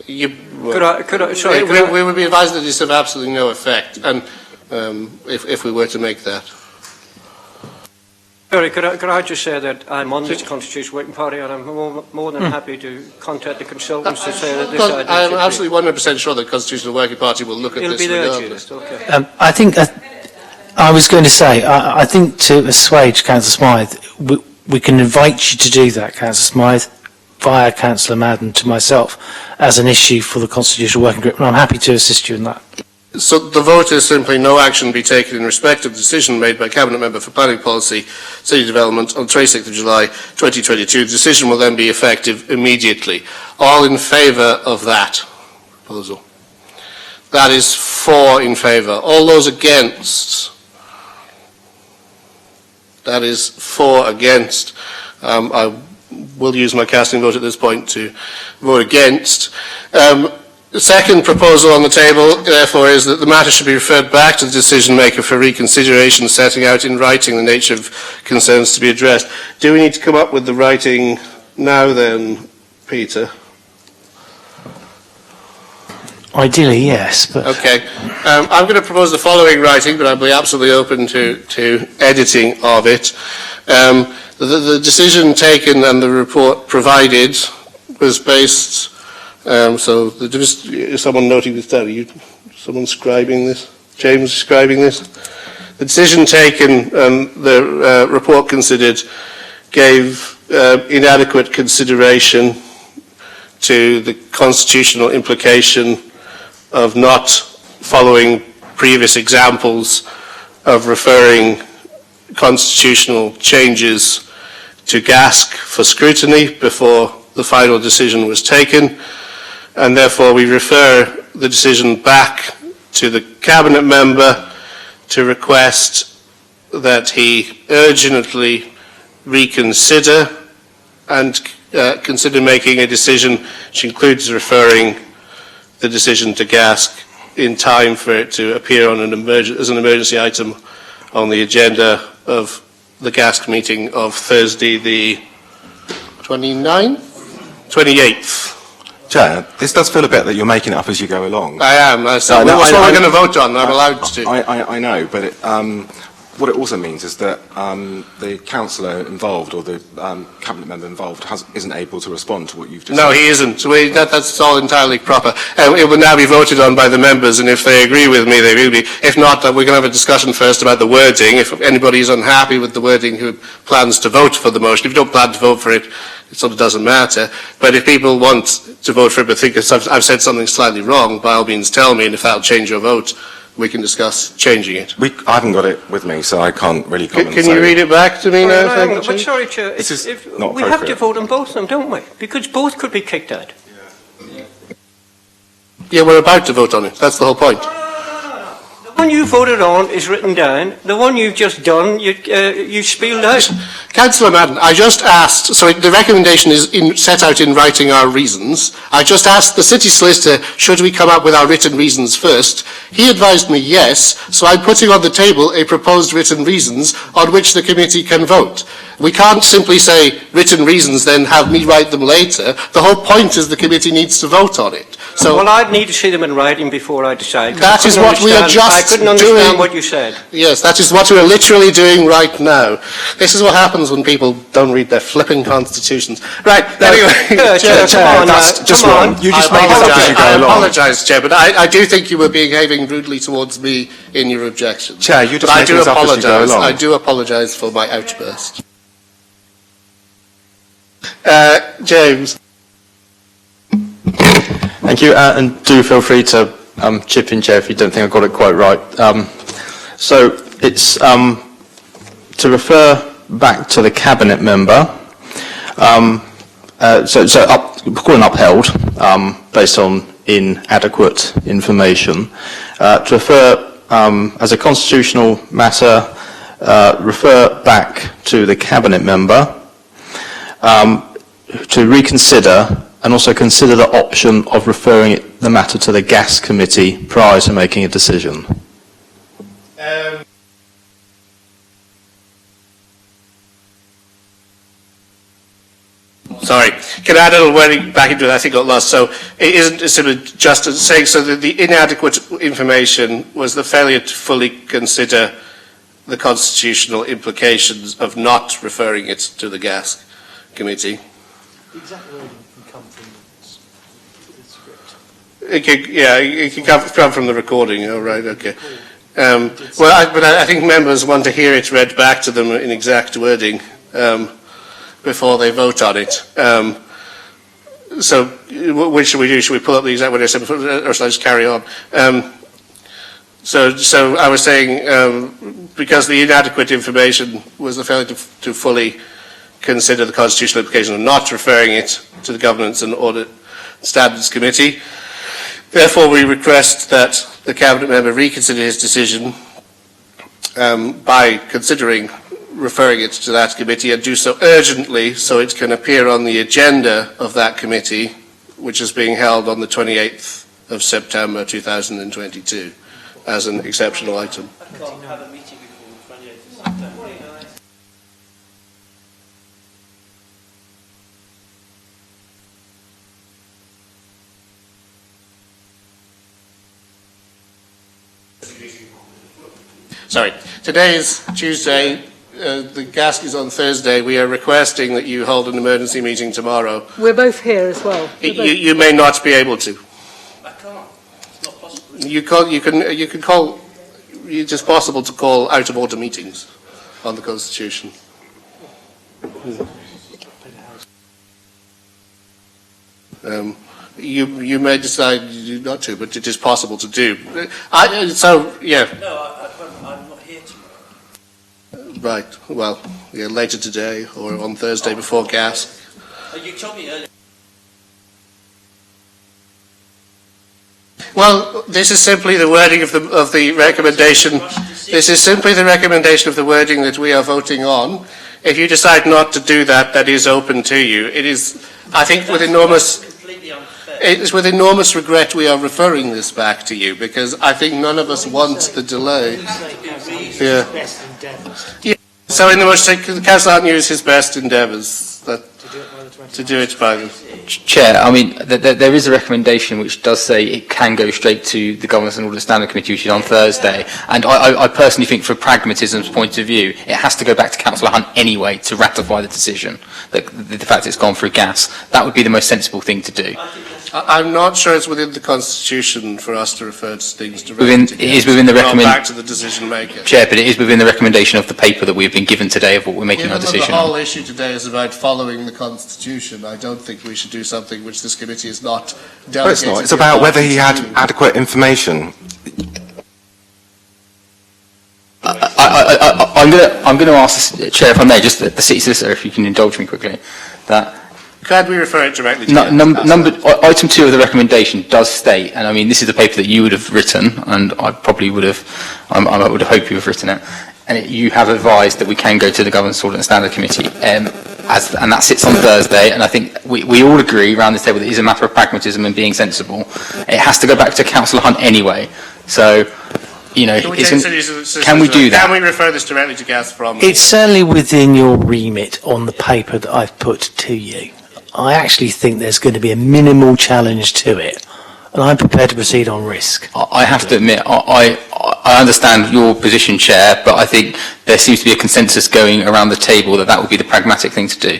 We would be advised that it's of absolutely no effect, and if we were to make that. Sorry, could I just say that I'm on this Constitutional Working Party and I'm more than happy to contact the consultants to say that this idea I'm absolutely 100% sure that the Constitutional Working Party will look at this regardless. I think I was going to say, I think to assuage Councillor Smythe, we can invite you to do that, Councillor Smythe, via Councillor Madden to myself as an issue for the Constitutional Working Group, and I'm happy to assist you in that. So the vote is simply no action be taken in respect of the decision made by Cabinet Member for Planning Policy, City Development on 26th of July 2022. The decision will then be effective immediately. All in favour of that proposal? That is 4 in favour. All those against? That is 4 against. I will use my casting vote at this point to vote against. The second proposal on the table, therefore, is that the matter should be referred back to the decision maker for reconsideration, setting out in writing the nature of concerns to be addressed. Do we need to come up with the writing now then, Peter? Ideally, yes, but... Okay. I'm going to propose the following writing, but I'll be absolutely open to editing of it. The decision taken and the report provided was based... is someone noting this down? Are you, someone scribing this? James scribing this? The decision taken and the report considered gave inadequate consideration to the constitutional implication of not following previous examples of referring constitutional changes to GASC for scrutiny before the final decision was taken, and therefore we refer the decision back to the Cabinet member to request that he urgently reconsider and consider making a decision which includes referring the decision to GASC in time for it to appear on as an emergency item on the agenda of the GASC meeting of Thursday the 28th. Chair, this does feel a bit that you're making it up as you go along. I am. That's what we're going to vote on. I'm allowed to. I know, but what it also means is that the councillor involved or the cabinet member involved isn't able to respond to what you've just said. No, he isn't. That's all entirely proper. It will now be voted on by the members, and if they agree with me, they will be. If not, we're going to have a discussion first about the wording. If anybody is unhappy with the wording who plans to vote for the motion, if you don't plan to vote for it, it sort of doesn't matter. But if people want to vote for it but think I've said something slightly wrong, by all means tell me, and if that'll change your vote, we can discuss changing it. I haven't got it with me, so I can't really comment. Can you read it back to me now? But sorry, Chair, we have to vote on both of them, don't we? Because both could be kicked out. Yeah, we're about to vote on it. That's the whole point. The one you voted on is written down. The one you've just done, you spelled out. Councillor Madden, I just asked, so the recommendation is set out in writing our reasons. I just asked the city solicitor, should we come up with our written reasons first? He advised me yes, so I'm putting on the table a proposed written reasons on which the committee can vote. We can't simply say written reasons, then have me write them later. The whole point is the committee needs to vote on it. So, well, I'd need to see them in writing before I decide. That is what we are just I couldn't understand what you said. Yes, that is what we are literally doing right now. This is what happens when people don't read their flipping constitutions. Right, anyway. Chair, come on, just wrong. You just made it up as you go along. I apologise, Chair, but I do think you were behaving rudely towards me in your objection. Chair, you just made it up as you go along. I do apologise for my outburst. James. Thank you, and do feel free to chip in, Chair, if you don't think I got it quite right. So it's to refer back to the Cabinet member, calling upheld based on inadequate information, to refer as a constitutional matter, refer back to the Cabinet member to reconsider and also consider the option of referring the matter to the GAS committee prior to making a decision. Sorry, can I add a little wording back into it? I think I got lost. So it isn't simply just saying, so that the inadequate information was the failure to fully consider the constitutional implications of not referring it to the GAS committee. Exactly where can come from the script. It can come from the recording. Oh, right, okay. But I think members want to hear it read back to them in exact wording before they vote on it. So, what should we do? Should we pull up the exact wording, or shall I just carry on? So I was saying, because the inadequate information was the failure to fully consider the constitutional implication of not referring it to the Governance and Audit Standards Committee. Therefore, we request that the Cabinet member reconsider his decision by considering referring it to that committee, and do so urgently so it can appear on the agenda of that committee, which is being held on the 28th of September 2022 as an exceptional item. Sorry, today is Tuesday, the GASC is on Thursday. We are requesting that you hold an emergency meeting tomorrow. We're both here as well. You may not be able to. I can't. It's not possible. You can call, it is possible to call out of order meetings on the Constitution. You may decide not to, but it is possible to do. Yeah. No, I'm not here tomorrow. Right. Well, yeah, later today or on Thursday before GASC. You told me earlier. Well, this is simply the wording of the recommendation. This is simply the recommendation of the wording that we are voting on. If you decide not to do that, that is open to you. It is, I think, with enormous. It is with enormous regret we are referring this back to you, because I think none of us want the delay. Yeah. So in the motion, Councillor Hunt used his best endeavours to do it by them. Chair, I mean, there is a recommendation which does say it can go straight to the Governance and Audit Standing Committee, which is on Thursday. And I personally think, from pragmatism's point of view, it has to go back to Councillor Hunt anyway to ratify the decision. The fact it's gone through GAS, that would be the most sensible thing to do. I'm not sure it's within the Constitution for us to refer to things directly. It is within the recommendation. Back to the decision maker. Chair, but it is within the recommendation of the paper that we have been given today of what we're making our decision The on. whole issue today is about following the Constitution. I don't think we should do something which this committee is not delegated. No, it's not. It's about whether he had adequate information. I'm going to ask the Chair, if I may, just the City Solicitor, if you can indulge me quickly, that Can we refer it directly to item 2 of the recommendation does state, and I mean this is the paper that you would have written, and I probably would have, I would have hoped you have written it, and you have advised that we can go to the Governance, Audit and Standard Committee, and that sits on Thursday, and I think we all agree around this table that it is a matter of pragmatism and being sensible. It has to go back to Councillor Hunt anyway, so, you know, can we do that? Can we refer this directly to GAS from? It's certainly within your remit on the paper that I've put to you. I actually think there's going to be a minimal challenge to it, and I'm prepared to proceed on risk. I have to admit, I understand your position, Chair, but I think there seems to be a consensus going around the table that would be the pragmatic thing to do.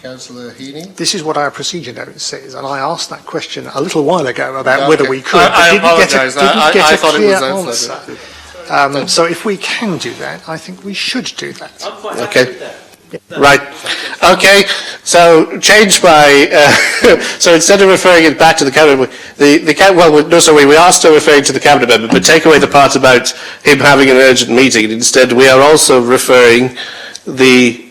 Councillor Heaney? This is what our procedure note says, and I asked that question a little while ago about whether we could. I apologise. I thought clear it was answer. So if we can do that, I think we should do that. Okay. Right. Okay. So change by. So instead of referring it back to the cabinet, we are still referring to the cabinet member, but take away the part about him having an urgent meeting. And instead, we are also referring the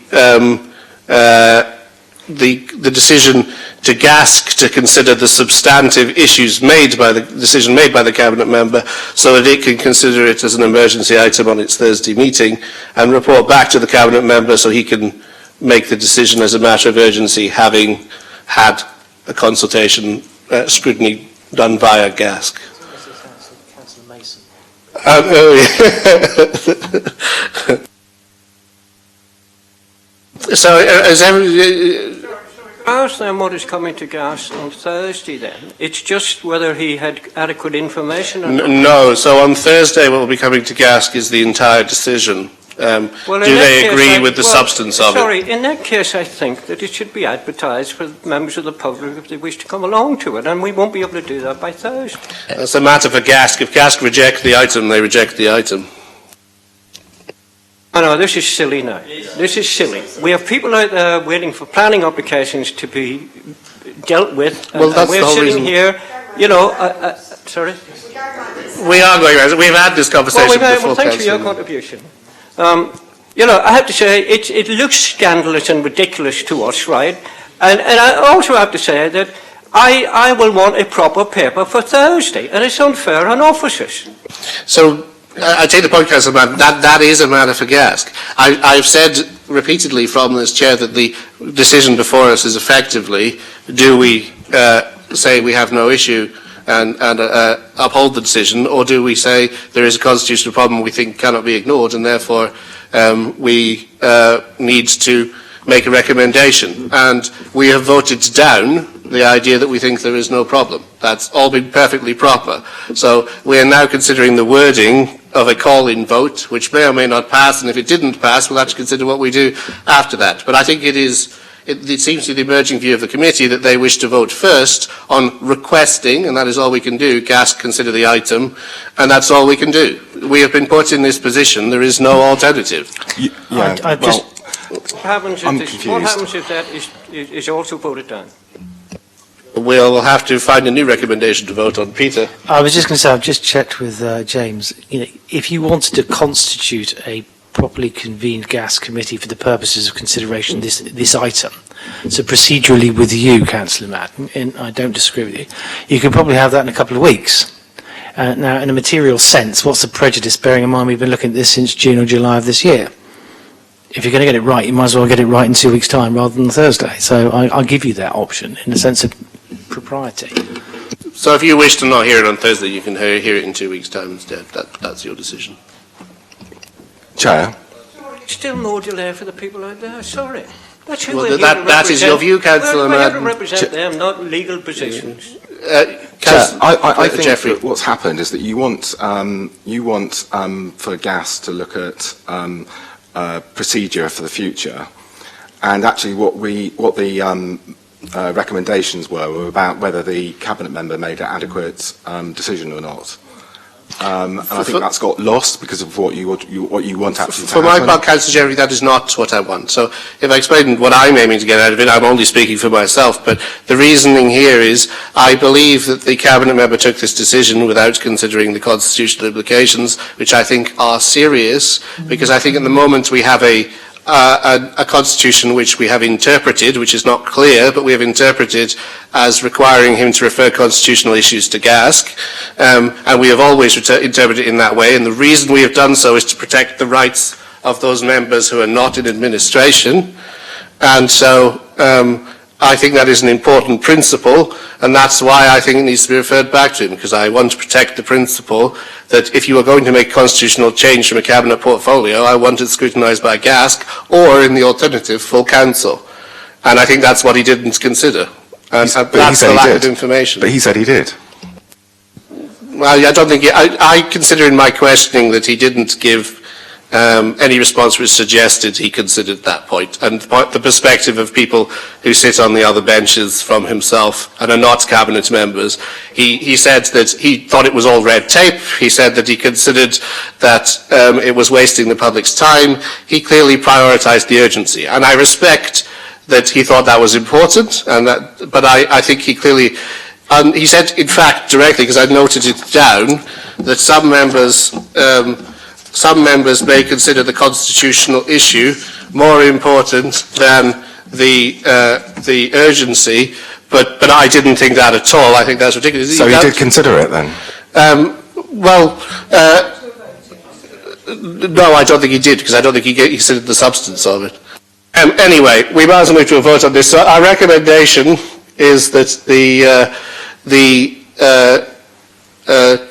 decision to GASC to consider the substantive issues made by the decision made by the cabinet member, so that it can consider it as an emergency item on its Thursday meeting and report back to the cabinet member so he can make the decision as a matter of urgency, having had a consultation scrutiny done via GASC. So, ask them what is coming to GAS on Thursday then. It's just whether he had adequate information or not. No, so on Thursday what will be coming to GASC is the entire decision. Do they agree with the substance of it? Sorry, in that case I think that it should be advertised for members of the public if they wish to come along to it, and we won't be able to do that by Thursday. That's a matter for GASC. If GASC reject the item, they reject the item. Oh, no, this is silly now. This is silly. We have people out there waiting for planning applications to be dealt with. Well, that's we're the whole sitting reason. here, you know, sorry? We are going around. We've had this conversation before. Well, thanks for your contribution. You know, I have to say, it looks scandalous and ridiculous to us, right? And I also have to say that I will want a proper paper for Thursday, and it's unfair on officers. So I take the point, Councillor Mann, that is a matter for GASC. I've said repeatedly from this chair that the decision before us is effectively, do we say we have no issue and uphold the decision, or do we say there is a constitutional problem we think cannot be ignored, and therefore we need to make a recommendation? And we have voted down the idea that we think there is no problem. That's all been perfectly proper. So we are now considering the wording of a call-in vote, which may or may not pass, and if it didn't pass, we'll have to consider what we do after that. But I think it seems to be the emerging view of the committee that they wish to vote first on requesting, and that is all we can do, GASC consider the item, and that's all we can do. We have been put in this position, there is no alternative. What happens if that is also voted down? We'll have to find a new recommendation to vote on. Peter? I was just going to say, I've just checked with James. If you wanted to constitute a properly convened gas committee for the purposes of consideration this item, so procedurally with you, Councillor Madden, and I don't disagree with you, you could probably have that in a couple of weeks. Now, in a material sense, what's the prejudice, bearing in mind we've been looking at this since June or July of this year? If you're going to get it right, you might as well get it right in 2 weeks' time rather than Thursday. So I'll give you that option in the sense of propriety. So if you wish to not hear it on Thursday, you can hear it in 2 weeks' time instead. That's your decision. Chair? Still no delay for the people out there, sorry. That's who Well, that is your view, Councillor Madden. We're here to represent them, not legal positions. Chair, I think Jeffrey, that what's happened is that you want for gas to look at procedure for the future, and actually what the recommendations were about whether the cabinet member made an adequate decision or not. And I think that's got lost because of what you want actually to For my happen. part, Councillor Jerry, that is not what I want. So if I explain what I'm aiming to get out of it, I'm only speaking for myself. But the reasoning here is I believe that the cabinet member took this decision without considering the constitutional implications, which I think are serious, because I think at the moment we have a constitution which we have interpreted, which is not clear, but we have interpreted as requiring him to refer constitutional issues to GASC, and we have always interpreted it in that way, and the reason we have done so is to protect the rights of those members who are not in administration, and so I think that is an important principle, and that's why I think it needs to be referred back to him, because I want to protect the principle that if you are going to make constitutional change from a cabinet portfolio, I want it scrutinised by GASC, or in the alternative, full council. And I think that's what he didn't consider. And that's the lack of information. But he said he did. Well, I don't think I consider in my questioning that he didn't give any response which suggested he considered that point. And the perspective of people who sit on the other benches from himself and are not cabinet members, he said that he thought it was all red tape. He said that he considered that it was wasting the public's time. He clearly prioritised the urgency. And I respect that he thought that was important, but I think he clearly... And he said, in fact, directly, because I noted it down, that some members may consider the constitutional issue more important than the urgency, but I didn't think that at all. I think that's ridiculous. So he did consider it then? No, I don't think he did, because I don't think he considered the substance of it. Anyway, we might as well move to a vote on this. So our recommendation is that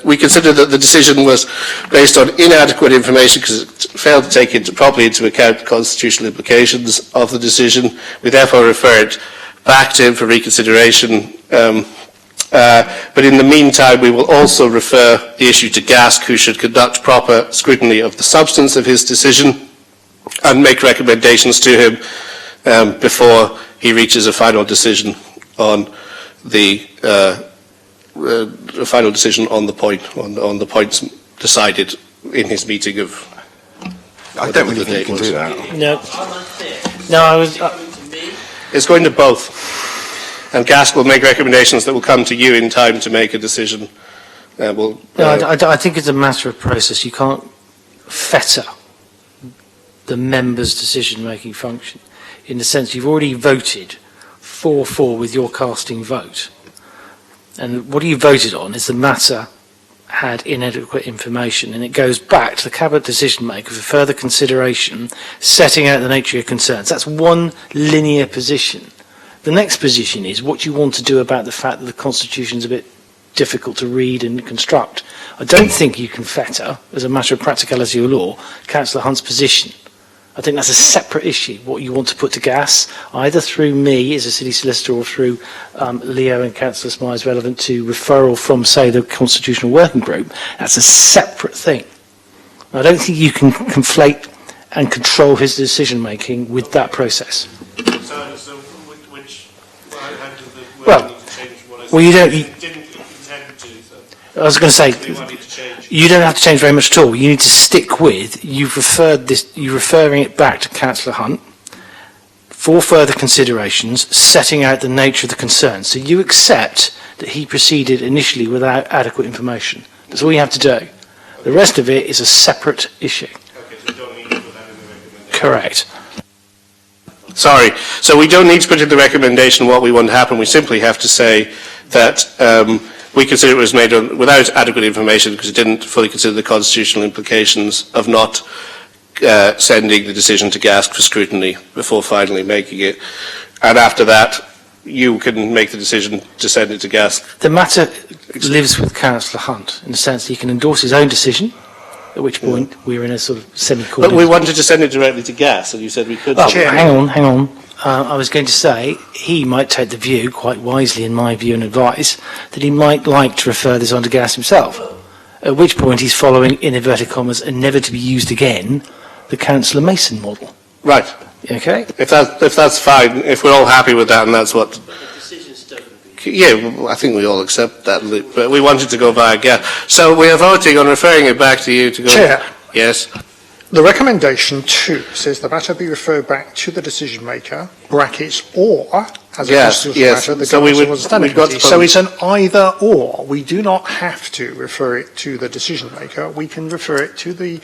we consider that the decision was based on inadequate information because it failed to take properly into account the constitutional implications of the decision. We therefore refer it back to him for reconsideration. But in the meantime, we will also refer the issue to GASC, who should conduct proper scrutiny of the substance of his decision and make recommendations to him before he reaches a final decision on the on the points decided in his meeting of. I don't really think you can do that. No, I was. It's going to both, and GASC will make recommendations that will come to you in time to make a decision. I think it's a matter of process. You can't fetter the members' decision-making function. In the sense, you've already voted 4-4 with your casting vote. And what you voted on is the matter had inadequate information, and it goes back to the Cabinet decision maker for further consideration, setting out the nature of your concerns. That's one linear position. The next position is what you want to do about the fact that the Constitution is a bit difficult to read and construct. I don't think you can fetter, as a matter of practicality or law, Councillor Hunt's position. I think that's a separate issue, what you want to put to gas, either through me as a city solicitor or through Leo and Councillor Smythe relevant to referral from, say, the Constitutional Working Group. That's a separate thing. I don't think you can conflate and control his decision-making with that process. So which, how did the Well, need to change what I well, you don't... didn't intend to, so I was going to say, they wanted to change. you don't have to change very much at all. You need to stick with, you're referring it back to Councillor Hunt for further considerations, setting out the nature of the concern. So you accept that he proceeded initially without adequate information. That's all you have to do. The rest of it is a separate issue. Okay, so we don't need to put that in the recommendation. Correct. Sorry. So we don't need to put in the recommendation what we want to happen. We simply have to say that we consider it was made without adequate information because it didn't fully consider the constitutional implications of not sending the decision to GASC for scrutiny before finally making it. And after that, you can make the decision to send it to GASC. The matter lives with Councillor Hunt in the sense that he can endorse his own decision, at which point we're in a sort of semi-court. But we wanted to send it directly to GASC, and you said we could. Oh, hang on. I was going to say he might take the view, quite wisely in my view and advice, that he might like to refer this on to GASC himself, at which point he's following, in inverted commas, and never to be used again, the Councillor Mason model. Right. Okay? If that's fine, if we're all happy with that, and that's what... Yeah, well, I think we all accept that, but we wanted to go via GASC. So we are voting on referring it back to you to go... Chair. Yes. The recommendation 2 says the matter be referred back to the decision maker, brackets, or, as a constitutional matter, the Government was a standing committee. So it's an either or. We do not have to refer it to the decision maker. We can refer it to the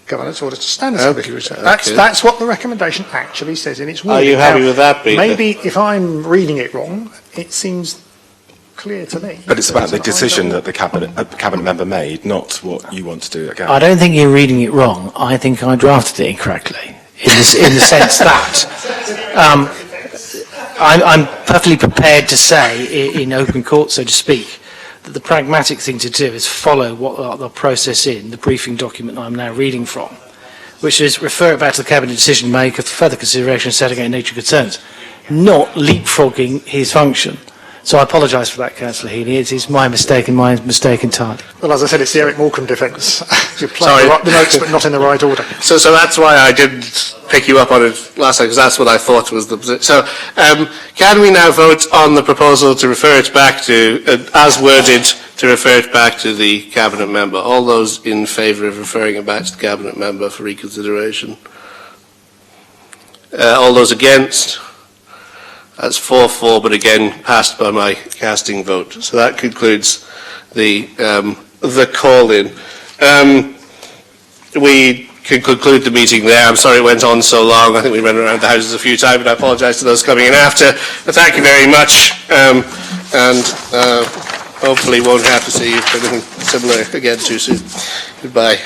Governance Auditor Standards Committee. That's what the recommendation actually says in its wording. Are you happy with that, Peter? Maybe if I'm reading it wrong, it seems clear to me. But it's about the decision that the cabinet member made, not what you want to do again. I don't think you're reading it wrong. I think I drafted it incorrectly, in the sense that I'm perfectly prepared to say, in open court, so to speak, that the pragmatic thing to do is follow what the process in the briefing document I'm now reading from, which is refer it back to the Cabinet decision maker for further consideration, setting out nature concerns, not leapfrogging his function. So I apologise for that, Councillor Healy. It is my mistake and my mistake entirely. Well, as I said, it's the Eric Morecambe defence. You apply the notes, but not in the right order. So that's why I didn't pick you up on it last time, because that's what I thought was the position. So can we now vote on the proposal to refer it back to, as worded, to refer it back to the Cabinet member? All those in favour of referring it back to the Cabinet member for reconsideration? All those against? That's 4-4, but again passed by my casting vote. So that concludes the call-in. We can conclude the meeting there. I'm sorry it went on so long. I think we ran around the houses a few times, but I apologise to those coming in after. But thank you very much, and hopefully won't have to see you for anything similar again too soon. Goodbye.